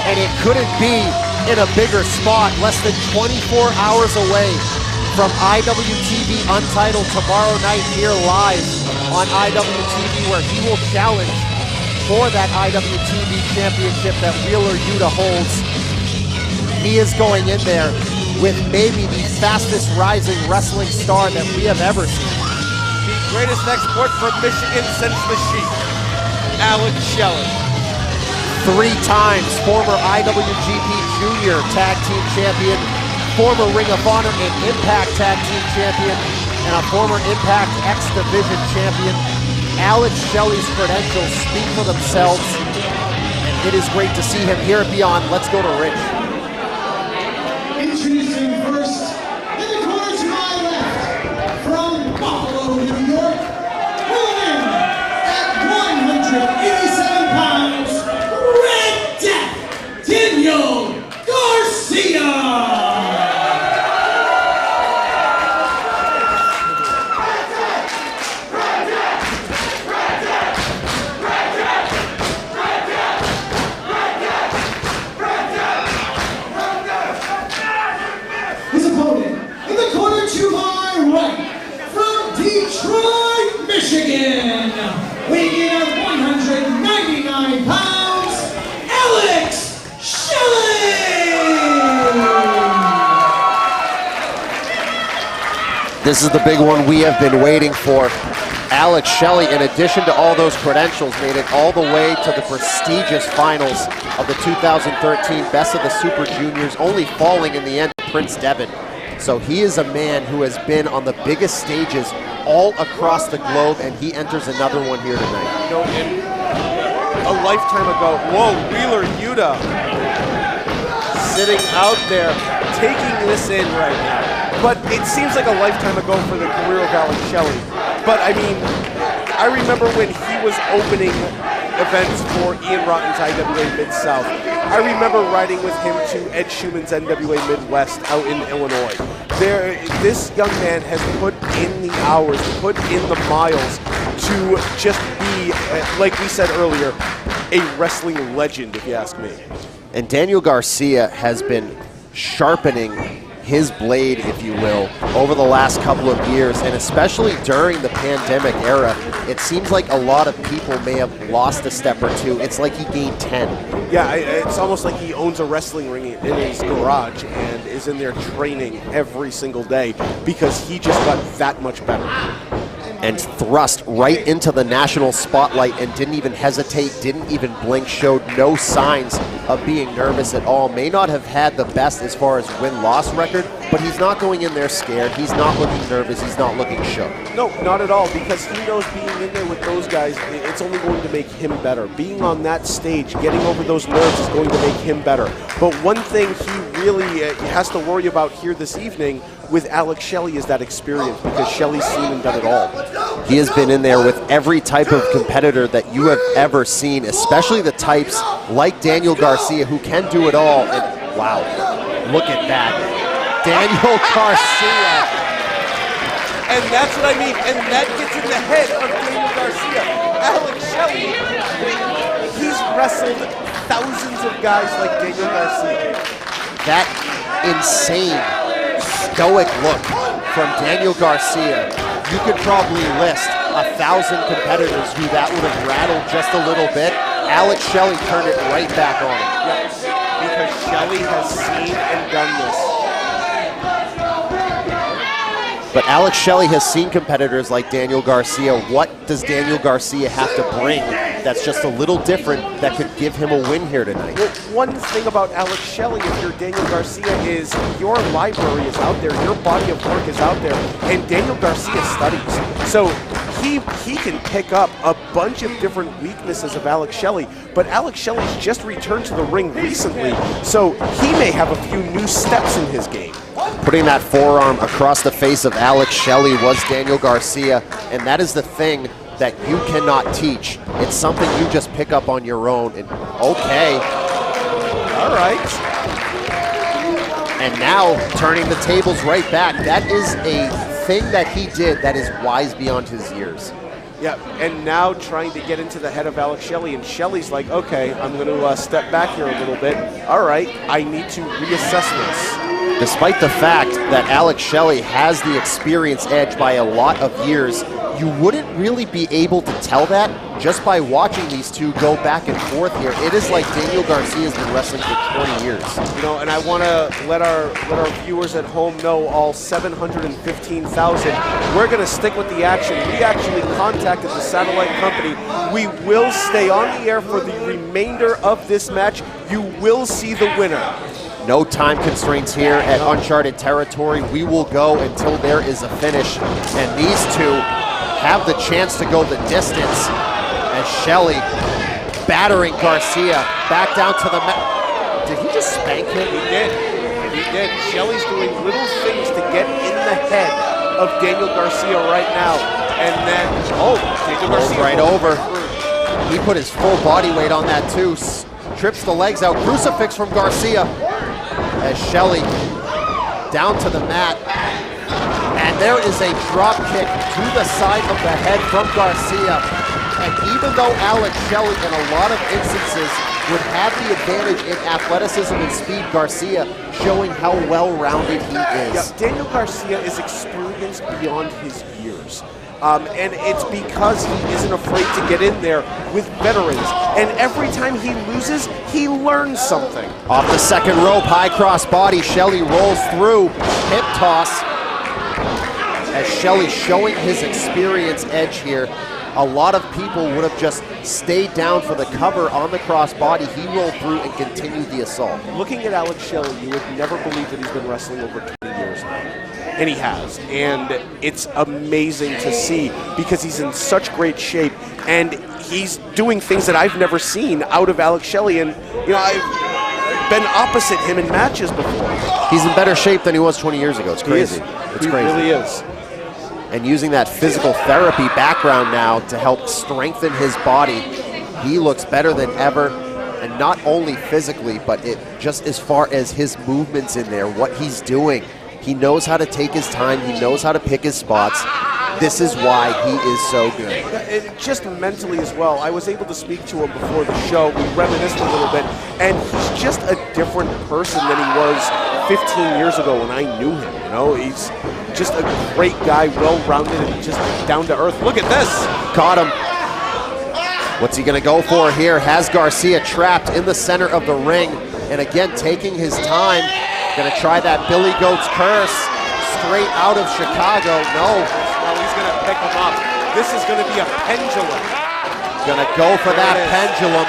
And it couldn't be in a bigger spot, less than 24 hours away from IWTV Untitled tomorrow night here live on IWTV, where he will challenge for that IWTV championship that Wheeler Yuta holds. He is going in there with maybe the fastest rising wrestling star that we have ever seen. The greatest export from Michigan since the Sheik, Alex Shelley. 3 times former IWGP Junior Tag Team Champion, former Ring of Honor and Impact Tag Team Champion, and a former Impact X Division Champion. Alex Shelley's credentials speak for themselves. It is great to see him here at Beyond. Let's go to Rich. Introducing first, in the corner to my left, from Buffalo, New York, weighing in at 187 pounds, Red Death, Daniel Garcia! Detroit, Michigan, weighing in at 199 pounds, Alex Shelley! This is the big one we have been waiting for. Alex Shelley, in addition to all those credentials, made it all the way to the prestigious finals of the 2013 Best of the Super Juniors, only falling in the end to Prince Devitt. So he is a man who has been on the biggest stages all across the globe, and he enters another one here tonight. You know, and a lifetime ago, whoa, Wheeler Yuta sitting out there, taking this in right now. but it seems like a lifetime ago for the career of Alex Shelley. But I mean, I remember when he was opening events for Ian Rotten's IWA Mid-South. I remember riding with him to Ed Schumann's NWA Midwest out in Illinois. This young man has put in the hours, put in the miles to just be, like we said earlier, a wrestling legend, if you ask me. And Daniel Garcia has been sharpening his blade, if you will, over the last couple of years, and especially during the pandemic era. It seems like a lot of people may have lost a step or two. It's like he gained 10. Yeah, it's almost like he owns a wrestling ring in his garage and is in there training every single day because he just got that much better. And thrust right into the national spotlight and didn't even hesitate, didn't even blink, showed no signs of being nervous at all. May not have had the best as far as win-loss record, but he's not going in there scared. He's not looking nervous. He's not looking shook. No, not at all, because he knows being in there with those guys, it's only going to make him better. Being on that stage, getting over those nerves is going to make him better. But one thing he really has to worry about here this evening with Alex Shelley is that experience, because Shelley's seen and done it all. He has been in there with every type of competitor that you have ever seen, especially the types like Daniel Garcia who can do it all. And wow, look at that. Daniel Garcia. And that's what I mean, and that gets in the head of Daniel Garcia. Alex Shelley, he's wrestled thousands of guys like Daniel Garcia. That insane stoic look from Daniel Garcia. You could probably list 1,000 competitors who that would have rattled just a little bit. Alex Shelley turned it right back on him. Yes, because Shelley has seen and done this. But Alex Shelley has seen competitors like Daniel Garcia. What does Daniel Garcia have to bring that's just a little different that could give him a win here tonight? Well, one thing about Alex Shelley, if you're Daniel Garcia, is your library is out there, your body of work is out there, and Daniel Garcia studies. So he can pick up a bunch of different weaknesses of Alex Shelley, but Alex Shelley's just returned to the ring recently, so he may have a few new steps in his game. Putting that forearm across the face of Alex Shelley was Daniel Garcia, and that is the thing that you cannot teach. It's something you just pick up on your own. And okay. All right. And now turning the tables right back. That is a thing that he did that is wise beyond his years. Yeah, and now trying to get into the head of Alex Shelley, and Shelley's like, okay, I'm going to step back here a little bit. All right, I need to reassess this. Despite the fact that Alex Shelley has the experience edge by a lot of years, you wouldn't really be able to tell that just by watching these two go back and forth here. It is like Daniel Garcia has been wrestling for 20 years. You know, and I want to let our viewers at home know, all 715,000, we're going to stick with the action. We actually contacted the satellite company. We will stay on the air for the remainder of this match. You will see the winner. No time constraints here at Uncharted territory. We will go until there is a finish. And these two have the chance to go the distance as Shelley battering Garcia back down to the mat. Did he just spank him? He did. He did. Shelley's doing little things to get in the head of Daniel Garcia right now. And then, Daniel Garcia right over. He put his full body weight on that too. Trips the legs out. Crucifix from Garcia. As Shelley down to the mat, and there is a drop kick to the side of the head from Garcia. And even though Alex Shelley in a lot of instances would have the advantage in athleticism and speed, Garcia showing how well-rounded he is. Yeah, Daniel Garcia is experienced beyond his years. And it's because he isn't afraid to get in there with veterans. And every time he loses, he learns something. Off the second rope, high cross body, Shelley rolls through, hip toss. As Shelley showing his experience edge here, a lot of people would have just stayed down for the cover on the cross body. He rolled through and continued the assault. Looking at Alex Shelley, you would never believe that he's been wrestling over 20 years now. And he has, and it's amazing to see because he's in such great shape, and he's doing things that I've never seen out of Alex Shelley. And you know, been opposite him in matches before. He's in better shape than he was 20 years ago. It's crazy. It's crazy. He really is. And using that physical therapy background now to help strengthen his body, he looks better than ever. And not only physically, but just as far as his movements in there, what he's doing. He knows how to take his time. He knows how to pick his spots. This is why he is so good. Just mentally as well. I was able to speak to him before the show. We reminisced a little bit, and he's just a different person than he was 15 years ago when I knew him. You know, he's just a great guy, well-rounded, and just down to earth. Look at this. Caught him. What's he going to go for here? Has Garcia trapped in the center of the ring, and again taking his time. Going to try that Billy Goat's curse straight out of Chicago. No, he's going to pick him up. This is going to be a pendulum. Going to go for that pendulum.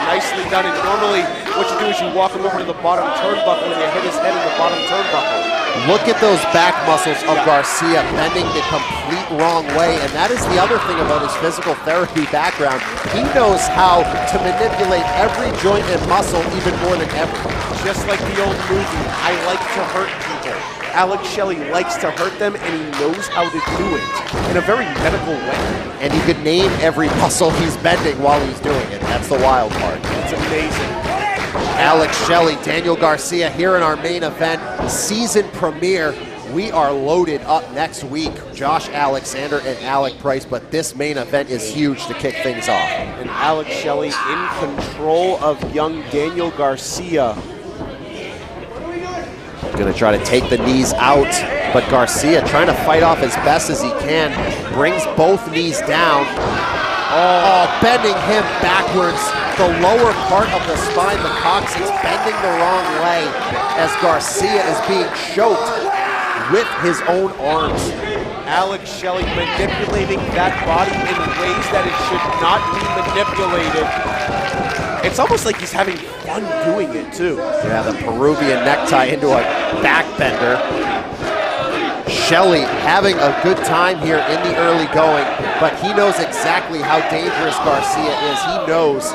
Nicely done. And normally what you do is you walk him over to the bottom turnbuckle and you hit his head in the bottom turnbuckle. Look at those back muscles of Garcia bending the complete wrong way, and that is the other thing about his physical therapy background. He knows how to manipulate every joint and muscle even more than ever. Just like the old movie, I Like to Hurt People. Alex Shelley likes to hurt them, and he knows how to do it in a very medical way. And he could name every muscle he's bending while he's doing it. That's the wild part. It's amazing. Alex Shelley, Daniel Garcia here in our main event, season premiere. We are loaded up next week, Josh Alexander and Alec Price, but this main event is huge to kick things off. And Alex Shelley in control of young Daniel Garcia. Going to try to take the knees out, but Garcia trying to fight off as best as he can, brings both knees down. Oh, bending him backwards. The lower part of the spine, the coccyx, bending the wrong way as Garcia is being choked with his own arms. Alex Shelley manipulating that body in ways that it should not be manipulated. It's almost like he's having fun doing it too. Yeah, the Peruvian necktie into a backbender. Shelley having a good time here in the early going, but he knows exactly how dangerous Garcia is. He knows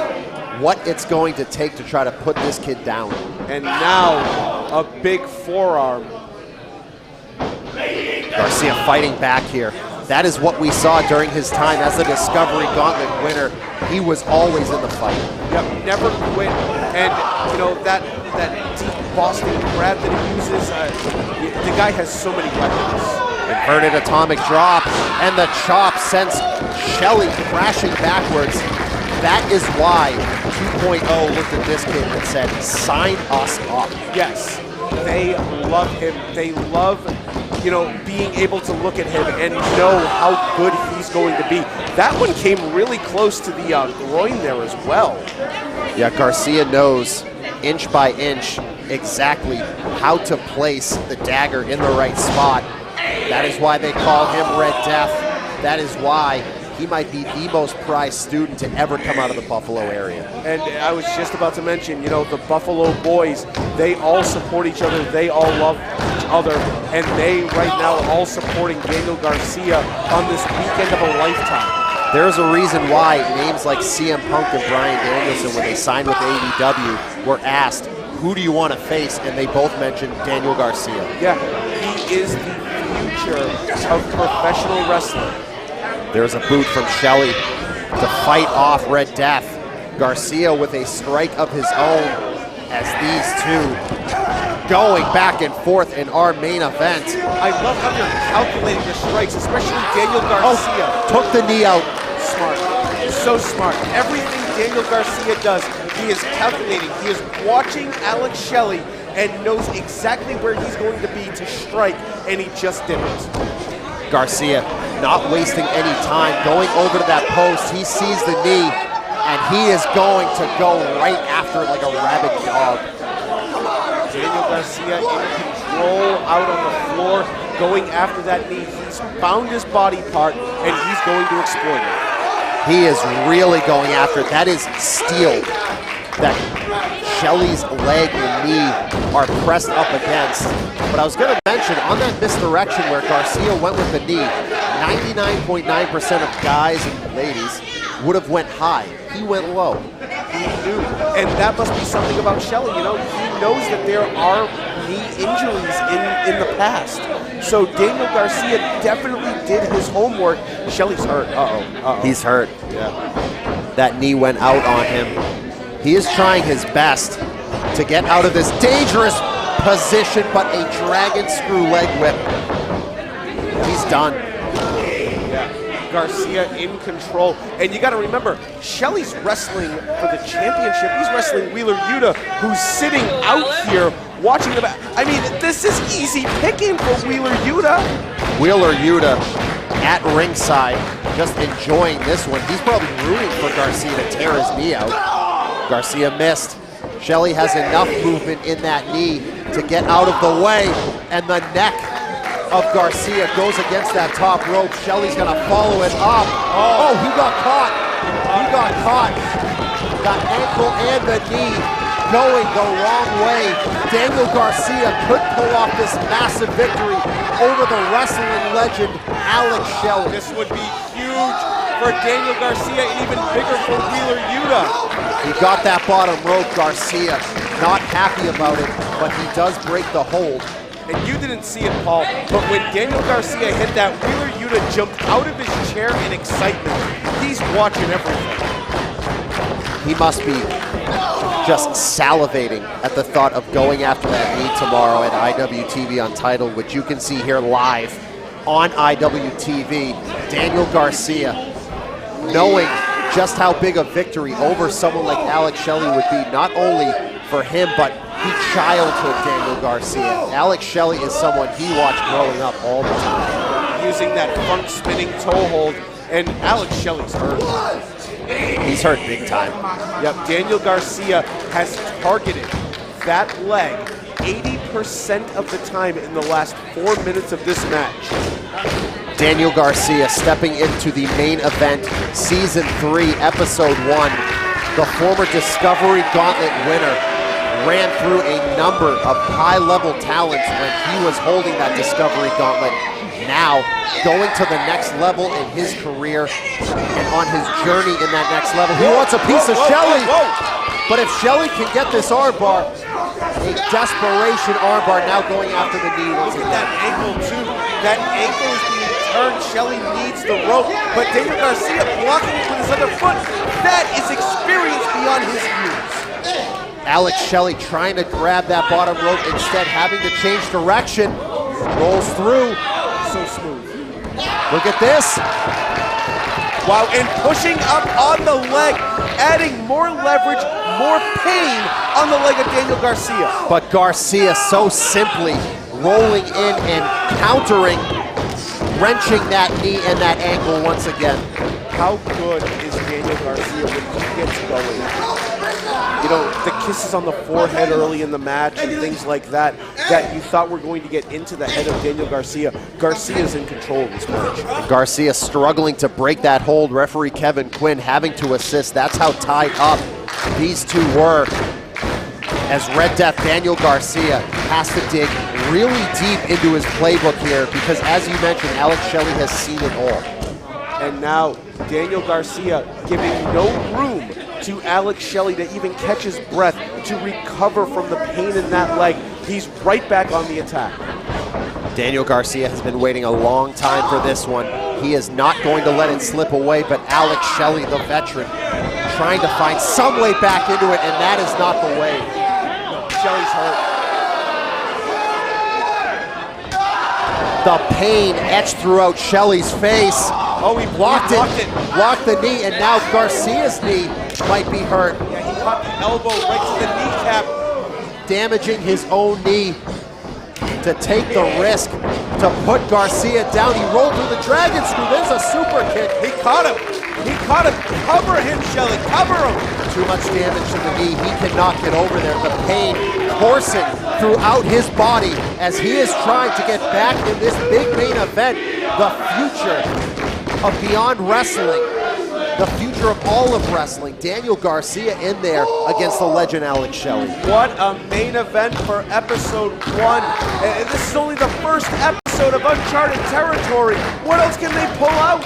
what it's going to take to try to put this kid down. And now a big forearm. Garcia fighting back here. That is what we saw during his time as the Discovery Gauntlet winner. He was always in the fight. Yep, never quit. And you know that deep Boston grab that he uses, the guy has so many weapons. Inverted atomic drop, and the chop sends Shelley crashing backwards. That is why 2.0 looked at this kid and said, sign us up. Yes, they love him. They love, you know, being able to look at him and know how good he's going to be. That one came really close to the groin there as well. Yeah, Garcia knows inch by inch exactly how to place the dagger in the right spot. That is why they call him Red Death. That is why he might be the most prized student to ever come out of the Buffalo area. And I was just about to mention, you know, the Buffalo boys, they all support each other, they all love each other, and they right now are all supporting Daniel Garcia on this weekend of a lifetime. There's a reason why names like CM Punk and Bryan Danielson, when they signed with AEW, were asked, who do you want to face? And they both mentioned Daniel Garcia. Yeah, he is the future of professional wrestling. There's a boot from Shelley to fight off Red Death. Garcia with a strike of his own as these two going back and forth in our main event. I love how you're calculating the strikes, especially Daniel Garcia. Oh, took the knee out. Smart. So smart. Everything Daniel Garcia does, he is calculating. He is watching Alex Shelley and knows exactly where he's going to be to strike, and he just didn't. Garcia not wasting any time, going over to that post. He sees the knee, and he is going to go right after it like a rabid dog. Daniel Garcia in control out on the floor, going after that knee. He's found his body part, and he's going to exploit it. He is really going after it. That is steel that Shelley's leg and knee are pressed up against. But I was going to mention, on that misdirection where Garcia went with the knee, 99.9% of guys and ladies would have went high. He went low. He he knew. And that must be something about Shelley, you know? He knows that there are knee injuries in the past. So Daniel Garcia definitely did his homework. Shelley's hurt. Uh-oh. He's hurt. Yeah. That knee went out on him. He is trying his best to get out of this dangerous position, but a dragon screw leg whip. He's done. Yeah. Garcia in control. And you got to remember, Shelley's wrestling for the championship. He's wrestling Wheeler Yuta, who's sitting out here watching the back. I mean, this is easy picking for Wheeler Yuta. Wheeler Yuta at ringside, just enjoying this one. He's probably rooting for Garcia to tear his knee out. Garcia missed. Shelley has enough movement in that knee to get out of the way, and the neck of Garcia goes against that top rope. Shelley's gonna follow it up. Oh, he got caught. He got caught. The ankle and the knee going the wrong way. Daniel Garcia could pull off this massive victory over the wrestling legend, Alex Shelley. This would be huge for Daniel Garcia and even bigger for Wheeler Yuta. He got that bottom rope, Garcia. Not happy about it, but he does break the hold. And you didn't see it, Paul, but when Daniel Garcia hit that, Wheeler Yuta jumped out of his chair in excitement. He's watching everything. He must be just salivating at the thought of going after that knee tomorrow at IWTV Untitled, which you can see here live on IWTV. Daniel Garcia, knowing just how big a victory over someone like Alex Shelley would be, not only for him, but he childhood Daniel Garcia. Alex Shelley is someone he watched growing up all the time. Using that front spinning toe hold, and Alex Shelley's hurt. He's hurt big time. Yep, Daniel Garcia has targeted that leg 80% of the time in the last 4 minutes of this match. Daniel Garcia stepping into the main event, Season 3, Episode 1. The former Discovery Gauntlet winner ran through a number of high-level talents when he was holding that Discovery Gauntlet. Now, going to the next level in his career and on his journey in that next level. He wants a piece of Shelley, but if Shelley can get this armbar, a desperation armbar now going after the knee. Look at that ankle too. That ankle is being turned. Shelley needs the rope, but Daniel Garcia blocking it with his other foot. That is experience beyond his years. Alex Shelley trying to grab that bottom rope, instead having to change direction. Rolls through. So smooth. Look at this. Wow, and pushing up on the leg, adding more leverage, more pain on the leg of Daniel Garcia. But Garcia so simply rolling in and countering, wrenching that knee and that ankle once again. How good is Daniel Garcia when he gets going? You know, the kisses on the forehead early in the match and things like that, that you thought were going to get into the head of Daniel Garcia. Garcia's in control of this match. And Garcia struggling to break that hold. Referee Kevin Quinn having to assist. That's how tied up these two were. As Red Death Daniel Garcia has to dig really deep into his playbook here because, as you mentioned, Alex Shelley has seen it all. And now Daniel Garcia giving no room to Alex Shelley to even catch his breath, to recover from the pain in that leg. He's right back on the attack. Daniel Garcia has been waiting a long time for this one. He is not going to let it slip away, but Alex Shelley, the veteran, trying to find some way back into it, and that is not the way. Shelley's hurt. The pain etched throughout Shelley's face. Oh, he blocked it. Blocked the knee, and now Garcia's knee might be hurt. Yeah, he caught the elbow right to the kneecap. Damaging his own knee to take the risk to put Garcia down. He rolled through the dragon screw. There's a super kick. He caught him. He caught him. Cover him, Shelley. Cover him. Too much damage to the knee. He cannot get over there. The pain coursing throughout his body as he is trying to get back in this big main event. The future of Beyond Wrestling. The future of all of wrestling. Daniel Garcia in there against the legend Alex Shelley. What a main event for episode 1. And this is only the first episode of Uncharted territory. What else can they pull out?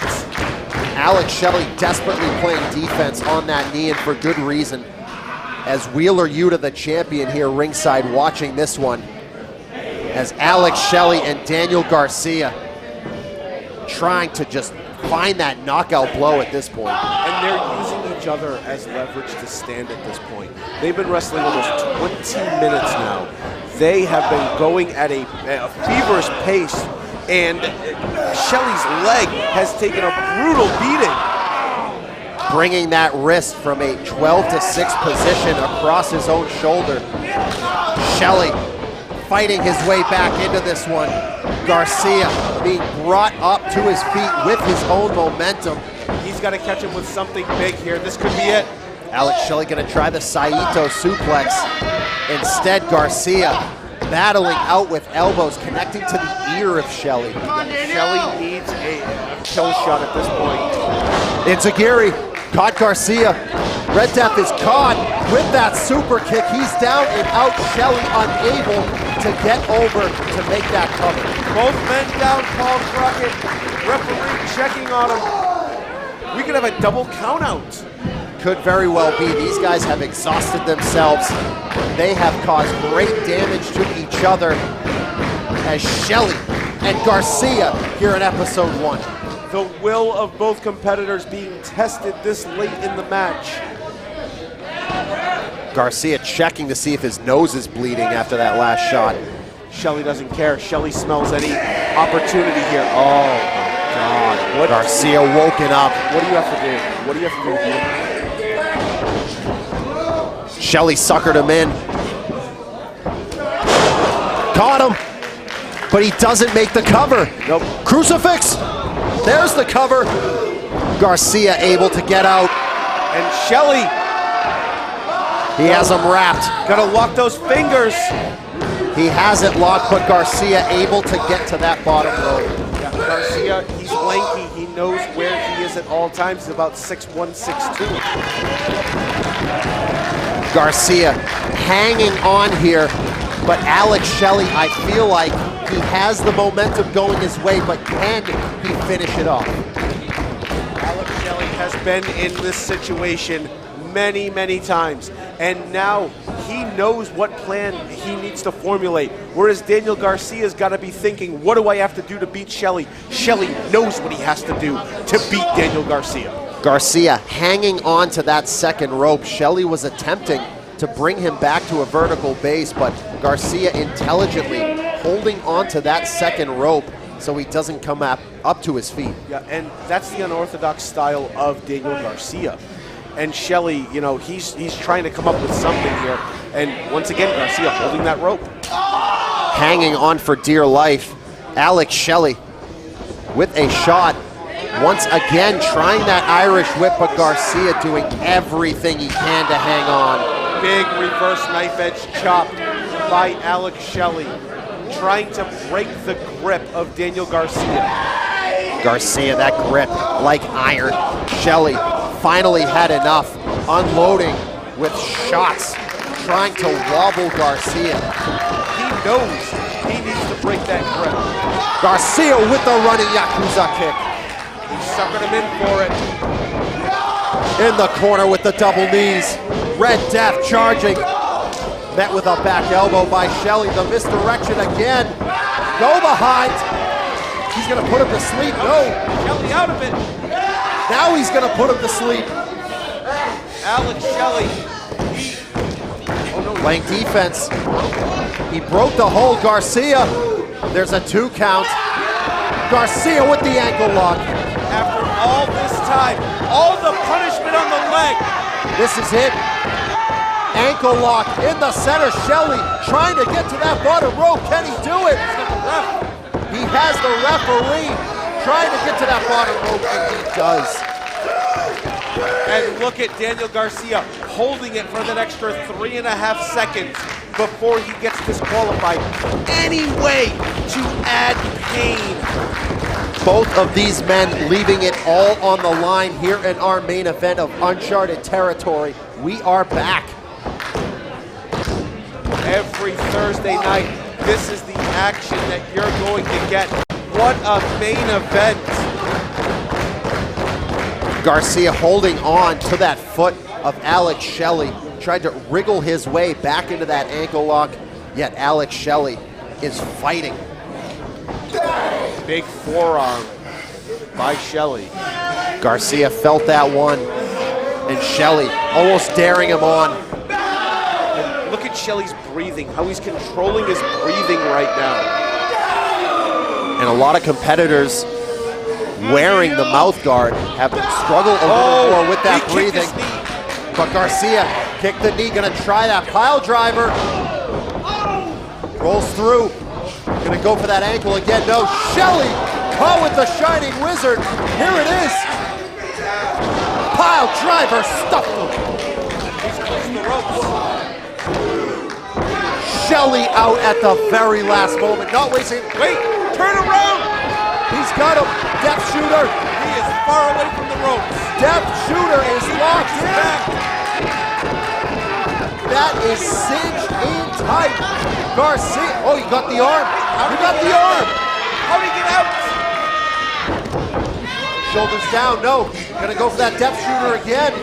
Alex Shelley desperately playing defense on that knee, and for good reason. as Wheeler Yuta, the champion here ringside, watching this one, as Alex Shelley and Daniel Garcia trying to just find that knockout blow at this point. And they're using each other as leverage to stand at this point. They've been wrestling almost 20 minutes now. They have been going at a feverish pace, and Shelley's leg has taken a brutal beating. Bringing that wrist from a 12-6 position across his own shoulder. Shelley fighting his way back into this one. Garcia being brought up to his feet with his own momentum. He's got to catch him with something big here. This could be it. Alex Shelley going to try the Saito suplex. Instead, Garcia battling out with elbows, connecting to the ear of Shelley. Shelley needs a kill shot at this point. It's Aguirre, caught Garcia. Red Death is caught with that super kick. He's down and out. Shelley unable to get over to make that cover. Both men down, Paul Crockett. Referee checking on him. We could have a double count out. Could very well be. These guys have exhausted themselves. They have caused great damage to each other as Shelley and Garcia here in episode 1. The will of both competitors being tested this late in the match. Garcia checking to see if his nose is bleeding after that last shot. Shelley doesn't care. Shelley smells any opportunity here. Oh my God. What? Garcia woken up. What do you have to do? What do you have to do here? Shelley suckered him in. Caught him, but he doesn't make the cover. Nope. Crucifix. There's the cover. Garcia able to get out. And Shelley. He has him wrapped. Gotta lock those fingers. He has it locked, but Garcia able to get to that bottom rope. Yeah, Garcia, he's lanky. He knows where he is at all times. He's about 6'1", 6'2". Garcia hanging on here, but Alex Shelley, I feel like he has the momentum going his way, but can he finish it off? Alex Shelley has been in this situation many, many times, and now he knows what plan he needs to formulate, whereas Daniel Garcia's got to be thinking, what do I have to do to beat Shelley? Shelley knows what he has to do to beat Daniel Garcia. Garcia hanging on to that second rope. Shelley was attempting to bring him back to a vertical base, but Garcia intelligently holding on to that second rope so he doesn't come up to his feet. Yeah, and that's the unorthodox style of Daniel Garcia. And Shelley, you know, he's trying to come up with something here. And once again, Garcia holding that rope. Hanging on for dear life. Alex Shelley with a shot. Once again, trying that Irish whip, but Garcia doing everything he can to hang on. Big reverse knife edge chop by Alex Shelley, trying to break the grip of Daniel Garcia. Garcia, that grip like iron. Shelley finally had enough, unloading with shots, trying to wobble Garcia. He knows he needs to break that grip. Garcia with the running Yakuza kick. He suckered him in for it. In the corner with the double knees. Red Death charging. Met with a back elbow by Shelley. The misdirection again. Go behind. He's going to put him to sleep. No. Shelley out of it. Now he's going to put him to sleep. Alex Shelley. Playing defense. He broke the hold. Garcia. There's a 2 count. Garcia with the ankle lock. After all this time, all the punishment on the leg. This is it. Ankle lock in the center. Shelley trying to get to that bottom rope. Can he do it? He has the referee trying to get to that bottom rope, and he does. And look at Daniel Garcia holding it for that extra 3.5 seconds before he gets disqualified. Any way to add pain. Both of these men leaving it all on the line here in our main event of Uncharted territory. We are back. Every Thursday night, this is the action that you're going to get. What a main event. Garcia holding on to that foot of Alex Shelley, tried to wriggle his way back into that ankle lock, yet Alex Shelley is fighting. Big forearm by Shelley. Garcia felt that one, and Shelley almost daring him on. And look at Shelley's breathing, how he's controlling his breathing right now. And a lot of competitors wearing the mouth guard have struggled a little more with that breathing. But Garcia kicked the knee, gonna try that pile driver. Rolls through, gonna go for that ankle again. No, Shelley caught with the Shining Wizard. Here it is. Pile driver stuffed him. He's close to the ropes. Shelley out at the very last moment, not wasting. Wait, turn around. He's got him. Depth shooter. He is far away from the ropes. Depth shooter is locked in. Back. That is cinched in tight. Garcia. Oh, you got the arm. You got the arm. How did he get out? Shoulders down. No. Gonna go for that depth shooter again.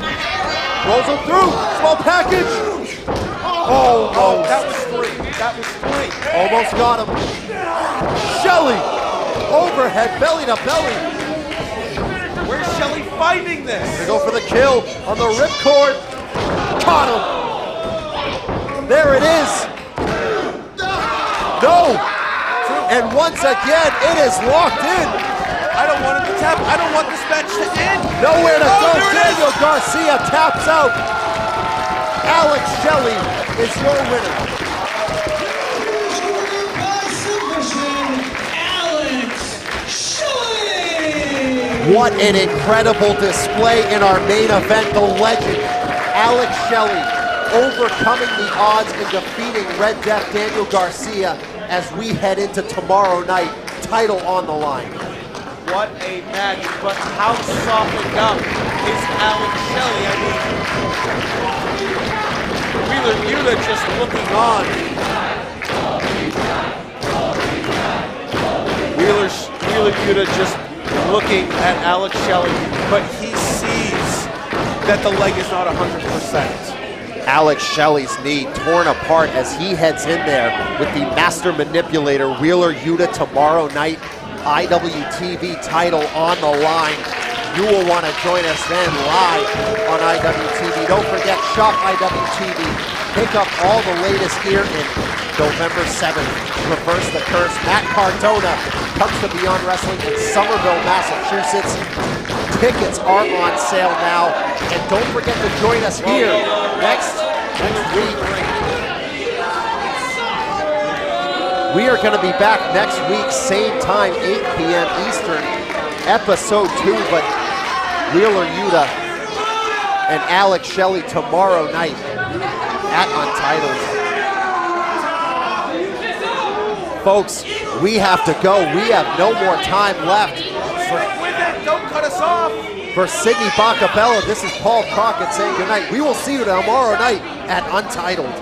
Rolls him through. Small package. Oh, that was three. That was three. Almost got him. Shelley. Overhead, belly to belly. Where's Shelley finding this? They go for the kill on the ripcord. Caught him. There it is. No. And once again, it is locked in. I don't want it to tap. I don't want this match to end. Nowhere to go. Daniel Garcia taps out. Alex Shelley is your winner. What an incredible display in our main event. The legend, Alex Shelley, overcoming the odds and defeating Red Death Daniel Garcia as we head into tomorrow night, title on the line. What a match, but how softened up is Alex Shelley? I mean, Wheeler Yuta just looking on. Wheeler Yuta just looking at Alex Shelley, but he sees that the leg is not 100%. Alex Shelley's knee torn apart as he heads in there with the master manipulator, Wheeler Yuta, tomorrow night. IWTV title on the line. You will want to join us then live on IWTV. Don't forget, shop IWTV. Pick up all the latest gear in November 7th. Reverse the curse. Matt Cardona comes to Beyond Wrestling in Somerville, Massachusetts. Tickets are on sale now. And don't forget to join us here next week. We are going to be back next week, same time, 8 p.m. Eastern, episode 2, but Wheeler Yuta and Alex Shelley tomorrow night at Untitled. Folks, we have to go. We have no more time left. Stick with it, don't cut us off. For Siggy Bacabella, this is Paul Crockett saying goodnight. We will see you tomorrow night at Untitled.